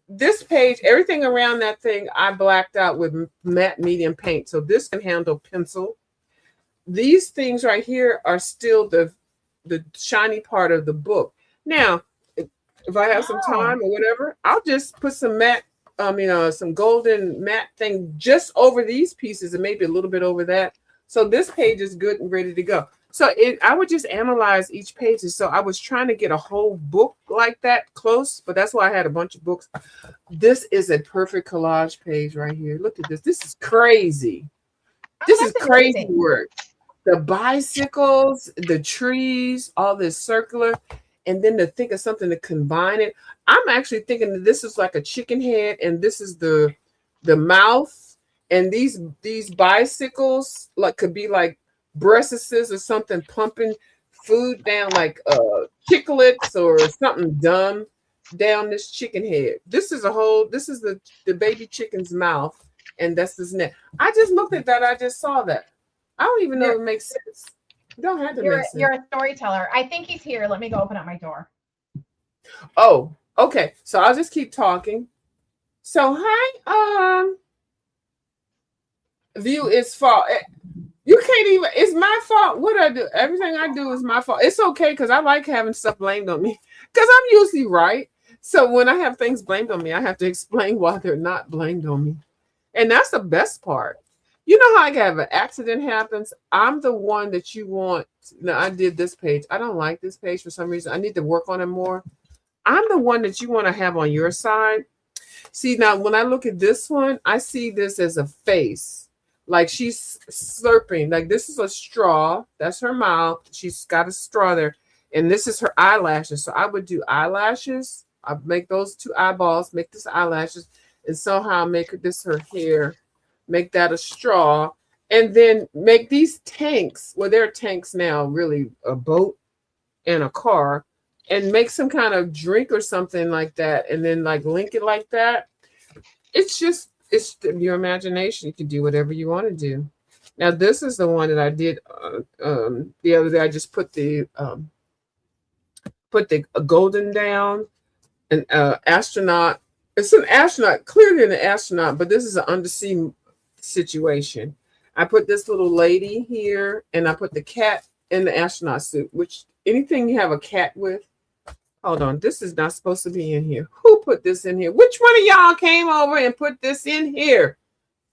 this page, everything around that thing, I blacked out with matte medium paint. So this can handle pencil. These things right here are still the shiny part of the book. Now, if I have some time or whatever, I'll just put some some golden matte thing just over these pieces and maybe a little bit over that. So this page is good and ready to go. So I would just analyze each page. So I was trying to get a whole book like that close, but that's why I had a bunch of books. This is a perfect collage page right here. Look at this. This is crazy. This is crazy work. The bicycles, the trees, all this circular, and then to think of something to combine it. I'm actually thinking that this is like a chicken head, and this is the mouth, and these bicycles could be like breasts or something pumping food down, like chiclets or something dumb down this chicken head. This is the baby chicken's mouth, and that's his neck. I just looked at that. I just saw that. I don't even know if it makes sense. You don't have to make sense. You're a storyteller. I think he's here. Let me go open up my door. Oh, okay. So I'll just keep talking. So hi, view is fault. You can't even, it's my fault. What I do, everything I do is my fault. It's okay because I like having stuff blamed on me because I'm usually right. So when I have things blamed on me, I have to explain why they're not blamed on me. And that's the best part. You know how I have an accident happens? I'm the one that you want. Now, I did this page. I don't like this page for some reason. I need to work on it more. I'm the one that you want to have on your side. See, now when I look at this one, I see this as a face. Like she's slurping. Like this is a straw. That's her mouth. She's got a straw there. And this is her eyelashes. So I would do eyelashes. I'd make those two eyeballs, make this eyelashes, and somehow make this her hair. Make that a straw. And then make these tanks. Well, they're tanks now, really a boat and a car. And make some kind of drink or something like that. And then like link it like that. It's it's your imagination. You can do whatever you want to do. Now, this is the one that I did the other day. I just put the golden down, an astronaut. It's an astronaut, clearly an astronaut, but this is an undersea situation. I put this little lady here, and I put the cat in the astronaut suit. Which anything you have a cat with. Hold on, this is not supposed to be in here. Who put this in here? Which one of y'all came over and put this in here?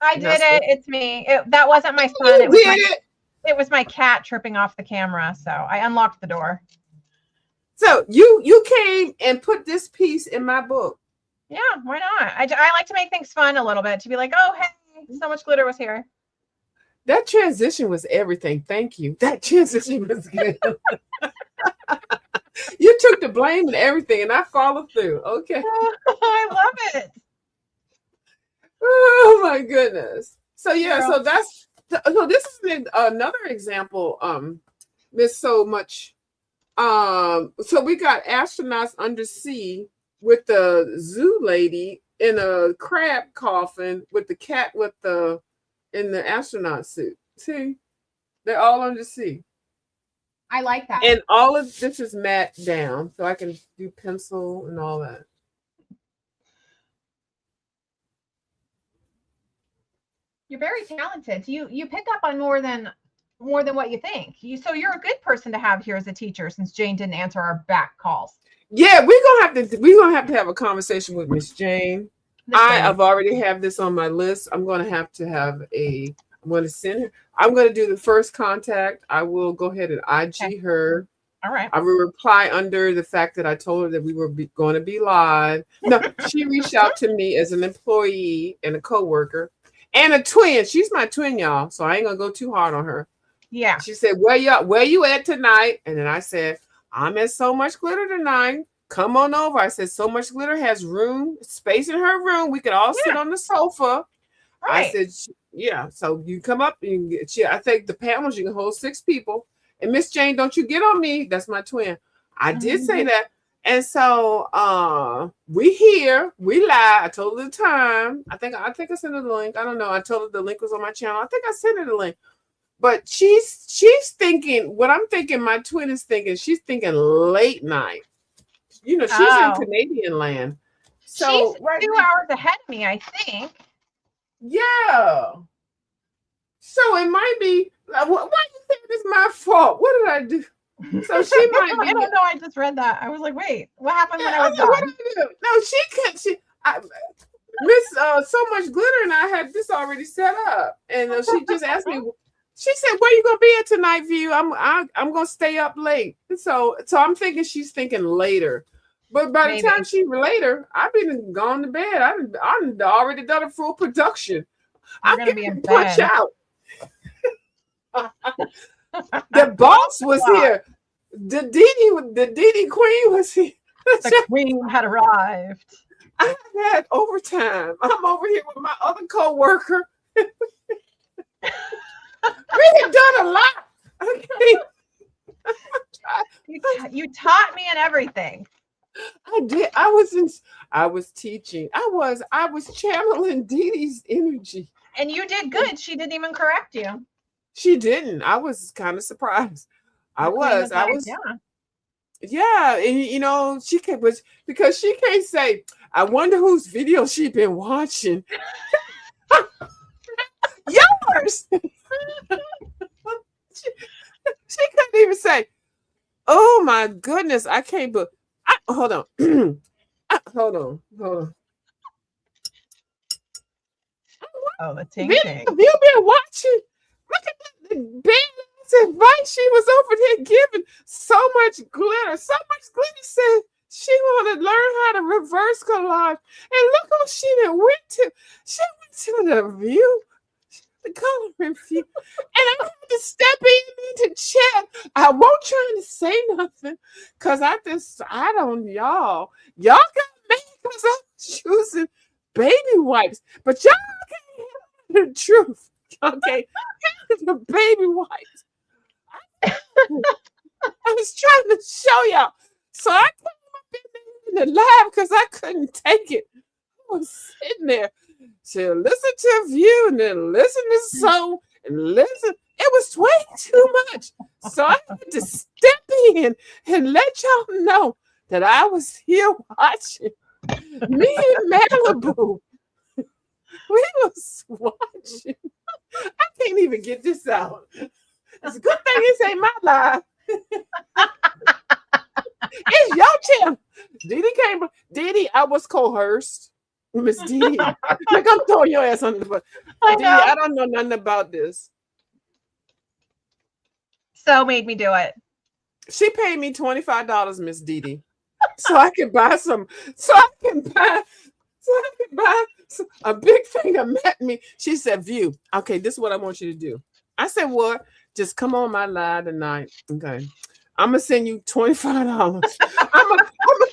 I did it. It's me. That wasn't my son. It was my cat tripping off the camera. So I unlocked the door. So you came and put this piece in my book. Yeah, why not? I like to make things fun a little bit, to be like, oh, hey, so much glitter was here. That transition was everything. Thank you. That transition was good. You took the blame and everything, and I followed through. Okay. I love it. Oh my goodness. So yeah, so this is another example. There's so much. So we got astronauts undersea with the zoo lady in a crab coffin with the cat in the astronaut suit. See, they're all undersea. I like that. And all of this is matte down, so I can do pencil and all that. You're very talented. You pick up on more than what you think. So you're a good person to have here as a teacher, since Jane didn't answer our back calls. Yeah, we're gonna have to have a conversation with Miss Jane. I've already have this on my list. I'm going to send her. I'm going to do the first contact. I will go ahead and IG her. All right. I will reply under the fact that I told her that we were going to be live. No, she reached out to me as an employee and a coworker and a twin. She's my twin, y'all. So I ain't going to go too hard on her. Yeah. She said, where you at tonight? And then I said, I'm at So Much Glitter tonight. Come on over. I said, So Much Glitter has space in her room. We could all sit on the sofa. Right. I said, yeah. So you come up and I think the panels, you can hold 6 people. And Miss Jane, don't you get on me. That's my twin. I did say that. And so we here, we live. I told her the time. I think I sent her the link. I don't know. I told her the link was on my channel. I think I sent her the link. But she's thinking what I'm thinking. My twin is thinking. She's thinking late night. You know, she's in Canadian land. So she's 2 hours ahead of me, I think. Yeah. So it might be. Why do you think it's my fault? What did I do? So she might be. I don't know. I just read that. I was like, wait, what happened when I was gone? What did I do? No, she could. Miss So Much Glitter and I had this already set up, and she just asked me. She said, "Where you gonna be at tonight, View? I'm gonna stay up late." So I'm thinking she's thinking later. But by the time she's later, I've been gone to bed. I've already done a full production. I'm gonna be in bed. Punch out. The boss was here. The Didi Queen was here. The queen had arrived. I had overtime. I'm over here with my other co-worker. We have done a lot. Okay. You taught me and everything. I did. I was teaching. I was channeling Dee Dee's energy. And you did good. She didn't even correct you. She didn't. I was kind of surprised. I was. Yeah. And you know, because she can't say, I wonder whose video she been watching. Yours. She couldn't even say, oh my goodness, I can't but hold on. Hold on. Oh, the ting. You've been watching. Look at the big advice she was over there giving. So much glitter. She said she wanted to learn how to reverse collage. And look who she went to. She went to the View. The coloring view. And I had to step into chat. I won't try to say nothing because y'all got mad because I'm choosing baby wipes. But y'all can't handle the truth. Okay. The baby wipes. I was trying to show y'all. So I came up in the lab because I couldn't take it. I was sitting there. to listen to View and then listen to So and listen. It was way too much. So I had to step in and let y'all know that I was here watching. Me and Malibu. We was watching. I can't even get this out. It's a good thing this ain't my live. It's your channel. Didi came. Didi, I was coerced. Miss Didi. Like I'm throwing your ass under the bus. Didi, I don't know nothing about this. So made me do it. She paid me $25, Miss Didi. So I can buy some. So I can buy a big thing of met me. She said, View. Okay, this is what I want you to do. I said, what? Just come on my live tonight. Okay. I'm gonna send you $25. I'm gonna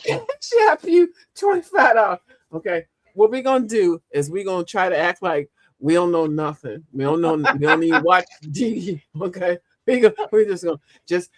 cash out you $25. Okay. What we're gonna do is we're gonna try to act like we don't know nothing. We don't even watch Didi. Okay. We're just gonna just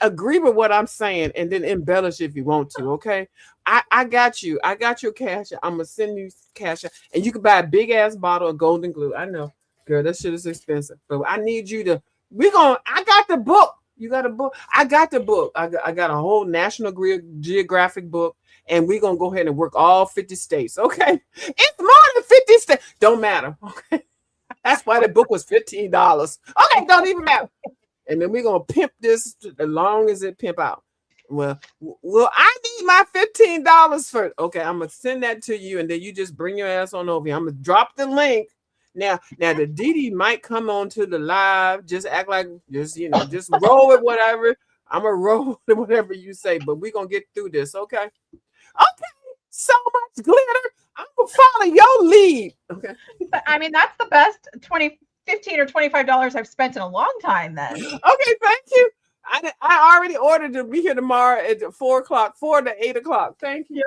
agree with what I'm saying and then embellish if you want to. Okay. I got you. I got your cash. I'm gonna send you cash out, and you can buy a big ass bottle of golden glue. I know, girl, that shit is expensive, but I need you to. I got the book. You got a book? I got the book. I got a whole National Geographic book, and we're gonna go ahead and work all 50 states. Okay, it's more than 50 states. Don't matter. Okay, that's why the book was $15. Okay, don't even matter. And then we're gonna pimp this as long as it pimp out. Well, I need my $15 first. Okay, I'm gonna send that to you, and then you just bring your ass on over here. I'm gonna drop the link. Now the Didi might come on to the live, just act like just roll with whatever. I'm gonna roll with whatever you say, but we're gonna get through this, okay? Okay, so much glitter. I'm gonna follow your lead. Okay. I mean, that's the best $15 or $25 I've spent in a long time then. Okay, thank you. I already ordered to be here tomorrow at 4 to 8 o'clock. Thank you.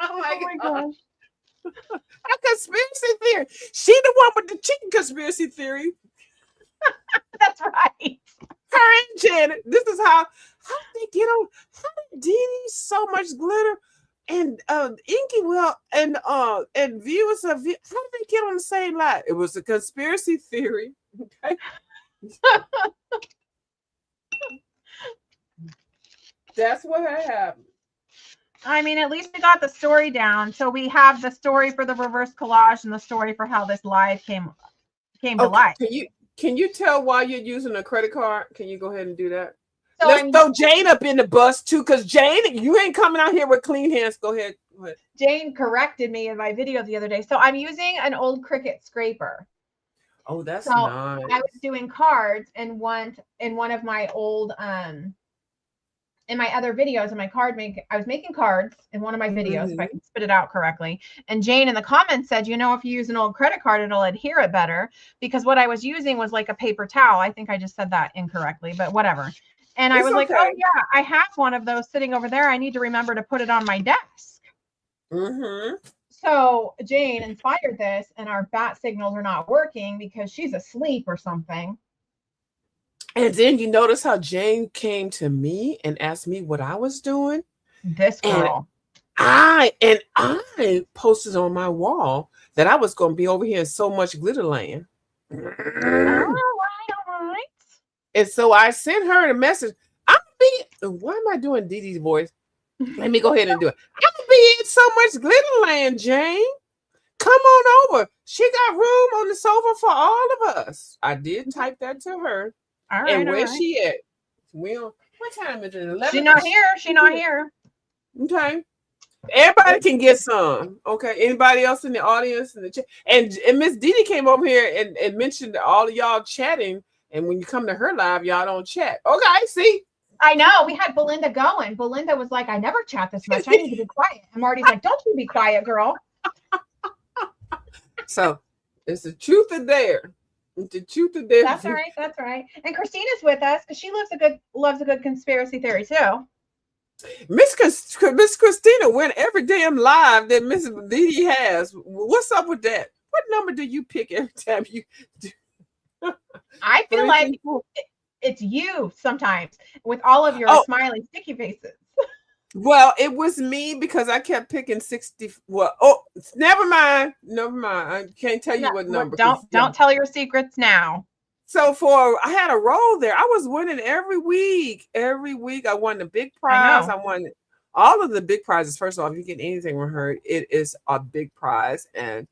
Oh my gosh. A conspiracy theory. She the one with the chicken conspiracy theory. That's right. Her and Janet. This is how did they get on? How did Didi so much glitter and Inky and viewers of View? How did they get on the same line? It was a conspiracy theory. Okay. That's what happened. I mean, at least we got the story down. So we have the story for the reverse collage and the story for how this live came to life. Can you tell why you're using a credit card? Can you go ahead and do that? So Let's throw Jane up in the bus too, because Jane, you ain't coming out here with clean hands. Go ahead. Jane corrected me in my video the other day. So I'm using an old Cricut scraper. Oh, that's nice. I was doing cards in one of my old in my other videos, I was making cards in one of my videos, if I can spit it out correctly. And Jane in the comments said, if you use an old credit card, it'll adhere it better, because what I was using was like a paper towel. I think I just said that incorrectly, but whatever. And I was like, oh yeah, I have one of those sitting over there. I need to remember to put it on my desk. So Jane inspired this, and our bat signals are not working because she's asleep or something. And then you notice how Jane came to me and asked me what I was doing. This girl. And I posted on my wall that I was going to be over here in So Much Glitter Land. All right. And so I sent her a message. Why am I doing Didi's voice? Let me go ahead and do it. I'm going to be in So Much Glitter Land, Jane. Come on over. She got room on the sofa for all of us. I did type that to her. All right. And where's she at? What time is it? 11? She's not here. She's not here. Okay. Everybody can get some. Okay. Anybody else in the audience in the chat? And Miss Didi came over here and mentioned all of y'all chatting. And when you come to her live, y'all don't chat. Okay. See? I know. We had Belinda going. Belinda was like, I never chat this much. I need to be quiet. And Marty's like, don't you be quiet, girl. So it's the truth of there. The truth of there. That's right. That's right. And Christina's with us because she loves a good conspiracy theory too. Miss Christina went every damn live that Miss Didi has. What's up with that? What number do you pick every time you do? I feel like it's you sometimes with all of your smiling sticky faces. Well, it was me because I kept picking 60. Well, oh, never mind. Never mind. I can't tell No, you what number. Yeah. don't tell your secrets now. So I had a role there. I was winning every week. Every week I won the big I prize. know. I won all of the big prizes. First of all, if you get anything from her, it is a big prize. And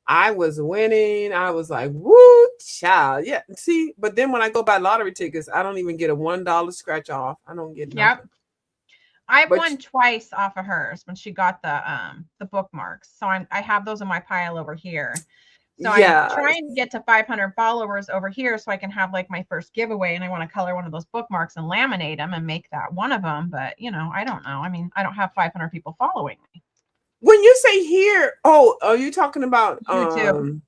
I was winning. I was like, woo, child. Yeah. See, but then when I go buy lottery tickets, I don't even get a $1 scratch off. I don't get Yep. nothing. I've But won twice off of hers when she got the bookmarks. So I have those in my pile over here. So I'm yeah, trying to get to 500 followers over here so I can have like my first giveaway, and I want to color one of those bookmarks and laminate them and make that one of them. But I don't know. I mean, I don't have 500 people following me. when you say here, oh, are you talking about YouTube.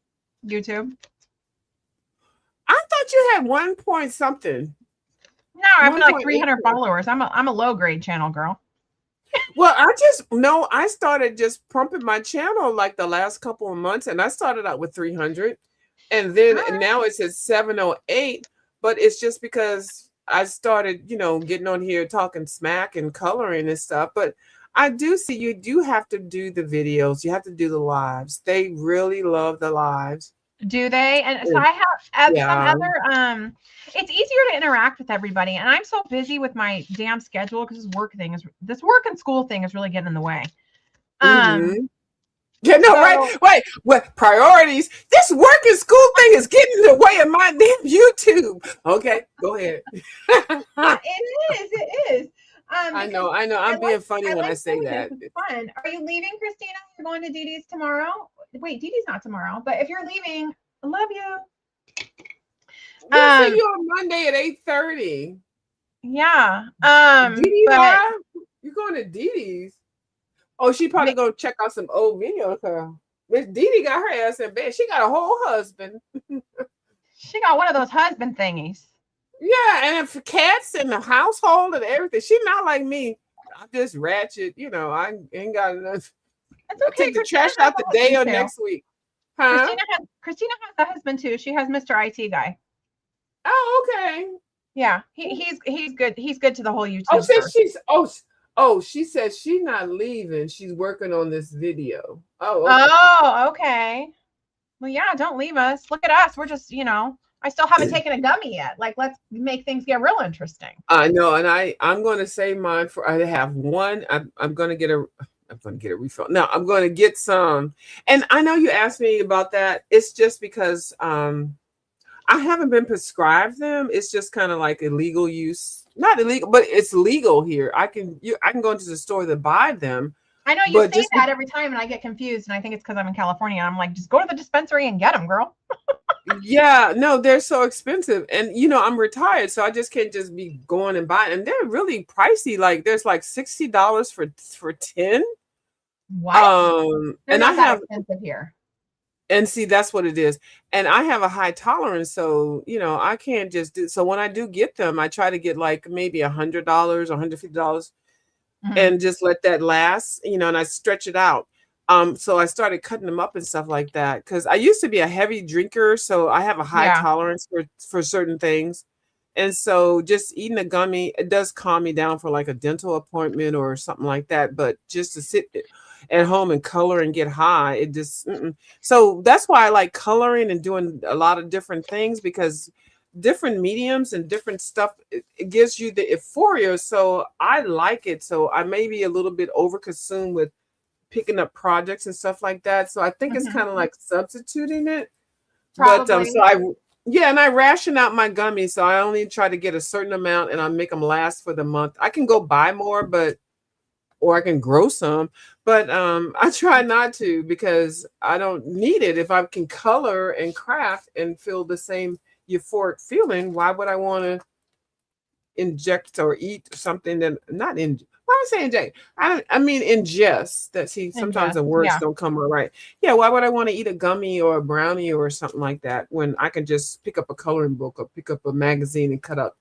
I thought you had 1 point something. No, I've got like 300 1.8. followers. I'm a low grade channel girl. Well, I started just pumping my channel like the last couple of months, and I started out with 300, and then All right. now it's at 708. But it's just because I started, getting on here talking smack and coloring and stuff. But I do see you do have to do the videos, you have to do the lives. They really love the lives. Do they? And so I have some Yeah. other it's easier to interact with everybody, and I'm so busy with my damn schedule because this work and school thing is really getting in the way. Mhm. Yeah, no, So right. Wait, what priorities? This work and school thing is getting in the way of my damn YouTube. Okay, go ahead. it is. I know. I'm being funny when I say doing that. this. It's fun. Are you leaving, Christina? You're going to Dee Dee's tomorrow? Wait, Dee Dee's not tomorrow, but if you're leaving, I love you. We'll see you on Monday at 8:30. Yeah. Dee Dee But live? You're going to Dee Dee's? Oh, she probably gonna check out some old videos. Miss Dee Dee got her ass in bed. She got a whole husband. she got one of those husband thingies. Yeah, and for cats in the household and everything. She's not like me. I'm just ratchet. I ain't got enough. It's okay. I take the trash out the day or next week. Huh? Christina has a husband too. She has Mr. IT guy. Oh, okay. Yeah, he's good. He's good to the whole YouTube. She says she's not leaving. She's working on this video. Oh, okay. Oh, okay. Well, yeah, don't leave us. Look at us. We're just, I still haven't taken a gummy yet. Like, let's make things get real interesting. I know, and I'm going to save mine for. I have one. I'm going to get a refill. Now I'm going to get some. And I know you asked me about that. It's just because I haven't been prescribed them. It's just kind of like illegal use. Not illegal, but it's legal here. I can go into the store to buy them. I know you say that every time, and I get confused, and I think it's because I'm in California. I'm like, just go to the dispensary and get them, girl. Yeah, no, they're so expensive, and I'm retired, so I just can't just be going and buying. And they're really pricey. Like there's like $60 for 10. What? And I have expensive here. And see, that's what it is. And I have a high tolerance, so I can't just do. So when I do get them, I try to get like maybe $100, $150, and just let that last. And I stretch it out. So I started cutting them up and stuff like that because I used to be a heavy drinker, so I have a high tolerance for certain things. And so just eating a gummy, it does calm me down for like a dental appointment or something like that. But just to sit at home and color and get high, it just so that's why I like coloring and doing a lot of different things, because different mediums and different stuff, it gives you the euphoria. So I like it. So I may be a little bit over consumed with picking up projects and stuff like that. So I think it's kind of like substituting it. Probably. But and I ration out my gummies. So I only try to get a certain amount and I make them last for the month. I can go buy more, or I can grow some, but I try not to because I don't need it. If I can color and craft and feel the same euphoric feeling, why would I want to inject or eat something that not in? Why am I saying inject? I mean ingest. That sometimes the words don't come out right. Yeah, why would I want to eat a gummy or a brownie or something like that when I can just pick up a coloring book or pick up a magazine and cut up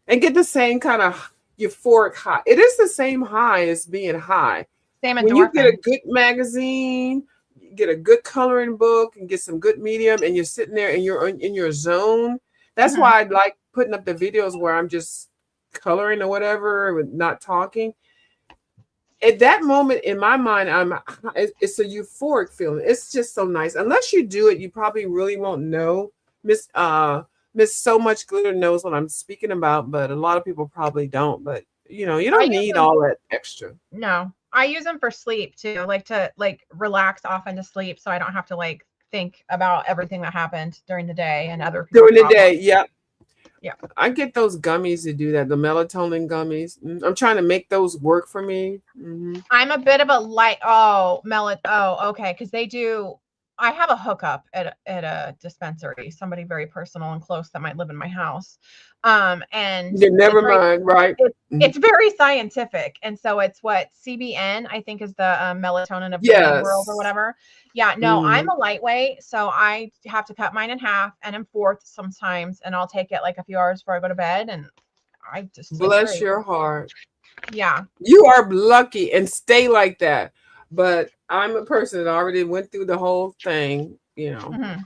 and get the same kind of euphoric high. It is the same high as being high. Same when you get a good magazine, you get a good coloring book and get some good medium, and you're sitting there and you're in your zone. That's why I like putting up the videos where I'm just coloring or whatever, with not talking. at that moment in my mind, it's a euphoric feeling. It's just so nice. Unless you do it, you probably really won't know. Miss So Much Glitter knows what I'm speaking about, but a lot of people probably don't. But you know, you I don't use need them. all that extra. No, I use them for sleep too, like to like relax off into sleep, so I don't have to like think about everything that happened during the day and other people's During the problems. day, yeah. Yeah. I get those gummies to do that, the melatonin gummies. I'm trying to make those work for me. I'm a bit of a okay, because they do. I have a hookup at a dispensary, somebody very personal and close that might live in my house. And Yeah, never mind, right? it's very scientific, and so it's what CBN I think is the melatonin of the weed world or Yes. whatever. Yeah, no, I'm a lightweight, so I have to cut mine in half and in fourths sometimes, and I'll take it like a few hours before I go to bed, and I just sleep Bless great. your heart. Yeah. You are lucky and stay like that. But I'm a person that already went through the whole thing, you know.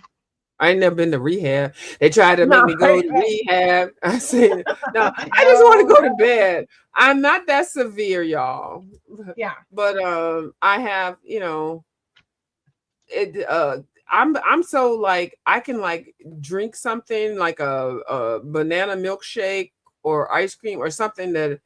I ain't never been to rehab. They tried to make me go to rehab. I said, no, I just want to go to bed. I'm not that severe, y'all. Yeah. But I have, you know, I'm so like I can like drink something like a banana milkshake or ice cream or something that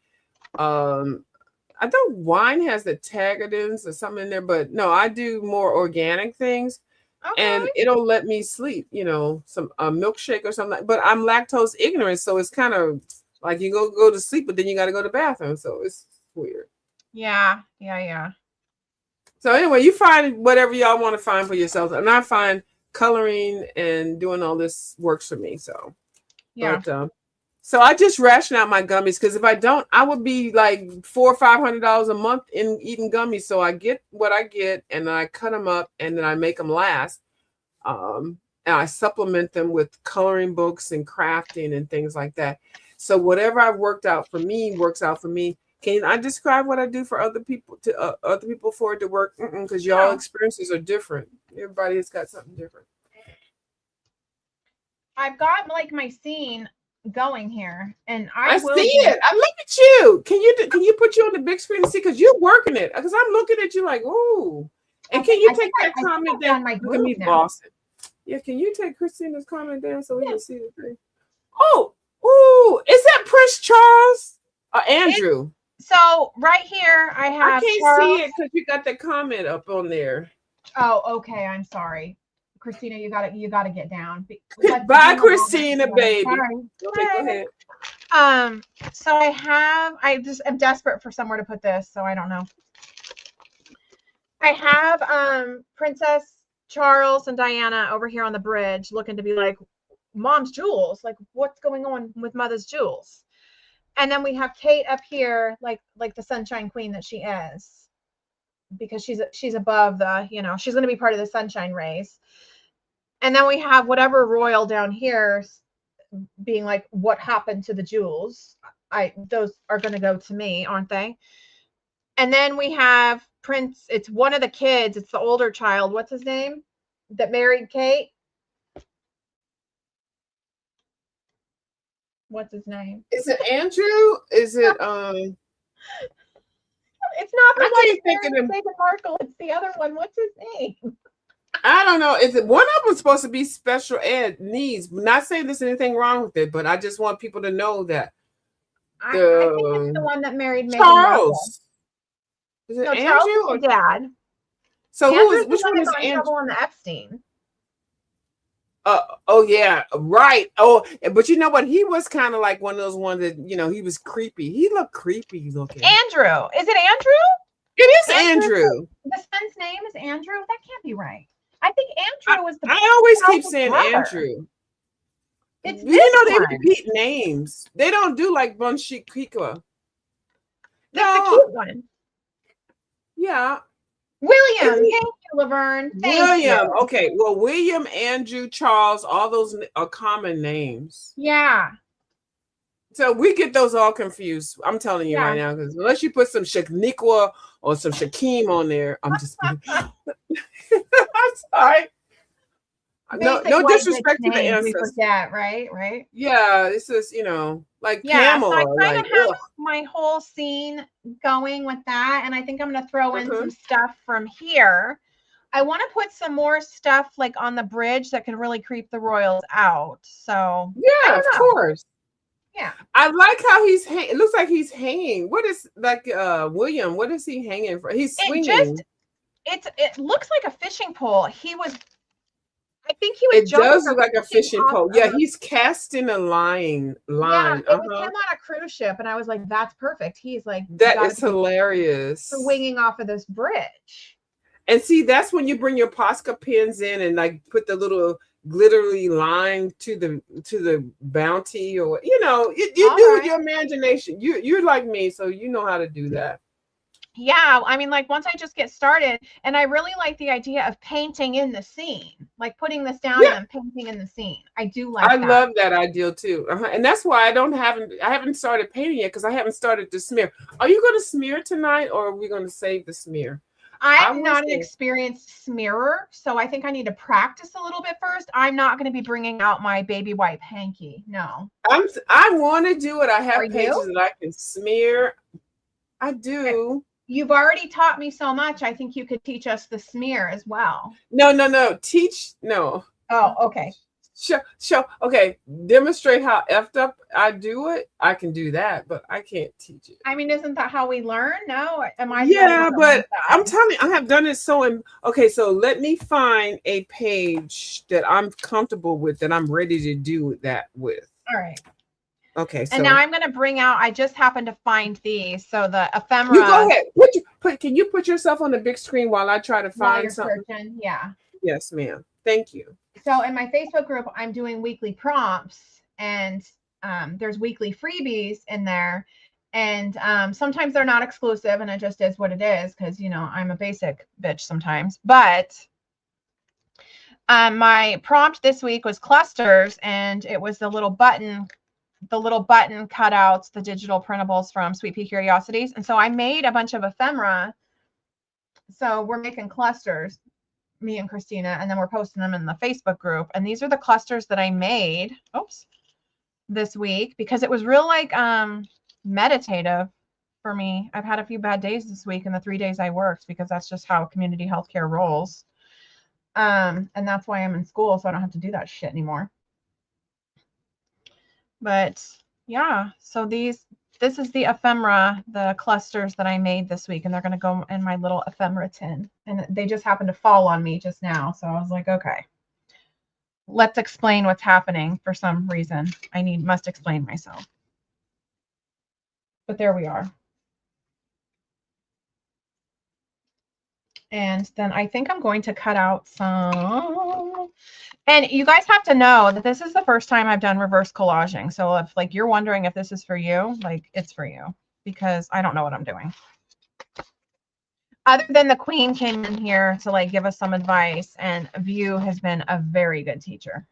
I know wine has the tagadins or something in there, but no, I do more organic things. Okay. And it'll let me sleep, you know, some milkshake or something. But I'm lactose ignorant, so it's kind of like you go to sleep, but then you got to go to the bathroom, so it's weird. Yeah. So anyway, you find whatever y'all want to find for yourselves, and I find coloring and doing all this works for me. So yeah. But, so I just ration out my gummies because if I don't, I would be like $400 or $500 a month in eating gummies. So I get what I get, and then I cut them up, and then I make them last. And I supplement them with coloring books and crafting and things like that. So whatever I've worked out for me works out for me. Can I describe what I do for other people to other people for it to work? Because y'all experiences are different. Everybody has got something different. I've got like my scene going here, and I see it. I look at you. Can you put you on the big screen and see? Because you're working it. Because I'm looking at you like, ooh. And can you take that comment down? Look at me, Boston. Yeah, can you take Christina's comment down so we can see the thing? Oh, ooh, is that Prince Charles or Andrew? So right here, I have. I can't see it because you got the comment up on there. Oh, okay. I'm sorry, Christina. You gotta get down. Bye, Christina, baby. Okay, go ahead. So I just am desperate for somewhere to put this, so I don't know. I have Princess Charles and Diana over here on the bridge looking to be like mom's jewels, like what's going on with mother's jewels. And then we have Kate up here like the sunshine queen that she is, because she's above the, you know, she's going to be part of the sunshine rays. And then we have whatever royal down here being like what happened to the jewels. Those are going to go to me, aren't they? And then we have Prince, it's one of the kids, it's the older child, what's his name, that married Kate? What's his name? Is it Andrew? Is it It's not the one that's married Meghan Markle, it's the other one. What's his name? I don't know. Is it one of them supposed to be special ed needs? Not saying there's anything wrong with it, but I just want people to know that I think it's the one that married Meghan Charles. Markle. Is it no, Andrew Charles is the dad. So Andrew's which one is Andrew? Trouble on the Epstein. Oh yeah, right. Oh, but you know what? He was kind of like one of those ones that, you know, he was creepy. He looked creepy looking. Andrew. Is it Andrew? It is Andrew. The son's name is Andrew? That can't be right. I think Andrew was the I always keep saying brother. Andrew. It's you know they repeat names. They don't do like Bunshikika. That's the cute one. Yeah. William. Thank you, Laverne. William. Okay. Well, William, Andrew, Charles, all those are common names. Yeah. So we get those all confused. I'm telling you right now, because unless you put some Shaniqua or some Shakim on there, I'm just I'm sorry. No, basic no white bitch disrespect to the names we ancestors. forget, right? Right. Yeah, this is, like Yeah, so I Pamela, kind like, of have ugh. my whole scene going with that, and I think I'm going to throw in Uh-huh. some stuff from here. I want to put some more stuff like on the bridge that can really creep the royals out. So I Yeah, of don't know. course. Yeah. I like how he's it looks like he's hanging. What is like William? What is he hanging for? He's It just swinging. it looks like a fishing pole. I think he was It jumping does or look like a fishing fishing off pole. of Yeah, a, he's casting a line. yeah, Line. it was Uh-huh. him on a cruise ship, and I was like, that's perfect. He's like That got to is be hilarious. swinging off of this bridge. And see, that's when you bring your Posca pins in and like put the little glittery line to the bounty, or you All do with right. your imagination. You're like me, so you know how to do that. Yeah, I mean, like once I just get started, and I really like the idea of painting in the scene, like putting this down and Yeah, then painting in the scene. I do like I that. love that ideal too. And that's why I haven't started painting yet, because I haven't started to smear. Are you going to smear tonight, or are we going to save the smear? I I'm was not an experienced smearer, so I think I need to practice a little bit first. I'm not going to be bringing out my baby wipe hanky. No. I want to do it. I Are have you? pages that I can smear. I Okay. do. You've already taught me so much. I think you could teach us the smear as well. No. Teach. No. Oh, okay. Show. Okay. Demonstrate how effed up I do it. I can do that, but I can't teach it. I mean, isn't that how we learn? No? Am I the only Yeah, one that learns but that I'm way? telling you, I have done it so. Okay, so let me find a page that I'm comfortable with, that I'm ready to do that with. All right. Okay, And now so I'm going to bring out, I just happened to find these. So the you go ephemera ahead. Can you put yourself on the big screen while I try to while find you're something? searching. Yeah. Yes, ma'am. Thank you. So in my Facebook group, I'm doing weekly prompts, and there's weekly freebies in there. And sometimes they're not exclusive, and it just is what it is, because, I'm a basic bitch sometimes. But my prompt this week was clusters, and it was the little button cutouts, the digital printables from Sweet Pea Curiosities. And so I made a bunch of ephemera. So we're making clusters, me and Christina, and then we're posting them in the Facebook group. And these are the clusters that I made, this week, because it was real meditative for me. I've had a few bad days this week, and the 3 days I worked, because that's just how community healthcare rolls. And that's why I'm in school, so I don't have to do that shit anymore. But yeah, so this is the ephemera, the clusters that I made this week, and they're going to go in my little ephemera tin. And they just happened to fall on me just now. So I was like, okay, let's explain what's happening. For some reason, must explain myself. But there we are. And then I think I'm going to cut out some. And you guys have to know that this is the first time I've done reverse collaging. So if you're wondering if this is for you, it's for you, because I don't know what I'm doing. Other than the queen came in here to give us some advice, and View has been a very good teacher.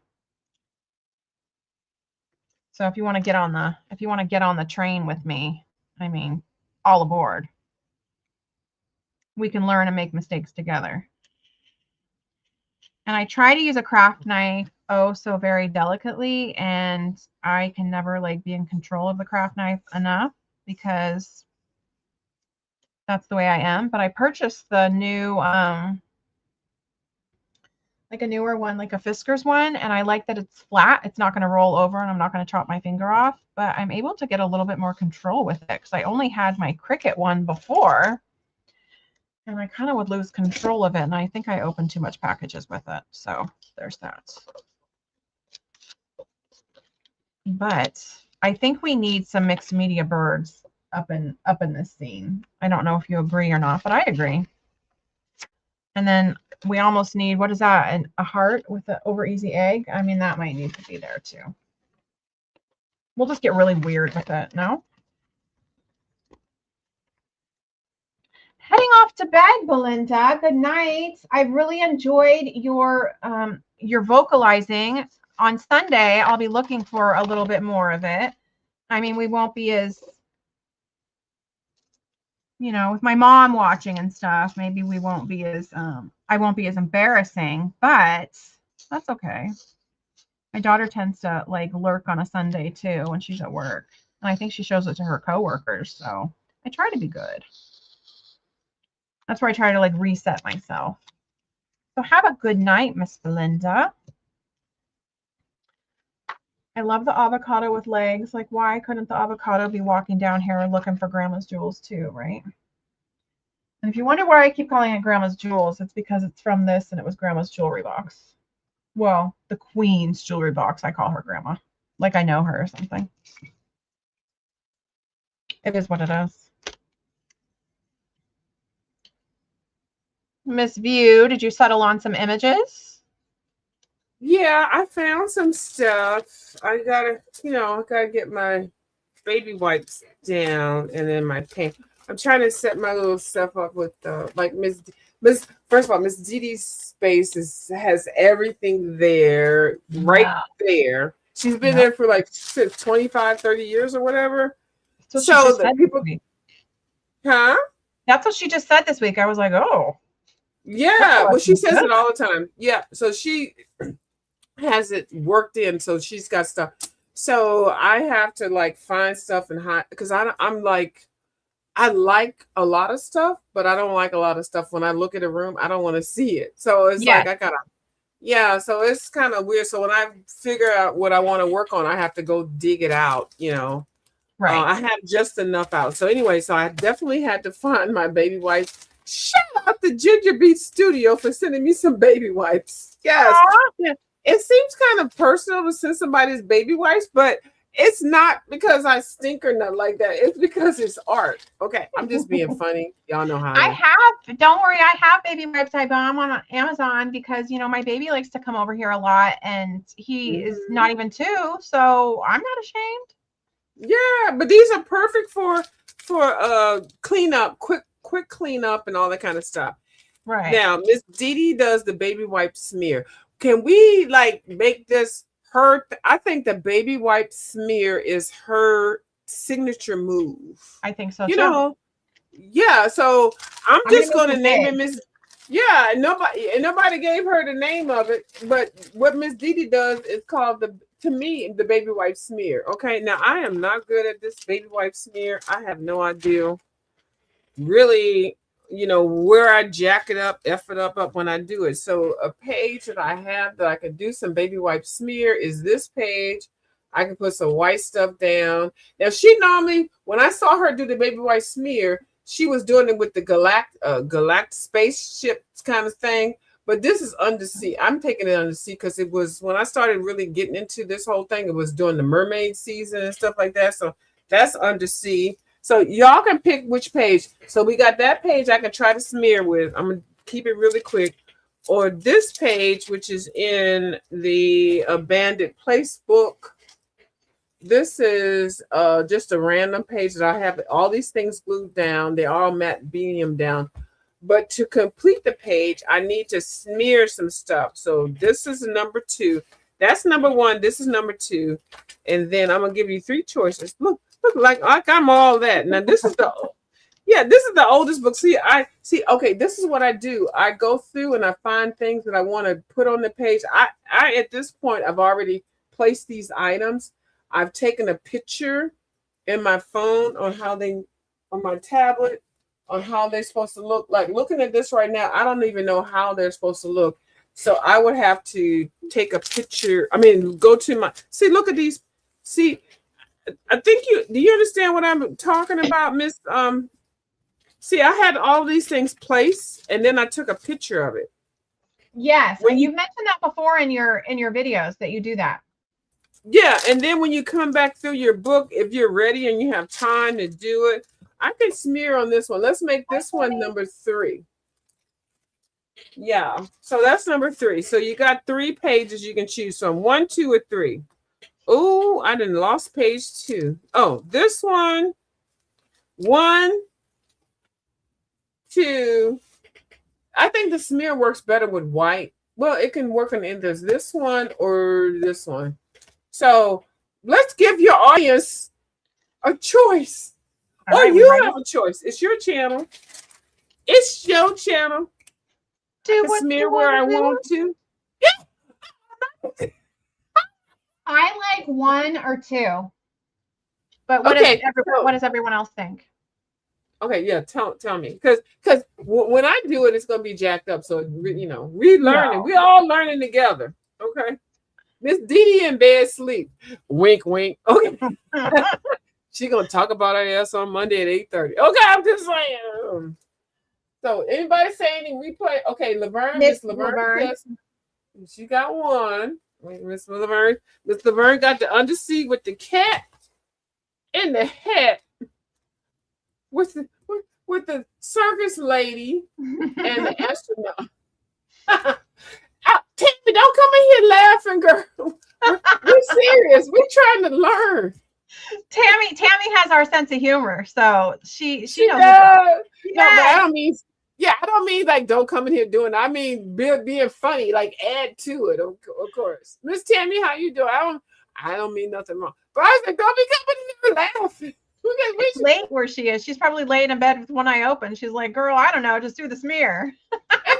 So if you want to get on the train with me, I mean, all aboard. We can learn and make mistakes together. And I try to use a craft knife so very delicately, and I can never be in control of the craft knife enough, because that's the way I am. But I purchased the new a newer one, like a Fiskars one, and I like that it's flat. It's not going to roll over, and I'm not going to chop my finger off, but I'm able to get a little bit more control with it, because I only had my Cricut one before, and I kind of would lose control of it, and I think I opened too much packages with it. So there's that. But I think we need some mixed media birds up in this scene. I don't know if you agree or not, but I agree. And then we almost need, what is that? A heart with an over easy egg? I mean, that might need to be there too. We'll just get really weird with it, no? Heading off to bed, Belinda. Good night. I've really enjoyed your vocalizing. On Sunday, I'll be looking for a little bit more of it. I mean, we won't be as, with my mom watching and stuff, maybe we won't be as, I won't be as embarrassing, but That's okay. My daughter tends to like lurk on a Sunday too when she's at work. And I think she shows it to her coworkers. So I try to be good. That's where I try to like reset myself. So have a good night, Miss Belinda. I love the avocado with legs. Like, why couldn't the avocado be walking down here looking for Grandma's jewels too, right? And if you wonder why I keep calling it Grandma's jewels, it's because it's from this and it was Grandma's jewelry box. Well, the Queen's jewelry box. I call her Grandma. Like I know her or something. It is what it is. Miss View, did you settle on some images? Yeah, I found some stuff. I gotta get my baby wipes down and then my paint. I'm trying to set my little stuff up with like Miss. First of all, Miss Dee Dee's space has everything there, right there. She's been there for like 25, 30 years or whatever. So the people, huh? That's what she just said this week. I was like, oh. Yeah, well, she says it all the time. Yeah, so she has it worked in, so she's got stuff. So I have to like find stuff and hide because I'm like, I like a lot of stuff, but I don't like a lot of stuff. When I look at a room, I don't want to see it. So it's like I gotta, so it's kind of weird. So when I figure out what I want to work on, I have to go dig it out, Right. I have just enough out. So anyway, so I definitely had to find my baby wipes. Shout out to Ginger Beat Studio for sending me some baby wipes. Yes. Yeah. It seems kind of personal to send somebody's baby wipes, but it's not because I stink or nothing like that. It's because it's art. Okay. I'm just being funny. Y'all know how don't worry. I have baby wipes. I buy them on Amazon because, my baby likes to come over here a lot and he is not even 2. So I'm not ashamed. Yeah. But these are perfect for cleanup, quick cleanup and all that kind of stuff. Right. Now, Miss Dee Dee does the baby wipe smear. Can we like make this her? I think the baby wipe smear is her signature move. I think so too. Yeah. So I'm just going to name it Miss. Yeah. Nobody gave her the name of it, but what Miss Dee Dee does is called to me the baby wipe smear. Okay. Now I am not good at this baby wipe smear. I have no idea. Really, where I jack it up, F it up when I do it. So a page that I have that I can do some baby wipe smear is this page. I can put some white stuff down. Now she normally, when I saw her do the baby wipe smear, she was doing it with the Galactic spaceship kind of thing. But this is undersea. I'm taking it undersea because it was when I started really getting into this whole thing, it was during the mermaid season and stuff like that. So that's undersea. So y'all can pick which page. So we got that page I can try to smear with. I'm going to keep it really quick. Or this page, which is in the Abandoned Place book. This is just a random page that I have all these things glued down. They're all matte medium down. But to complete the page, I need to smear some stuff. So this is number 2. That's number 1. This is number 2. And then I'm going to give you 3 choices. Look like I'm all that. Now this is the oldest book. Okay, this is what I do. I go through and I find things that I want to put on the page. I at this point I've already placed these items. I've taken a picture in my phone on my tablet on how they're supposed to look. Like looking at this right now, I don't even know how they're supposed to look. So I would have to take a picture. Go to look at these. See, I think do you understand what I'm talking about, Miss? See, I had all these things placed and then I took a picture of it. Yes. When you've mentioned that before in your videos that you do that. Yeah. And then when you come back through your book, if you're ready and you have time to do it, I can smear on this one. Let's make this one number 3. Yeah. So that's number 3. So you got 3 pages you can choose from. 1, 2, or 3. Oh, I done lost page 2. Oh, this one. 1, 2. I think the smear works better with white. Well, it can work on either this one or this one. So let's give your audience a choice. Or you have a choice. It's your channel. It's your channel. Do what smear where I want to. Yeah. I like 1 or 2. But what does everyone else think? Okay, yeah, tell me, because when I do it, it's gonna be jacked up. So we learning, we all learning together. Okay, Miss Dee in bed sleep. Wink, wink. Okay, she gonna talk about her ass on Monday at 8:30. Okay, I'm just saying. So anybody say any replay? Okay, Miss Laverne says she got 1. Miss Laverne got the undersea with the cat in the hat. With the circus lady and the astronaut. Tammy, don't come in here laughing, girl. We're serious. We're trying to learn. Tammy has our sense of humor, so she does. She No, but I don't mean like don't come in here doing it. I mean being funny, like add to it, of course. Miss Tammy, how you doing? I don't mean nothing wrong. But I said, don't be coming in here laughing. It's late where she is. She's probably laying in bed with one eye open. She's like, girl, I don't know, just do the smear. And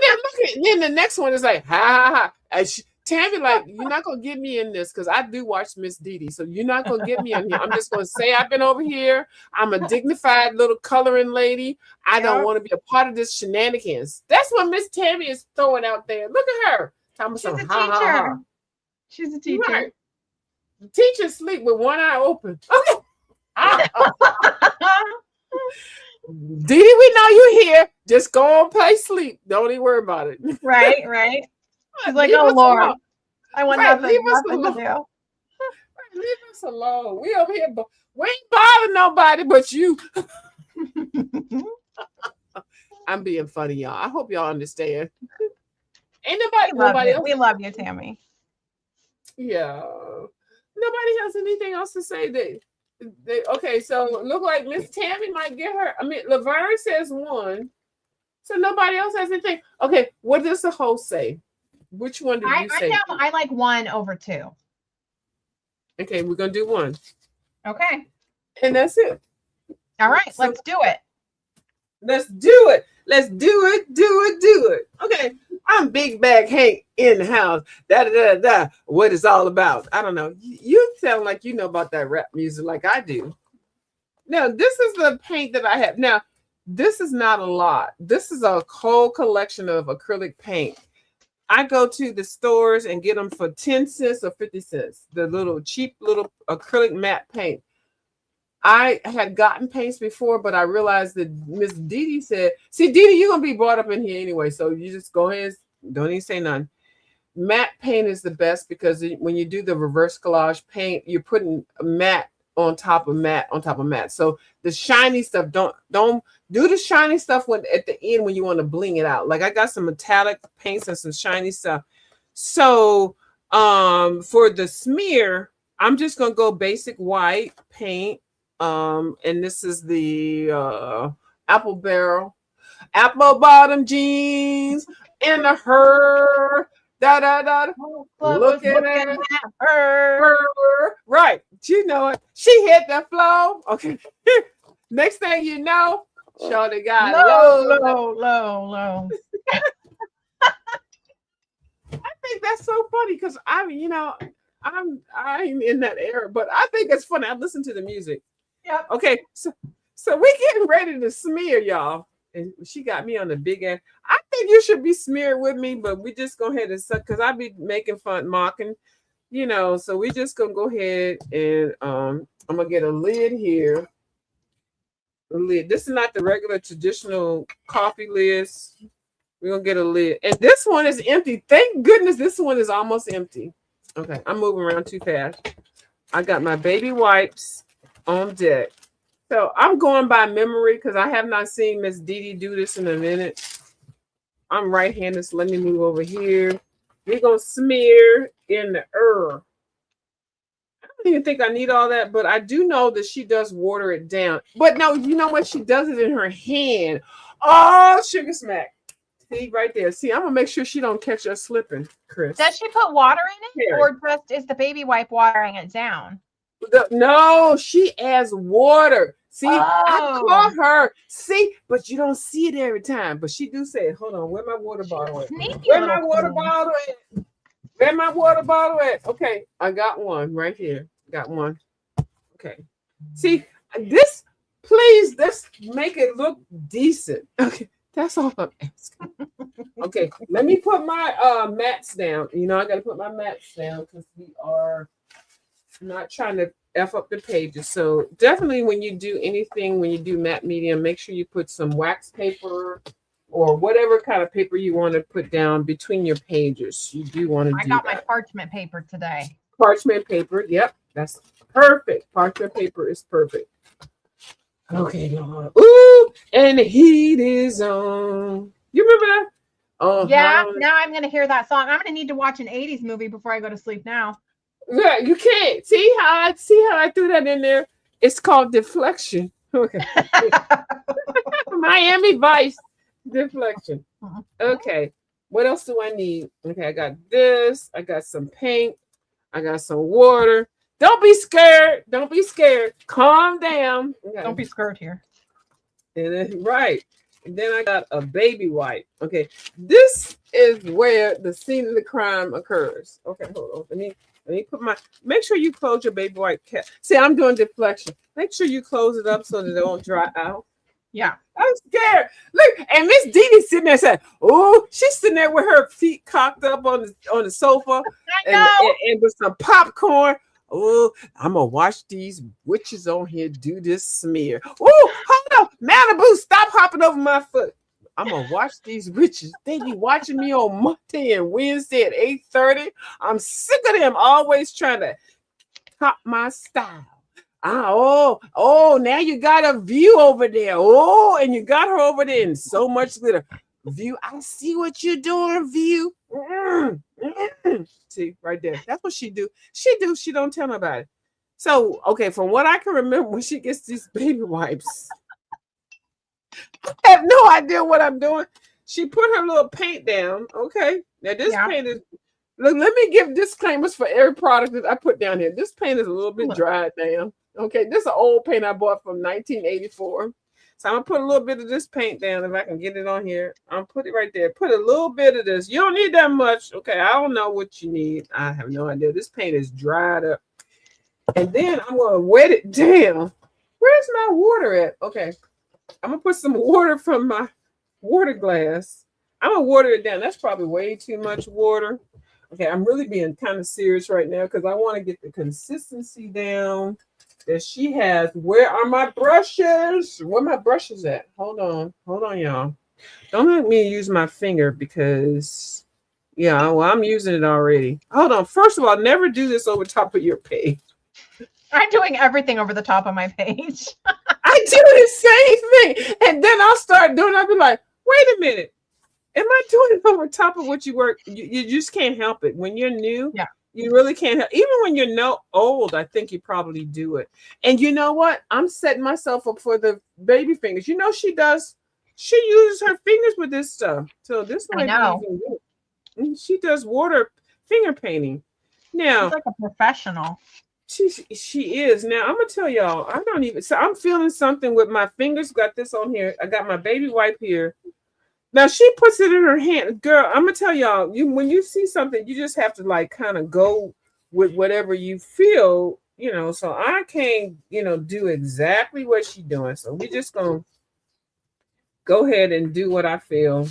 then the next one is like, ha ha ha. And Tammy, like, you're not gonna get me in this because I do watch Miss Dee, so you're not gonna get me in here. I'm just gonna say I've been over here. I'm a dignified little coloring lady. I don't want to be a part of this shenanigans. That's what Miss Tammy is throwing out there. Look at her. She's a teacher. She's a teacher. Right. The teacher sleep with one eye open. Okay. Dee, we know you here. Just go on, play sleep. Don't even worry about it. Right. She's like, oh Lord, I want nothing to do. Leave us alone. We over here, we ain't bothering nobody but you. I'm being funny, y'all. I hope y'all understand. Ain't nobody else. We love you, Tammy. Yeah. Nobody has anything else to say. Okay, so look like Miss Tammy might get her. I mean, Laverne says 1. So nobody else has anything. Okay, what does the host say? Which one do you say? I like 1 over 2. Okay, we're gonna do 1. Okay. And that's it. All right, so let's do it. Let's do it. Let's do it. Okay. I'm Big Bag Hank in the house. What it's all about. I don't know. You sound like you know about that rap music like I do. Now, this is the paint that I have. Now, this is not a lot. This is a whole collection of acrylic paint. I go to the stores and get them for 10 cents or 50 cents. The little cheap little acrylic matte paint. I had gotten paints before, but I realized that Miss Dee said, see, Dee, you're going to be brought up in here anyway. So you just go ahead, don't even say none. Matte paint is the best because when you do the reverse collage paint, you're putting matte on top of matte on top of matte. So the shiny stuff, don't do the shiny stuff at the end when you want to bling it out. Like I got some metallic paints and some shiny stuff. So for the smear, I'm just going to go basic white paint. And this is the apple bottom jeans in the her looking at her. Right, you know it. She hit the flow. Okay. Next thing you know, shorty got low. I think that's so funny because I'm in that era, but I think it's funny. I listen to the music. Yep. Okay, so we getting ready to smear, y'all. And she got me on the big end. I think you should be smeared with me, but we just go ahead and suck because I be making fun, mocking, so we just gonna go ahead and I'm gonna get a lid here. A lid. This is not the regular traditional coffee lids. We're gonna get a lid. And this one is empty. Thank goodness this one is almost empty. Okay, I'm moving around too fast. I got my baby wipes on deck. So I'm going by memory because I have not seen Miss Dee do this in a minute. I'm right-handed, so let me move over here. We're going to smear in the I don't even think I need all that, but I do know that she does water it down. But no, you know what? She does it in her hand. Oh, sugar smack. See, right there. See, I'm going to make sure she don't catch us slipping, Chris. Does she put water in it, or just is the baby wipe watering it down? No, she adds water. See, I call her. See, but you don't see it every time. But she do say, hold on, where my water bottle at? Where my water bottle at? Where my water bottle at? Okay, I got one right here. Got one. Okay. See, this, please, let's make it look decent. Okay, that's all I'm asking. Okay, let me put my mats down. You know, I gotta put my mats down because we are not trying to F up the pages. So definitely when you do anything, when you do matte medium, make sure you put some wax paper or whatever kind of paper you want to put down between your pages. You do want to I do got that. my parchment paper today. Parchment paper, yep, that's perfect. Parchment paper is perfect. Okay, Lord. Ooh, and the heat is on. You remember that? Oh, Yeah, now I'm going to hear that song. I'm going to need to watch an 80s movie before I go to sleep now. yeah, you can't see how I threw that in there. It's called deflection. Okay, Miami Vice deflection. Okay, what else do I need? Okay, I got this. I got some paint. I got some water. Don't be scared. Don't be scared. Calm down. Okay. Don't be scared here. And then, right. And then I got a baby wipe. Okay. This is where the scene of the crime occurs. Okay, hold on. Let me put my, make sure you close your baby wipe cap. See, I'm doing deflection. Make sure you close it up so that it won't dry out. Yeah. I'm scared. Look, and Miss Dee sitting there saying, "Oh, she's sitting there with her feet cocked up on the sofa and with some popcorn. Oh, I'm gonna watch these witches on here do this smear. Oh, hold on, Malibu, stop hopping over my foot. I'm gonna watch these witches. They be watching me on Monday and Wednesday at 8:30. I'm sick of them always trying to top my style. Oh, now you got a view over there. Oh, and you got her over there in so much glitter. View, I see what you're doing, View. See, right there. That's what she do. She don't tell nobody. So, okay, from what I can remember, when she gets these baby wipes, I have no idea what I'm doing. She put her little paint down. Okay. Now this paint is, look, let me give disclaimers for every product that I put down here. This paint is a little bit dried down. Okay, this is an old paint I bought from 1984. So I'm gonna put a little bit of this paint down if I can get it on here. I'll put it right there. Put a little bit of this. You don't need that much. Okay, I don't know what you need. I have no idea. This paint is dried up. And then I'm gonna wet it down. Where's my water at? Okay, I'm gonna put some water from my water glass. I'm gonna water it down. That's probably way too much water. Okay, I'm really being kind of serious right now because I want to get the consistency down that she has. Where are my brushes? Where my brushes at? Hold on, y'all. Don't let me use my finger because, yeah, well, I'm using it already. Hold on. First of all, never do this over top of your page. I'm doing everything over the top of my page. I do the same thing, and then I'll start doing. I'll be like, wait a minute. Am I doing it over top of what you work? You just can't help it. When you're new, you really can't help. Even when you're old, I think you probably do it. And you know what? I'm setting myself up for the baby fingers. You know, she does. She uses her fingers with this stuff. So this might be even good. She does water finger painting. Now, she's like a professional. She is. Now I'm gonna tell y'all. I don't even. So I'm feeling something with my fingers. Got this on here. I got my baby wipe here. Now she puts it in her hand. Girl, I'm gonna tell y'all, when you see something, you just have to like kind of go with whatever you feel, you know. So I can't, do exactly what she's doing. So we just gonna go ahead and do what I feel.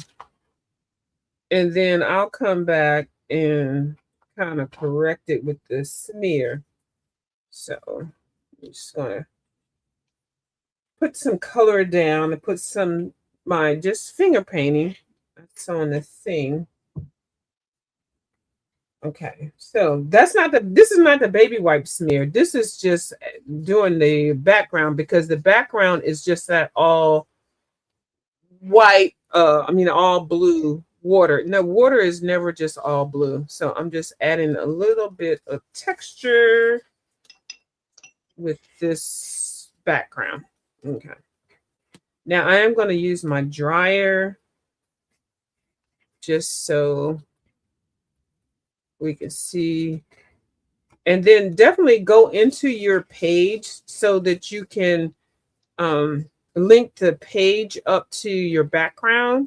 And then I'll come back and kind of correct it with the smear. So I'm just gonna put some color down and put some my just finger painting. That's on the thing. Okay, so this is not the baby wipe smear. This is just doing the background because the background is just that all white, all blue water. No, water is never just all blue. So I'm just adding a little bit of texture with this background. Okay. Now I am going to use my dryer just so we can see. And then definitely go into your page so that you can link the page up to your background.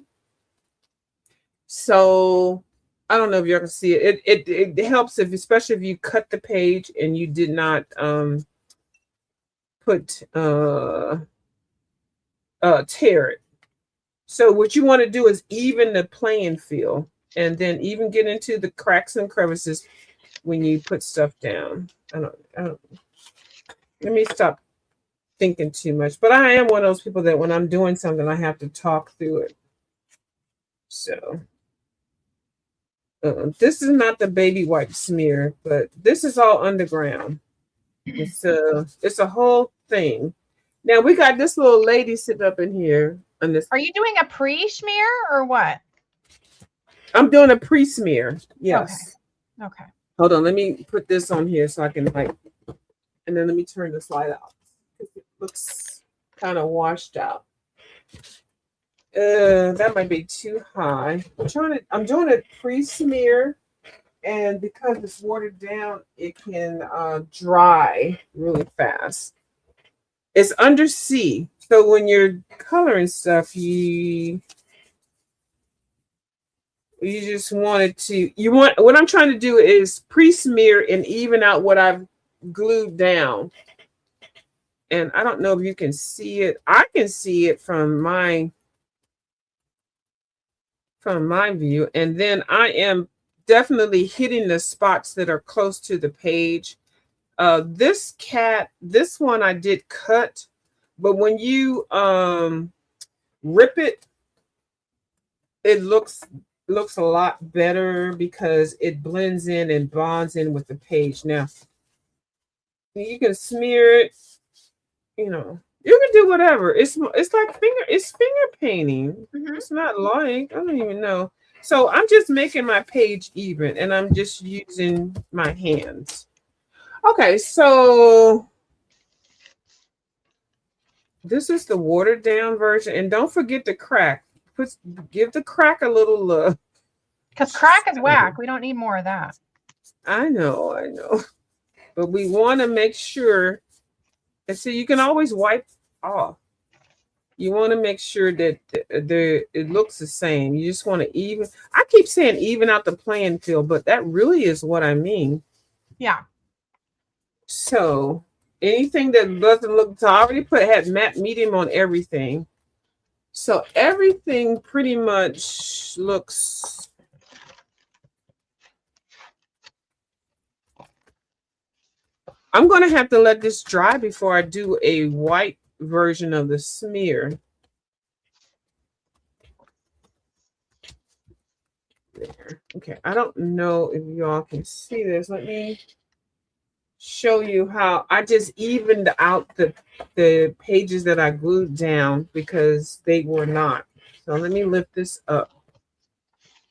So I don't know if y'all can see it. It helps if, especially if you cut the page and you did not put tear it. So what you want to do is even the playing field, and then even get into the cracks and crevices when you put stuff down. I don't. Let me stop thinking too much. But I am one of those people that when I'm doing something, I have to talk through it. So this is not the baby wipe smear, but this is all underground. It's a whole thing. Now we got this little lady sitting up in here on this. Are you doing a pre-smear or what? I'm doing a pre-smear. Yes. Okay. Hold on. Let me put this on here so I can like, and then let me turn this light out. It looks kind of washed out. That might be too high. I'm doing a pre-smear, and because it's watered down, it can dry really fast. It's under C, so when you're coloring stuff, you just want it to. What I'm trying to do is pre-smear and even out what I've glued down. And I don't know if you can see it. I can see it from my view, and then I am definitely hitting the spots that are close to the page. This one I did cut, but when you rip it, it looks a lot better because it blends in and bonds in with the page. Now you can smear it, you can do whatever. It's like finger painting. Mm-hmm. It's not like, I don't even know. So I'm just making my page even, and I'm just using my hands. Okay, so this is the watered down version, and don't forget the crack. Give the crack a little love. Because crack is whack. We don't need more of that. I know. But we want to make sure, and so you can always wipe off. You want to make sure that it looks the same. You just want to even. I keep saying even out the playing field, but that really is what I mean. Yeah. So anything that doesn't look, so I already had matte medium on everything. So everything pretty much looks. I'm going to have to let this dry before I do a white version of the smear. There. Okay, I don't know if y'all can see this. Let me show you how I just evened out the pages that I glued down because they were not. So let me lift this up.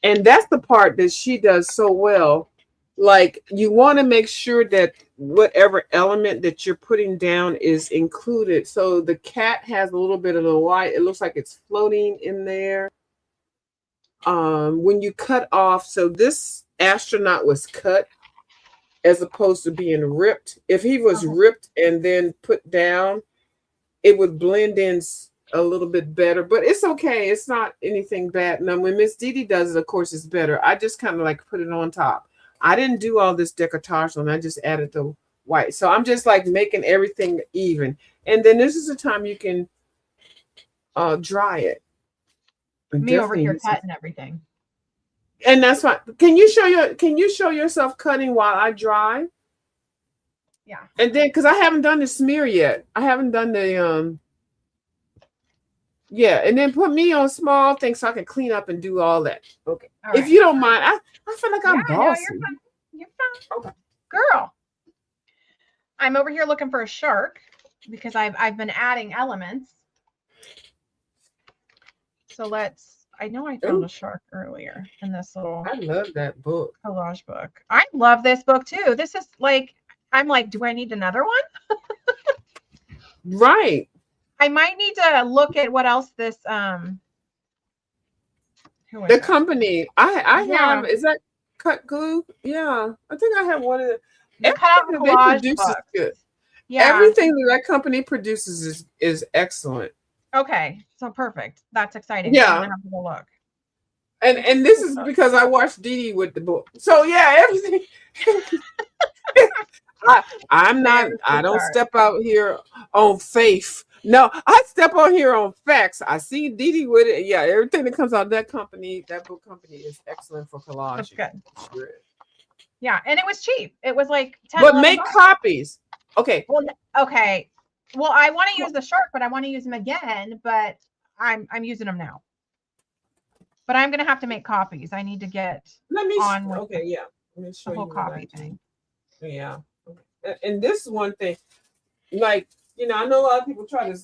And that's the part that she does so well. Like, you want to make sure that whatever element that you're putting down is included. So the cat has a little bit of the white. It looks like it's floating in there. When you cut off, so this astronaut was cut as opposed to being ripped. If he was ripped and then put down, it would blend in a little bit better, but it's okay. It's not anything bad. Now, when Miss Dee Dee does it, of course, it's better. I just kind of like put it on top. I didn't do all this decoupage on. I just added the white. So I'm just like making everything even. And then this is the time you can dry it. Me over here cutting everything. And that's fine. Can you show yourself cutting while I dry? Yeah. And then, because I haven't done the smear yet. I haven't done the yeah, and then put me on small things so I can clean up and do all that. Okay. All right. If you don't mind, I feel like I'm bossy. No, you're fine. Okay. Girl. I'm over here looking for a shark because I've been adding elements. So I know I found a shark earlier in this little. I love that book. Collage book. I love this book too. This is like, I'm like, do I need another one? Right. I might need to look at what else this the company I have, is that Cut Glue? Yeah, I think I have one of the everything they produce is good. Yeah, everything that company produces is excellent. Okay, so perfect. That's exciting. Yeah, I'm gonna have to go look. And this is because I watched Dee Dee with the book. So yeah, everything. I don't step out here on faith. No, I step on here on facts. I see Dee Dee with it. Yeah, everything that comes out of that company, that book company is excellent for collage. That's good. Sure. Yeah, and it was cheap. It was like 10. But make copies. Okay. Well, okay. Well, I want to use the shark, but I want to use them again. But I'm using them now. But I'm gonna have to make copies. I need to get on with okay, yeah. Let me show the whole you copy thing. Yeah. And this is one thing, like, I know a lot of people try to.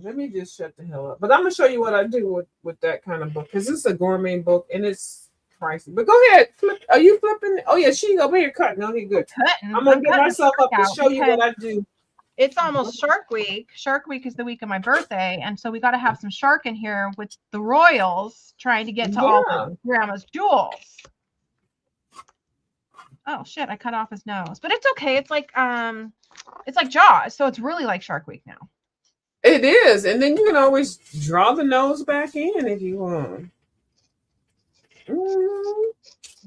Let me just shut the hell up. But I'm gonna show you what I do with that kind of book, because this is a gourmet book and it's pricey. But go ahead, flip. Are you flipping? Oh yeah, she's over here cutting. Okay, good. I'm gonna get myself up to show you what I do. It's almost Shark Week. Shark Week is the week of my birthday, and so we got to have some shark in here with the royals trying to get to all the grandma's jewels. Oh shit! I cut off his nose, but it's okay. It's like Jaws, so it's really like Shark Week now. It is, and then you can always draw the nose back in if you want.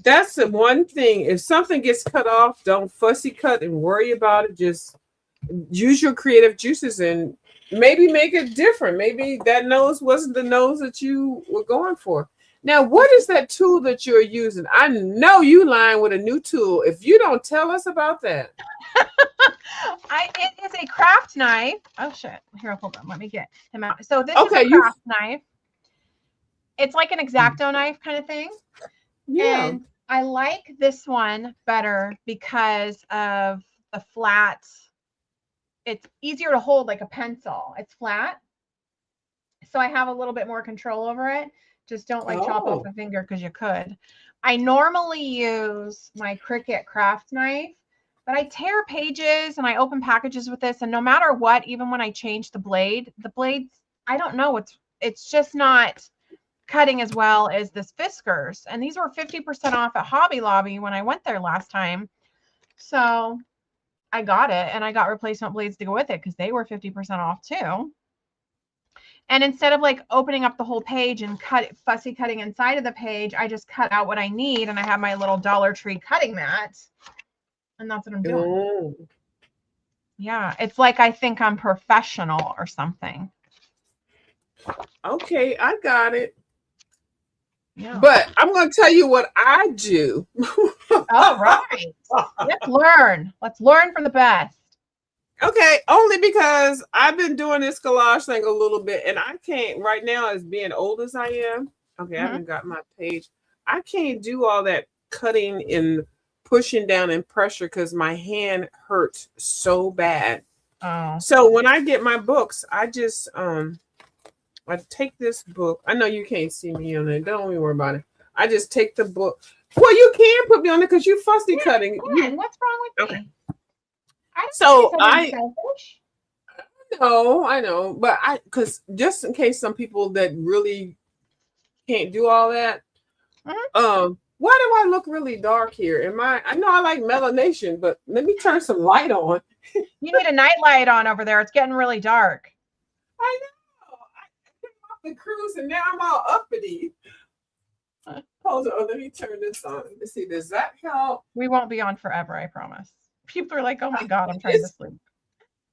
That's the one thing. If something gets cut off, don't fussy cut and worry about it. Just use your creative juices and maybe make it different. Maybe that nose wasn't the nose that you were going for. Now, what is that tool that you're using? I know you lying with a new tool. If you don't tell us about that. It is a craft knife. Oh shit. Here, hold on. Let me get him out. So this is a craft knife. It's like an X-Acto knife kind of thing. Yeah. And I like this one better because of the flat. It's easier to hold like a pencil. It's flat. So I have a little bit more control over it. Just don't chop off a finger because you could. I normally use my Cricut craft knife, but I tear pages and I open packages with this. And no matter what, even when I change the blades, I don't know. It's just not cutting as well as this Fiskars. And these were 50% off at Hobby Lobby when I went there last time. So I got it, and I got replacement blades to go with it because they were 50% off too. And instead of opening up the whole page and fussy cutting inside of the page, I just cut out what I need, and I have my little Dollar Tree cutting mat, and that's what I'm doing. Yeah, it's like I think I'm professional or something. Okay, I got it. Yeah. But I'm going to tell you what I do. All right. Let's learn. Let's learn from the best. Okay, only because I've been doing this collage thing a little bit, and I can't right now, as being old as I am. Okay, I haven't got my page. I can't do all that cutting and pushing down and pressure because my hand hurts so bad. So when I get my books, I just I take this book. I know you can't see me on it. Don't even worry about it. I just take the book. Well, you can put me on it because you fussy cutting. What's wrong with me? I know, but because just in case some people that really can't do all that, why do I look really dark here? I know I like melanation, but let me turn some light on. You need a night light on over there. It's getting really dark. I know. I came off the cruise and now I'm all uppity. Hold on, let me turn this on. Let's see, does that help? We won't be on forever, I promise. People are like, oh my God, I'm trying to sleep.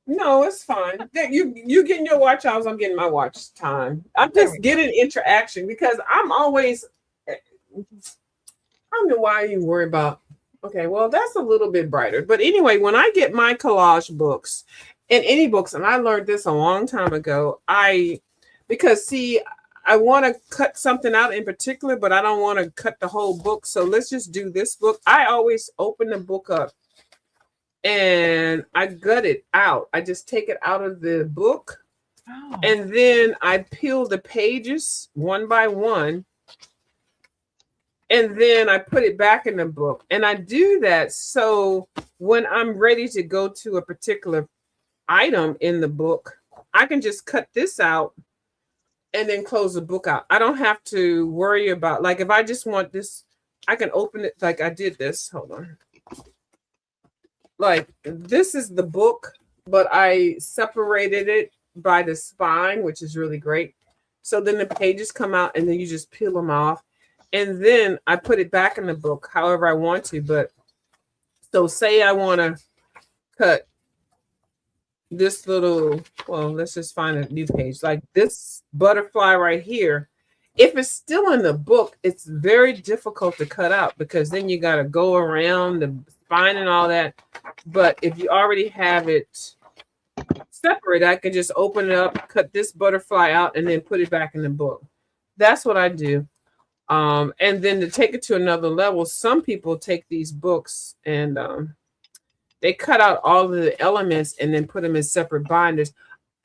No, it's fine. You getting your watch hours, I'm getting my watch time. I'm just getting interaction because I'm always, I don't know why you worry about. Okay, well, that's a little bit brighter. But anyway, when I get my collage books and any books, and I learned this a long time ago, because I want to cut something out in particular, but I don't want to cut the whole book. So let's just do this book. I always open the book up and I gut it out. I just take it out of the book. And then I peel the pages one by one. And then I put it back in the book. And I do that so when I'm ready to go to a particular item in the book, I can just cut this out and then close the book out. I don't have to worry about, if I just want this, I can open it like I did this. Hold on. This is the book, but I separated it by the spine, which is really great. So then the pages come out and then you just peel them off. And then I put it back in the book however I want to. But so say I want to cut this little, well, let's just find a new page. Like this butterfly right here. If it's still in the book, it's very difficult to cut out because then you got to go around the spine and all that. But if you already have it separate, I can just open it up, cut this butterfly out, and then put it back in the book. That's what I do. And then to take it to another level, some people take these books and they cut out all of the elements and then put them in separate binders.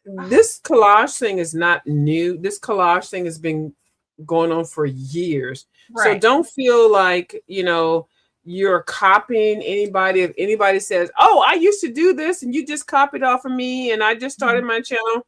This collage thing is not new. This collage thing has been going on for years. Right. So don't feel like, you're copying anybody. If anybody says, oh, I used to do this and you just copied off of me and I just started my channel,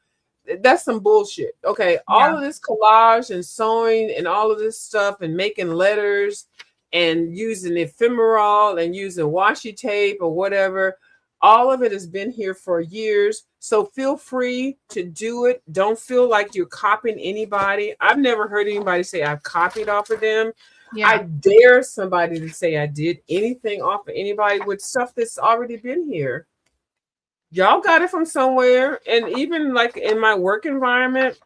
that's some bullshit. Okay. All of this collage and sewing and all of this stuff and making letters and using ephemeral and using washi tape or whatever, all of it has been here for years. So feel free to do it. Don't feel like you're copying anybody. I've never heard anybody say I've copied off of them. Yeah. I dare somebody to say I did anything off of anybody with stuff that's already been here. Y'all got it from somewhere. And even like in my work environment,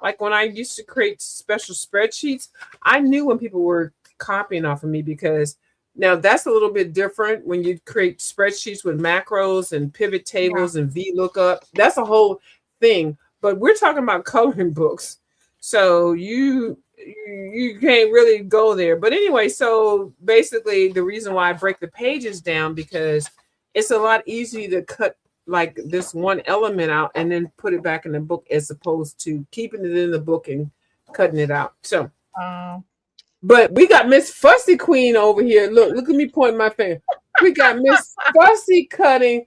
like when I used to create special spreadsheets, I knew when people were copying off of me because now that's a little bit different when you create spreadsheets with macros and pivot tables and VLOOKUP. That's a whole thing. But we're talking about coloring books. So you can't really go there. But anyway, so basically the reason why I break the pages down because it's a lot easier to cut like this one element out and then put it back in the book as opposed to keeping it in the book and cutting it out. So but we got Miss Fussy Queen over here. Look at me pointing my finger. We got Miss Fussy cutting.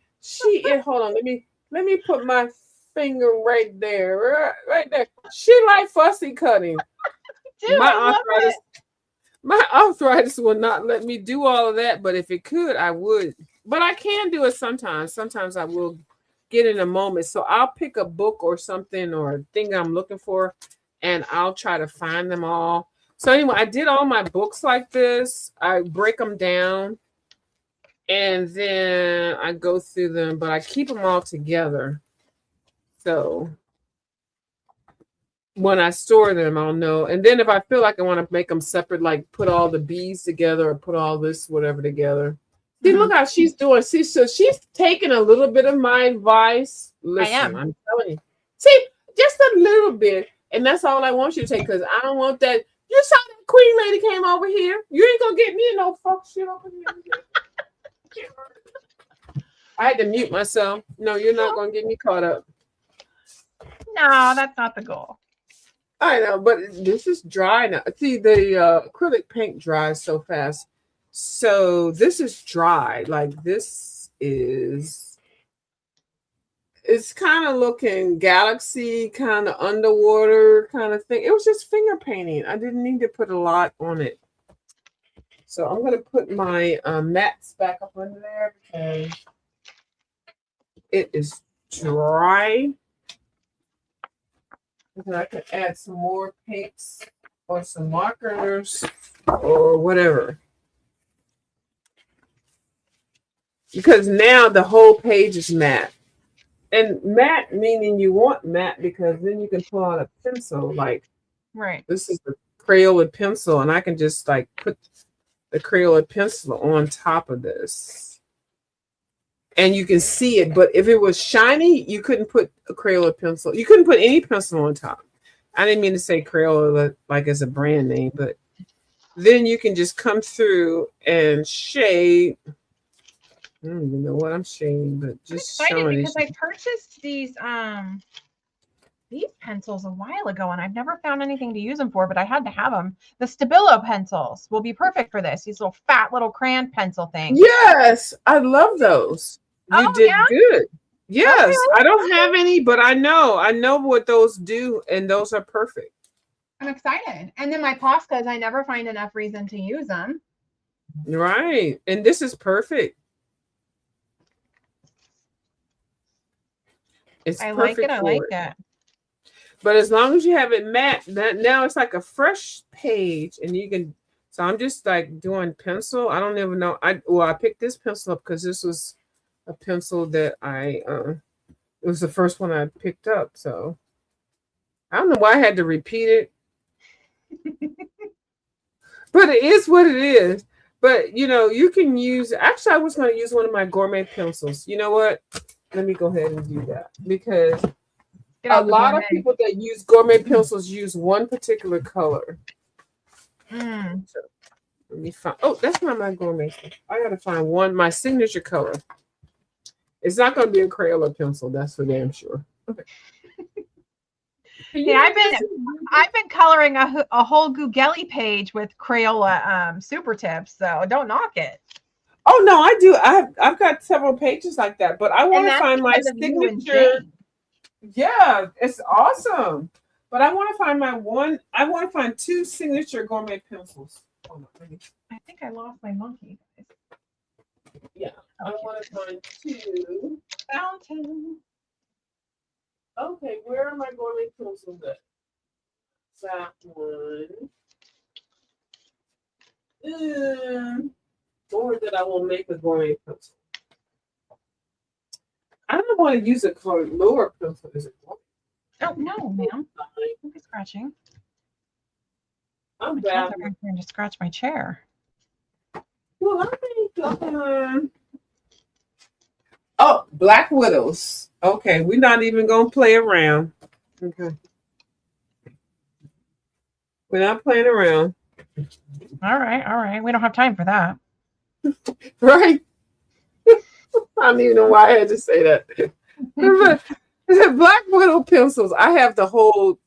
Hold on, let me put my finger right there. Right there. She like fussy cutting. Dude, my arthritis will not let me do all of that, but if it could, I would. But I can do it sometimes. Sometimes I will get in a moment. So I'll pick a book or something or a thing I'm looking for, and I'll try to find them all. So anyway, I did all my books like this. I break them down, and then I go through them, but I keep them all together. So when I store them, I'll know. And then if I feel like I want to make them separate, like put all the beads together or put all this, whatever together. See, look how she's doing. See, so she's taking a little bit of my advice. Listen, I'm telling you. See, just a little bit. And that's all I want you to take because I don't want that. You saw that queen lady came over here. You ain't going to get me in no fuck shit over here. I had to mute myself. No, you're not going to get me caught up. No, that's not the goal. I know, but this is dry now. See, the acrylic paint dries so fast. So this is dry. Like this is, it's kind of looking galaxy, kind of underwater kind of thing. It was just finger painting. I didn't need to put a lot on it. So I'm going to put my mats back up under there because it is dry. And I can add some more paints or some markers or whatever. Because now the whole page is matte. And matte meaning you want matte because then you can pull out a pencil. Like, right. This is the Crayola pencil, and I can just like put the Crayola pencil on top of this. And you can see it, but if it was shiny, you couldn't put a Crayola pencil. You couldn't put any pencil on top. I didn't mean to say Crayola like as a brand name, but then you can just come through and shade. I don't even know what I'm shading, but just showing because I purchased these pencils a while ago, and I've never found anything to use them for, but I had to have them. The Stabilo pencils will be perfect for this. These little fat little crayon pencil things. Yes, I love those. You did good. Yes, okay, I don't have any, but I know what those do, and those are perfect. I'm excited. And then my Poscas, I never find enough reason to use them. Right, and this is perfect. It's I like it. I like it. But as long as you have it matte, that now it's like a fresh page, and you can. So I'm just like doing pencil. I don't even know. I picked this pencil up because this was a pencil that it was the first one I picked up. So I don't know why I had to repeat it, but it is what it is. But you can use. Actually, I was going to use one of my gourmet pencils. You know what? Let me go ahead and do that because a lot of people that use gourmet pencils use one particular color. So let me find. Oh, that's not my gourmet. I gotta find my signature color. It's not gonna be a Crayola pencil. That's for damn sure. Okay. Yeah, I've been coloring a whole Googly page with Crayola super tips, so don't knock it. Oh no, I do. I've got several pages like that, but I want to find my signature. Yeah, it's awesome. But I want to find my one. I want to find two signature gourmet pencils. Hold on, I think I lost my monkey. Yeah, I want to find two. Fountain. Okay, where are my gourmet pencils at? That one. Or that I will make a gourmet pencil. I don't want to use a lower pencil. Is it? Oh no, ma'am. Don't be scratching. I'm my bad. Are trying to scratch my chair. Well, I think. Oh, Black Widows. Okay, we're not even gonna play around. Okay, we're not playing around. All right. We don't have time for that. Right? I don't even know why I had to say that. Black Widow pencils. I have the whole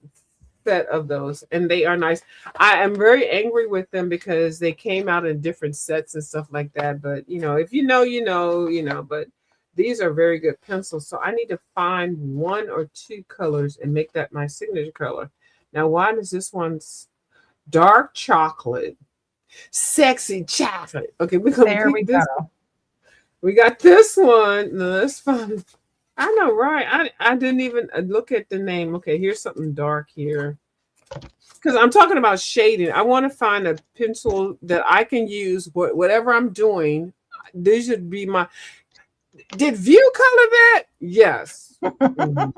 set of those, and they are nice. I am very angry with them because they came out in different sets and stuff like that. But if you know, you know. But these are very good pencils. So I need to find one or two colors and make that my signature color. Now, why is this one's dark chocolate? Sexy chocolate. Okay, we're gonna there we this go. One. We got this one. No, that's fine. I know, right? I didn't even look at the name. Okay, here's something dark here. Because I'm talking about shading. I want to find a pencil that I can use whatever I'm doing. This should be my. Did View color that? Yes. Mm-hmm.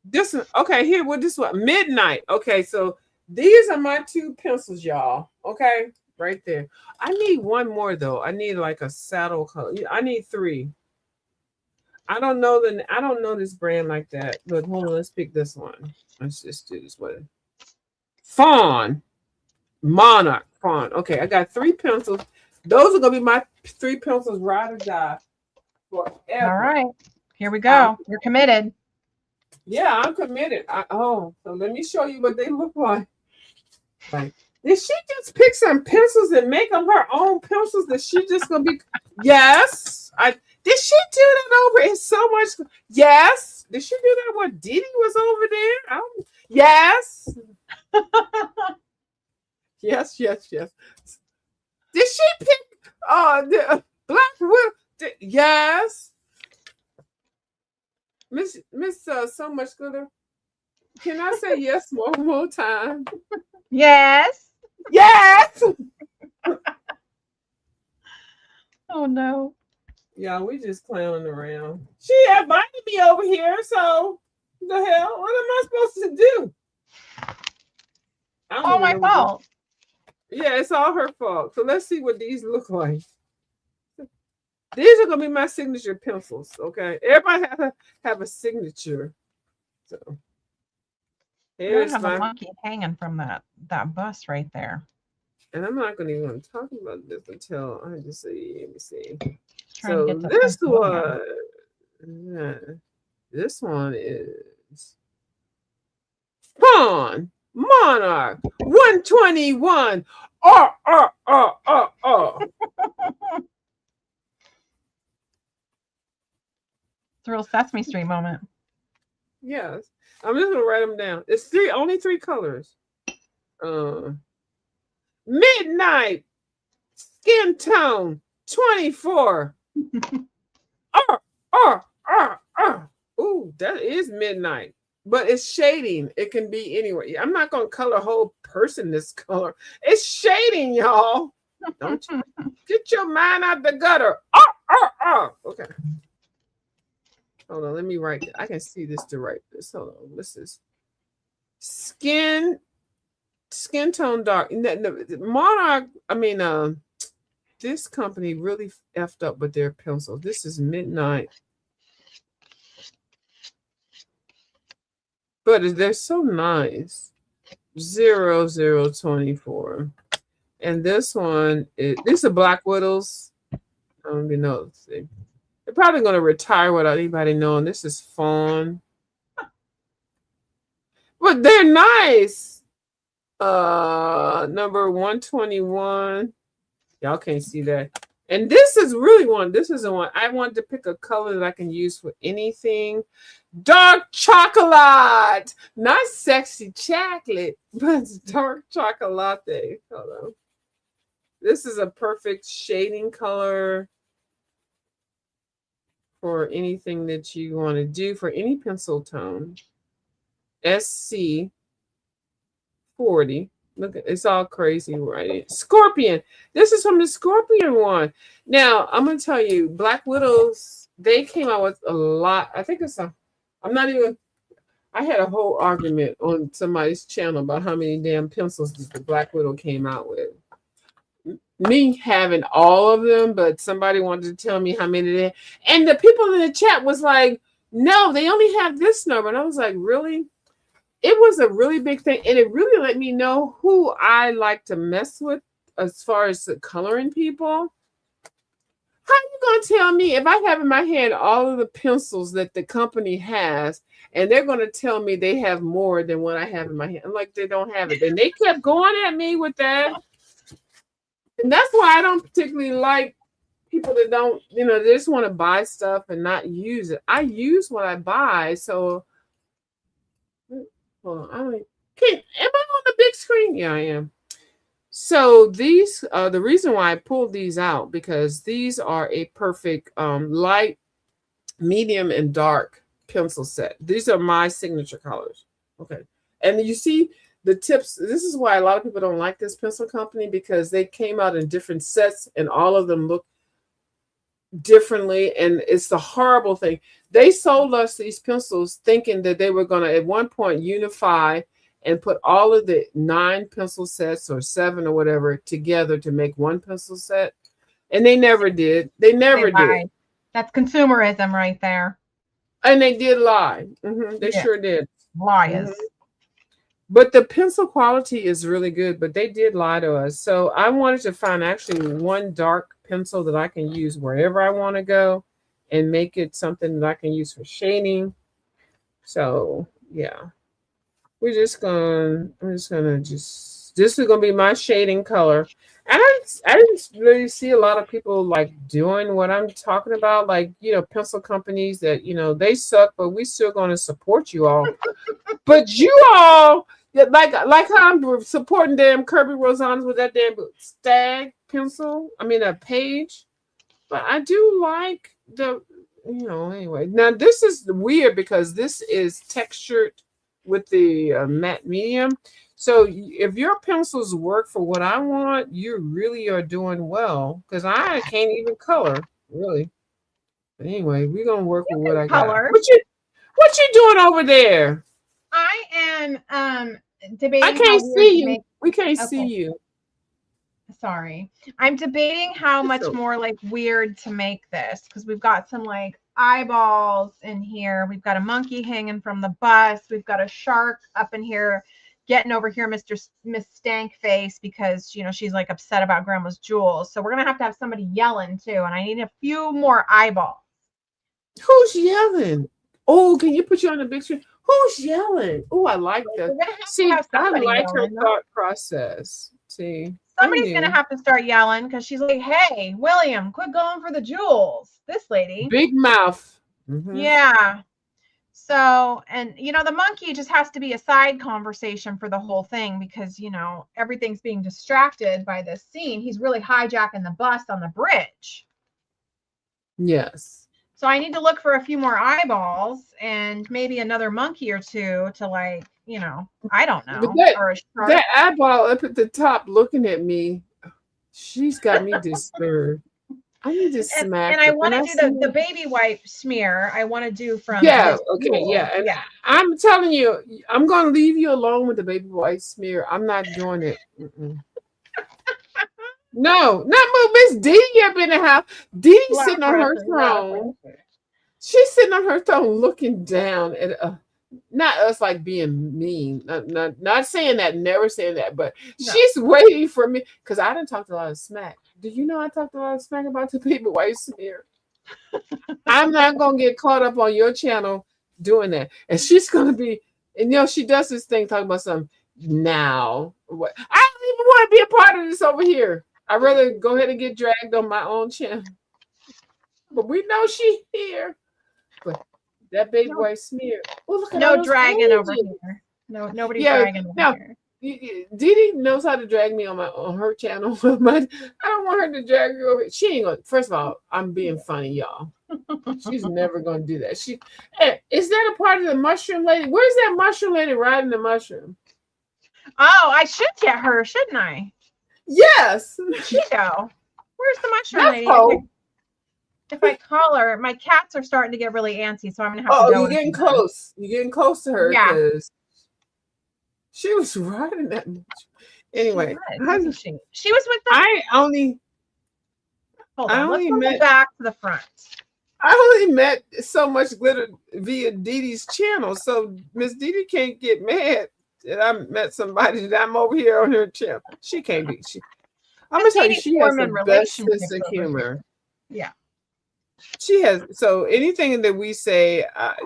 This one. Okay, here. What this one? Midnight. Okay, so these are my two pencils, y'all. Okay, right there. I need one more though. I need like a saddle color. I need three. I don't know this brand like that, but hold on, let's pick this one. Let's just do this one. Fawn. Monarch. Fawn. Okay, I got three pencils. Those are gonna be my three pencils ride or die forever. All right. Here we go. You're committed. Yeah, I'm committed. So let me show you what they look like. Like, did she just pick some pencils and make them her own pencils? That she just gonna be? Yes, did she do that over? It's so much. Yes, did she do that when Didi was over there? Yes. Yes. Did she pick? The Black Widow? Yes. Miss So Much Gooder. Can I say yes one more time? Yes. Yes. Oh no. Yeah, we just clowning around. She invited me over here, so the hell? What am I supposed to do? All my fault. Yeah, it's all her fault. So let's see what these look like. These are gonna be my signature pencils. Okay, everybody have a signature. So here's my monkey hanging from that bus right there. And I'm not gonna even talk about this until I just see. Let me see. So this one is Pawn Monarch 121. It's a real Sesame Street moment. Yes, I'm just gonna write them down. It's only three colors. Midnight Skin Tone 24. Ooh, that is midnight. but it's shading. It can be anywhere. I'm not gonna color a whole person this color. It's shading, y'all. Don't get your mind out the gutter. Okay. Hold on. Let me write it. I can see this to write this. Hold on. This is skin tone dark. Monarch. I mean, this company really effed up with their pencils. This is Midnight. But they're so nice. 0024. And this one is these are Black Widows. I don't even know. They're probably gonna retire without anybody knowing. This is Fawn. But they're nice. Number 121. Y'all can't see that. And this is really one. This is the one. I wanted to pick a color that I can use for anything. Dark chocolate. Not sexy chocolate, but it's dark chocolate. Hold on. This is a perfect shading color for anything that you want to do for any pencil tone. SC 40. Look, it's all crazy, right? Scorpion. This is from the Scorpion one. Now, I'm going to tell you, Black Widows, they came out with a lot. I think it's a, I'm not even, I had a whole argument on somebody's channel about how many damn pencils the Black Widow came out with. Me having all of them, but somebody wanted to tell me how many they had. And the people in the chat was like, no, they only have this number. And I was like, really? It was a really big thing. And it really let me know who I like to mess with as far as the coloring people. How are you going to tell me if I have in my hand all of the pencils that the company has, and they're going to tell me they have more than what I have in my hand? I'm like, they don't have it. And they kept going at me with that. And that's why I don't particularly like people that don't, they just want to buy stuff and not use it. I use what I buy. So, hold on. Am I on the big screen? Yeah, I am. So these, the reason why I pulled these out, because these are a perfect light, medium, and dark pencil set. These are my signature colors. Okay. And you see, the tips, this is why a lot of people don't like this pencil company, because they came out in different sets and all of them look differently. And it's the horrible thing. They sold us these pencils thinking that they were going to at one point unify and put all of the 9 pencil sets or 7 or whatever together to make one pencil set. And they never did. They never did. That's consumerism right there. And they did lie. They sure did. Liars. But the pencil quality is really good, but they did lie to us. So I wanted to find actually one dark pencil that I can use wherever I want to go and make it something that I can use for shading. So yeah, this is going to be my shading color. And I didn't really see a lot of people like doing what I'm talking about, like, pencil companies that, they suck, but we still going to support you all. But you all, like how I'm supporting damn Kirby Rosanas with that damn stag pencil. I mean, a page. But I do like the, anyway. Now, this is weird because this is textured with the matte medium. So if your pencils work for what I want, you really are doing well, because I can't even color, really. But anyway, we're going to work with what I got. What you doing over there? I am debating. I can't see you. We can't see you. Sorry. I'm debating how much more like weird to make this, because we've got some like eyeballs in here. We've got a monkey hanging from the bus. We've got a shark up in here getting over here Miss Stank Face, because she's like upset about grandma's jewels. So we're gonna have somebody yelling too, and I need a few more eyeballs. Who's yelling? Oh, can you put you on the big screen? Who's yelling? Oh, I like that. See, I like her thought process. See, somebody's gonna have to start yelling, because she's like, hey, William, quit going for the jewels. This lady, big mouth. Yeah. So, and the monkey just has to be a side conversation for the whole thing, because everything's being distracted by this scene. He's really hijacking the bus on the bridge. Yes. So I need to look for a few more eyeballs and maybe another monkey or two to like, I don't But know. Or a shark. that eyeball up at the top looking at me, she's got me disturbed. I need to smack And I her. want Can to I do the see baby wipe smear. I want to do from Yeah, this okay, tool. yeah. And Yeah. I'm telling you, I'm going to leave you alone with the baby white smear. I'm not doing it. Mm-mm. No, not move Miss Dee up in the house. Dee A lot of sitting on her pressure, a lot of throne. pressure. She's sitting on her throne looking down at not us like being mean. Not saying that, never saying that, but No. she's waiting for me because I didn't talk a lot of smack. Do you know I talked a lot of smack about the baby white smear? I'm not gonna get caught up on your channel doing that. And she's gonna be, and she does this thing talking about something now. What I don't even want to be a part of this over here. I'd rather go ahead and get dragged on my own channel. But we know she's here. But that baby white smear. Oh, look at all No those dragging over pages. here. No, nobody's Yeah, dragging over no. here. Dee Dee knows how to drag me on her channel. I don't want her to drag you over. She ain't gonna. First of all, I'm being funny, y'all. She's never gonna do that. Hey, is that a part of the mushroom lady? Where's that mushroom lady riding the mushroom? Oh, I should get her, shouldn't I? Yes. Where'd she go? Where's the mushroom That's lady? Hope. If I call her, my cats are starting to get really antsy, so I'm gonna have to Oh, go. you're getting close. You're getting close to her Yeah. because she was riding that mushroom. Anyway, she was with the. I only Let's go back to the front. I only met so much glitter via Dee Dee's channel, so Miss Dee Dee can't get mad that I met somebody that I'm over here on her channel. She can't be. I'm gonna tell you, she has the best sense of humor. Yeah, she has. So anything that we say,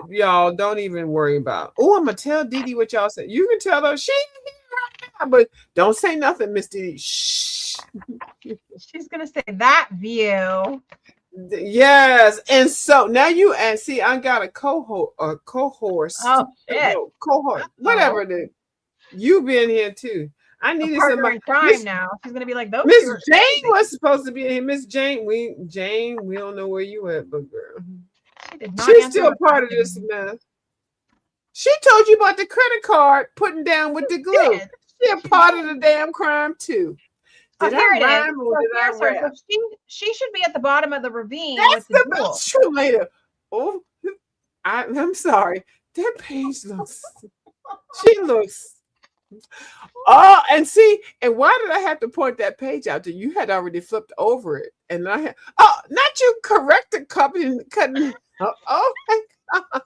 y'all don't even worry about. Oh, I'm gonna tell Dee Dee what y'all said. You can tell her she ain't here right now, but don't say nothing, Miss Dee Dee. Shh. She's gonna say that view. Yes, and so now you and see, I got a cohort. Oh shit, no, cohort, whatever it is. You been here too. I needed somebody in crime now. She's gonna be like those. Miss Jane was supposed to be here. Miss Jane, we don't know where you at, but girl, she's still part of this mess. She told you about the credit card putting down with the glue. She a part of the damn crime too. Did I rhyme or did I rap? She should be at the bottom of the ravine. That's the mushroom lady. Oh, I'm sorry. That page looks. She looks. Oh, and see, and why did I have to point that page out to you? You had already flipped over it, and I had. Oh, not you corrected cutting. Oh my God!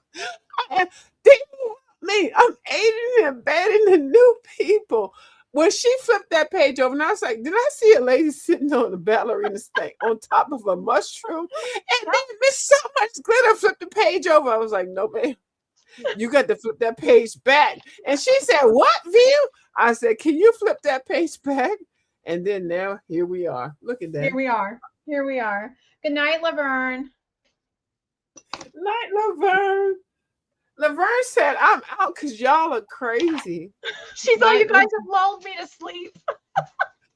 Me, I'm aiding and abetting the new people. When she flipped that page over, and I was like, did I see a lady sitting on the ballerina stank on top of a mushroom? And then Miss So Much Glitter flipped the page over. I was like, no, man, you got to flip that page back. And she said, what view? I said, can you flip that page back? And then now, here we are. Look at that. Here we are. Here we are. Good night, Laverne. Night, Laverne. Laverne said, I'm out because y'all are crazy. She thought you guys have lulled me to sleep.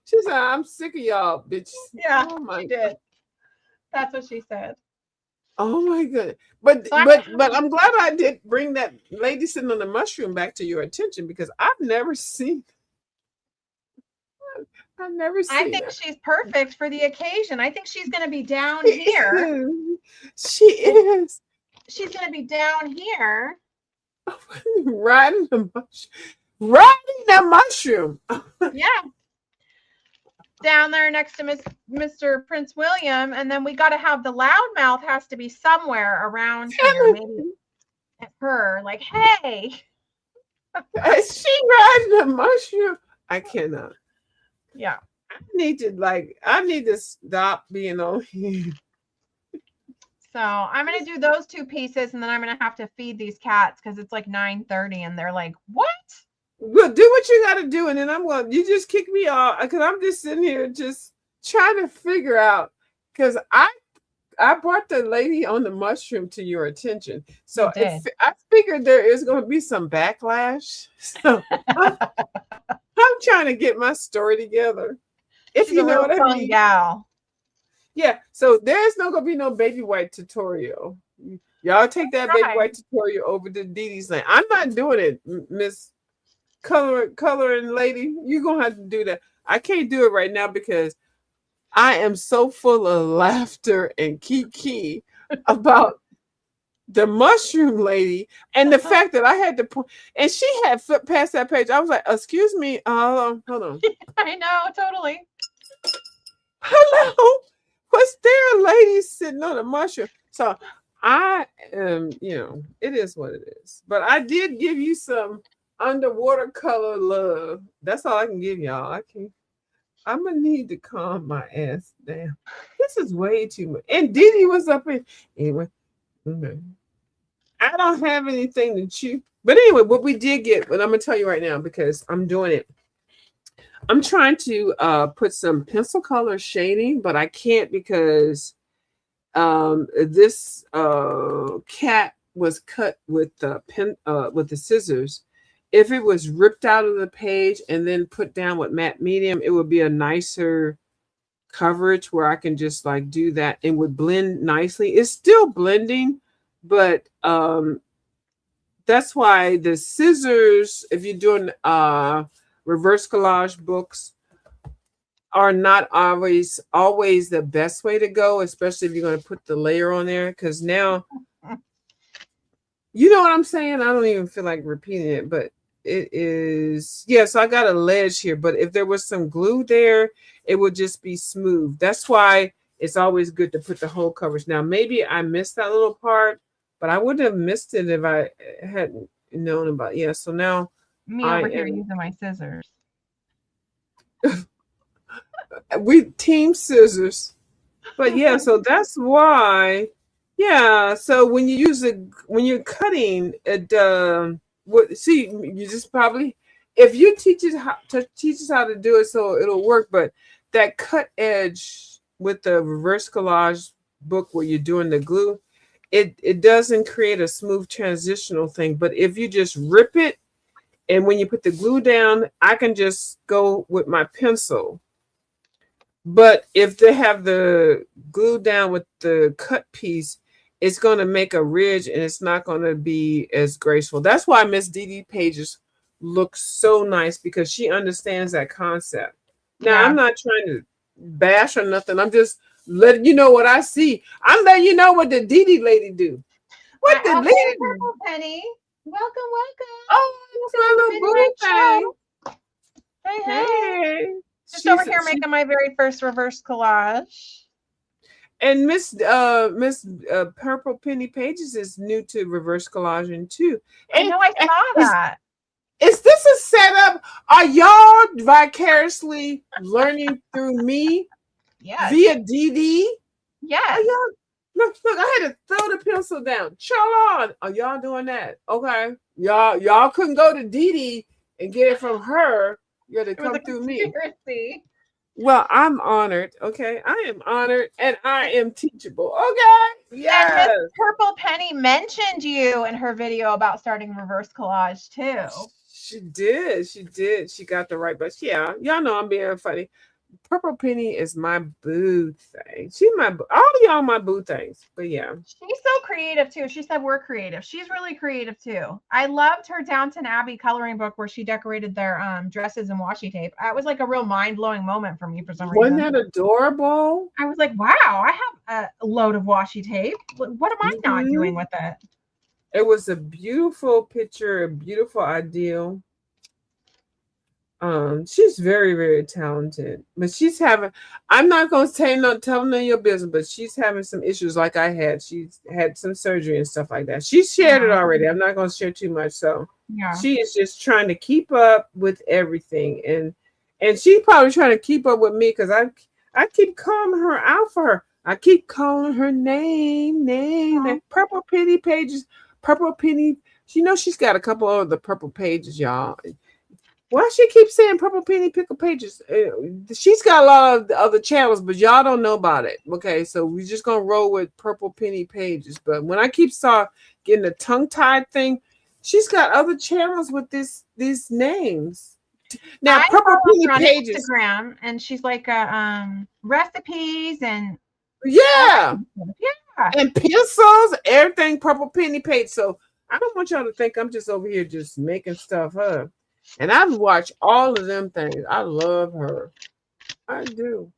She said, I'm sick of y'all, bitch. Yeah, she did. That's what she said. Oh my goodness. But I'm glad I did bring that lady sitting on the mushroom back to your attention because I've never seen I think she's perfect for the occasion. I think she's going to be down here. She is. She's going to be down here. Riding the mushroom. Yeah. Down there next to Mr. Prince William. And then we got to have the loudmouth has to be somewhere around here. Maybe at her. Like, hey. Is she riding the mushroom? I cannot. Yeah. I need to stop being on here. So I'm going to do those two pieces and then I'm going to have to feed these cats because it's like 9:30 and they're like, what? Well, do what you got to do. And then you just kick me off because I'm just sitting here just trying to figure out because I brought the lady on the mushroom to your attention. So I figured there is going to be some backlash. So I'm trying to get my story together. If you know what I mean. Gal. Yeah, so there's not gonna be no baby white tutorial. Y'all take that baby Right. white tutorial over to Dee Dee's thing. I'm not doing it, Miss Coloring Lady. You're gonna have to do that. I can't do it right now because I am so full of laughter and kiki about the mushroom lady and the fact that I had to put and she had flipped past that page. I was like, excuse me, hold on. I know, totally. Hello. Was there a lady sitting on a mushroom? So I am, it is what it is. But I did give you some underwater color love. That's all I can give y'all. I'm gonna need to calm my ass down. This is way too much. And Dee Dee was up in anyway. Okay. I don't have anything to chew. But anyway, what we did get, but I'm gonna tell you right now because I'm doing it. I'm trying to put some pencil color shading, but I can't because this cat was cut with the pen with the scissors. If it was ripped out of the page and then put down with matte medium, it would be a nicer coverage where I can just like do that and would blend nicely. It's still blending, but that's why the scissors, if you're doing reverse collage books, are not always the best way to go, especially if you're going to put the layer on there. Because now, you know what I'm saying? I don't even feel like repeating it, but it is, yeah, so I got a ledge here, but if there was some glue there, it would just be smooth. That's why it's always good to put the whole coverage. Now, maybe I missed that little part, but I wouldn't have missed it if I hadn't known about it. Yeah, so now Me over here using my scissors. We team scissors. But yeah, so that's why. Yeah, so when you use it, when you're cutting it, see, you just probably, if you teach us how to do it, so it'll work. But that cut edge with the reverse collage book where you're doing the glue, it doesn't create a smooth transitional thing. But if you just rip it, and when you put the glue down, I can just go with my pencil. But if they have the glue down with the cut piece, it's going to make a ridge and it's not going to be as graceful. That's why Miss Dee Dee pages look so nice, because she understands that concept. Now, I'm not trying to bash or nothing. I'm just letting you know what I see. I'm letting you know what the Dee Dee lady do. What the lady do? Purple Penny. Welcome, welcome. Oh, it's my little boo thing. Hey. Just over here making my very first reverse collage. And Miss Purple Penny Pages is new to reverse collaging too. And, I know, I saw that. Is this a setup? Are y'all vicariously learning through me? Yes. Via Dee Dee? Yes. Look, I had to throw the pencil down. Chill on. Are y'all doing that? Okay. Y'all couldn't go to Dee Dee and get it from her. You had to come through me. Well, I'm honored. Okay. I am honored and I am teachable. Okay. Yes. And Miss Purple Penny mentioned you in her video about starting reverse collage too. She did. She got the right, but yeah, y'all know I'm being funny. Purple Penny is my boo thing. She's all of y'all my boo things. But yeah. She's so creative too. She said we're creative. She's really creative too. I loved her Downton Abbey coloring book where she decorated their dresses and washi tape. It was like a real mind-blowing moment for me for some reason. Wasn't that adorable? I was like, wow, I have a load of washi tape. What am I not doing with it? It was a beautiful picture, a beautiful ideal. She's very, very talented, but she's having, I'm not going to tell none of your business, but she's having some issues like I had. She's had some surgery and stuff like that. She shared it already. I'm not going to share too much. So she is just trying to keep up with everything. And she's probably trying to keep up with me because I keep calling her out for her. I keep calling her name. Purple Penny Pages, Purple Penny. You know, she's got a couple of the Purple Pages, y'all. Why she keeps saying Purple Penny Pickle Pages? She's got a lot of the other channels, but y'all don't know about it. Okay, so we're just gonna roll with Purple Penny Pages. But when I keep getting the tongue-tied thing, she's got other channels with these names. Now, Purple Penny Pages, Instagram, and she's like recipes and yeah. And pencils, everything purple penny page. So I don't want y'all to think I'm just over here just making stuff up. And I've watched all of them things. I love her. I do.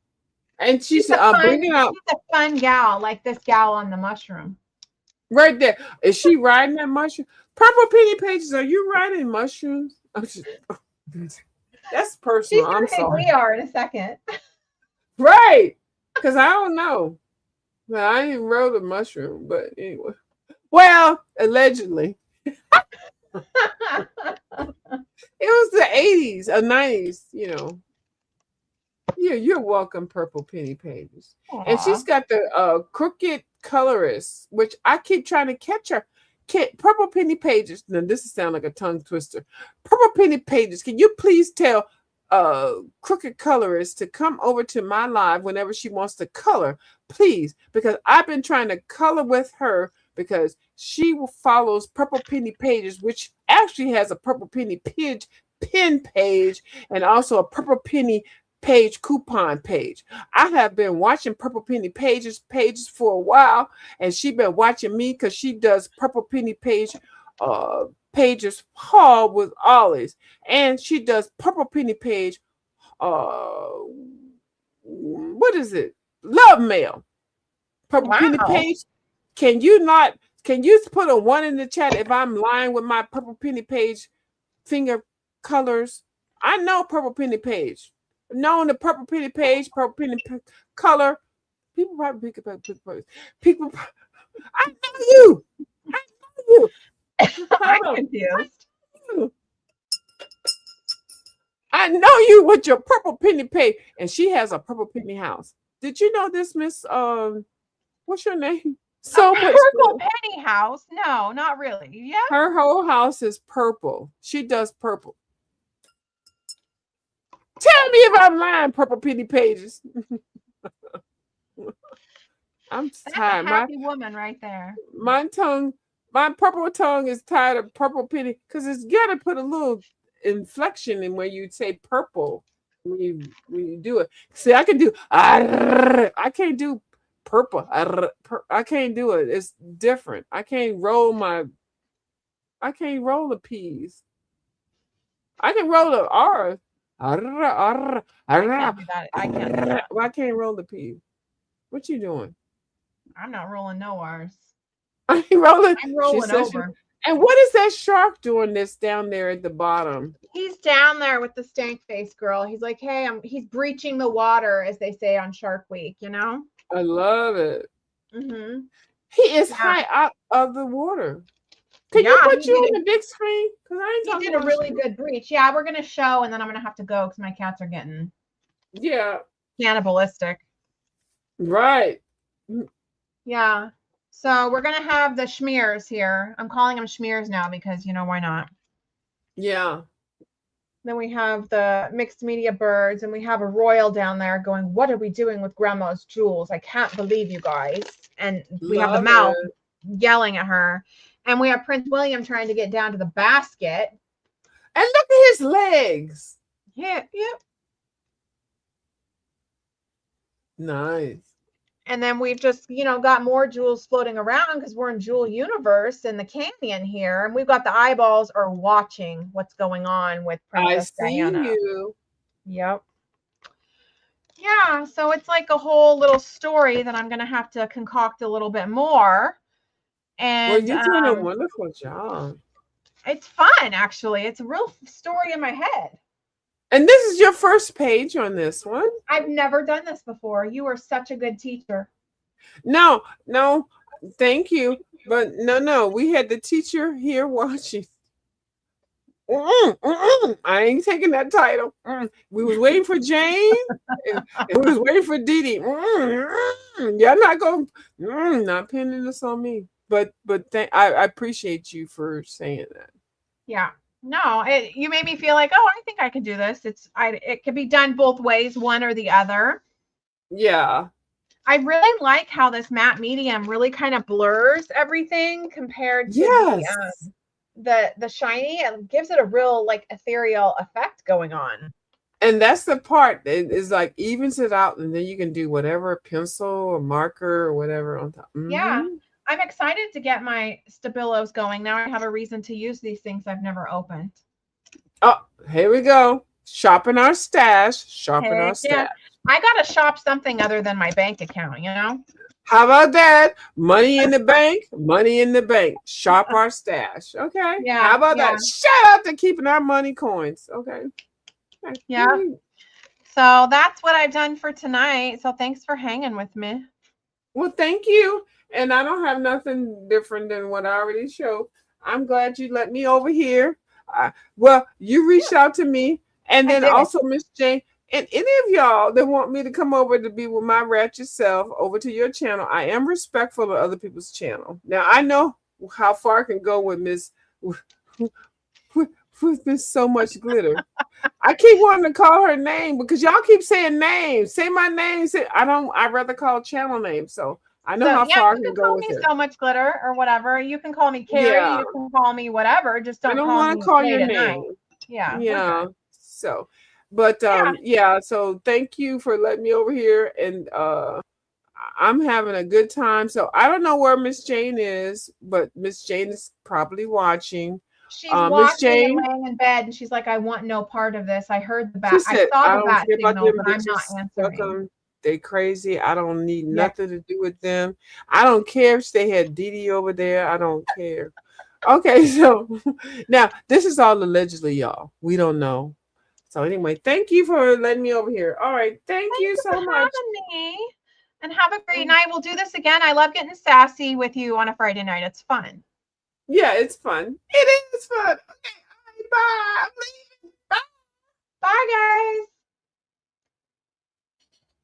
And she's bringing out. She's a fun gal, like this gal on the mushroom. Right there. Is she riding that mushroom? Purple penny pages, are you riding mushrooms? That's personal. I'm sorry. We are in a second. Right. Because I don't know. But I ain't rode a mushroom. But anyway. Well, allegedly. It was the 80s or 90s, you know. Yeah, you're welcome, Purple Penny Pages. Aww. And she's got the crooked colorist, which I keep trying to catch her. Purple Penny Pages. Now, this sounds like a tongue twister. Purple Penny Pages, can you please tell crooked colorist to come over to my live whenever she wants to color, please? Because I've been trying to color with her because she follows Purple Penny Pages, which actually has a Purple Penny pen page and also a Purple Penny page coupon page. I have been watching Purple Penny pages for a while, and she's been watching me because she does Purple Penny pages haul with Ollie's, and she does Purple Penny page what is it, love mail. Purple Penny page, can you put a 1 in the chat if I'm lying with my Purple Penny page finger colors? I know Purple Penny page. Knowing the Purple Penny page, Purple Penny color. People probably people. I know you. I know you. I'm confused. I know you with your Purple Penny page, and she has a Purple Penny house. Did you know this, Miss? What's your name? So much Purple Penny house? No, not really. Yeah. Her whole house is purple. She does purple. Tell me if I'm lying, Purple Penny pages. I'm tired. That's a happy woman right there. My purple tongue is tired of Purple Penny because it's got to put a little inflection in where you say purple when you do it. See, I can do. I can't do purple. I can't do it. It's different. I can't roll the P's. I can roll the R's. I can't do that. Well, I can't roll the P. What you doing? I'm not rolling no R's. I'm rolling over. And what is that shark doing this down there at the bottom? He's down there with the stank face girl. He's like, hey, he's breaching the water, as they say on Shark Week, you know? I love it. Mm-hmm. He is high out of the water. Can you put you on the big screen? He did a really good breach. Yeah, we're gonna show, and then I'm gonna have to go because my cats are getting cannibalistic. Right. Yeah. So we're gonna have the schmears here. I'm calling them schmears now because why not? Yeah. Then we have the mixed media birds, and we have a royal down there going, "What are we doing with Grandma's jewels? I can't believe you guys!" And we have the mouth yelling at her. And we have Prince William trying to get down to the basket. And look at his legs. Yeah. Nice. And then we've just, got more jewels floating around because we're in Jewel Universe in the canyon here. And we've got the eyeballs are watching what's going on with Princess Diana. You. Yep. Yeah. So it's like a whole little story that I'm going to have to concoct a little bit more. And you're doing a wonderful job. It's fun, actually. It's a real story in my head. And this is your first page on this one? I've never done this before. You are such a good teacher. No, thank you. But no, we had the teacher here watching. I ain't taking that title. We was waiting for Jane, and we was waiting for Dee Dee. Y'all not going, not pinning this on me. But I appreciate you for saying that. Yeah. No, you made me feel like, oh, I think I can do this. It can be done both ways, one or the other. Yeah. I really like how this matte medium really kind of blurs everything compared to the shiny. It gives it a real ethereal effect going on. And that's the part that is like evens it out, and then you can do whatever pencil or marker or whatever on top. Yeah. Mm-hmm. I'm excited to get my Stabilos going. Now I have a reason to use these things I've never opened. Oh, here we go. Shopping our stash. Shopping our Heck yeah. stash. I got to shop something other than my bank account, you know? How about that? Money in the bank. Money in the bank. Shop our stash. Okay. Yeah. How about Yeah. that? Shout out to keeping our money coins. Okay. Yeah. So that's what I've done for tonight. So thanks for hanging with me. Well, thank you. And I don't have nothing different than what I already showed. I'm glad you let me over here. Well, you reached out to me. And then also, Miss Jane, and any of y'all that want me to come over to be with my ratchet self over to your channel, I am respectful of other people's channel. Now, I know how far I can go with Miss with Miss So Much Glitter. I keep wanting to call her name because y'all keep saying names. Say my name. I'd rather call channel names. So I know how far I can go with it. You can call me So Much Glitter or whatever. You can call me Carrie. Yeah. You can call me whatever. Just don't want to call your name. Yeah. Yeah. So, but yeah. So thank you for letting me over here, and I'm having a good time. So I don't know where Miss Jane is, but Miss Jane is probably watching. She's watching and laying in bed, and she's like, "I want no part of this. I heard the bat. I saw the bat signal, but I'm not answering." They crazy. I don't need nothing to do with them. I don't care if they had Dee Dee over there. I don't care. Okay, so now this is all allegedly, y'all. We don't know. So anyway, thank you for letting me over here. All right, thank you so much. Having me. And have a great night. We'll do this again. I love getting sassy with you on a Friday night. It's fun. Yeah, it's fun. It is fun. Okay, bye. I'm leaving. Bye. Bye, guys.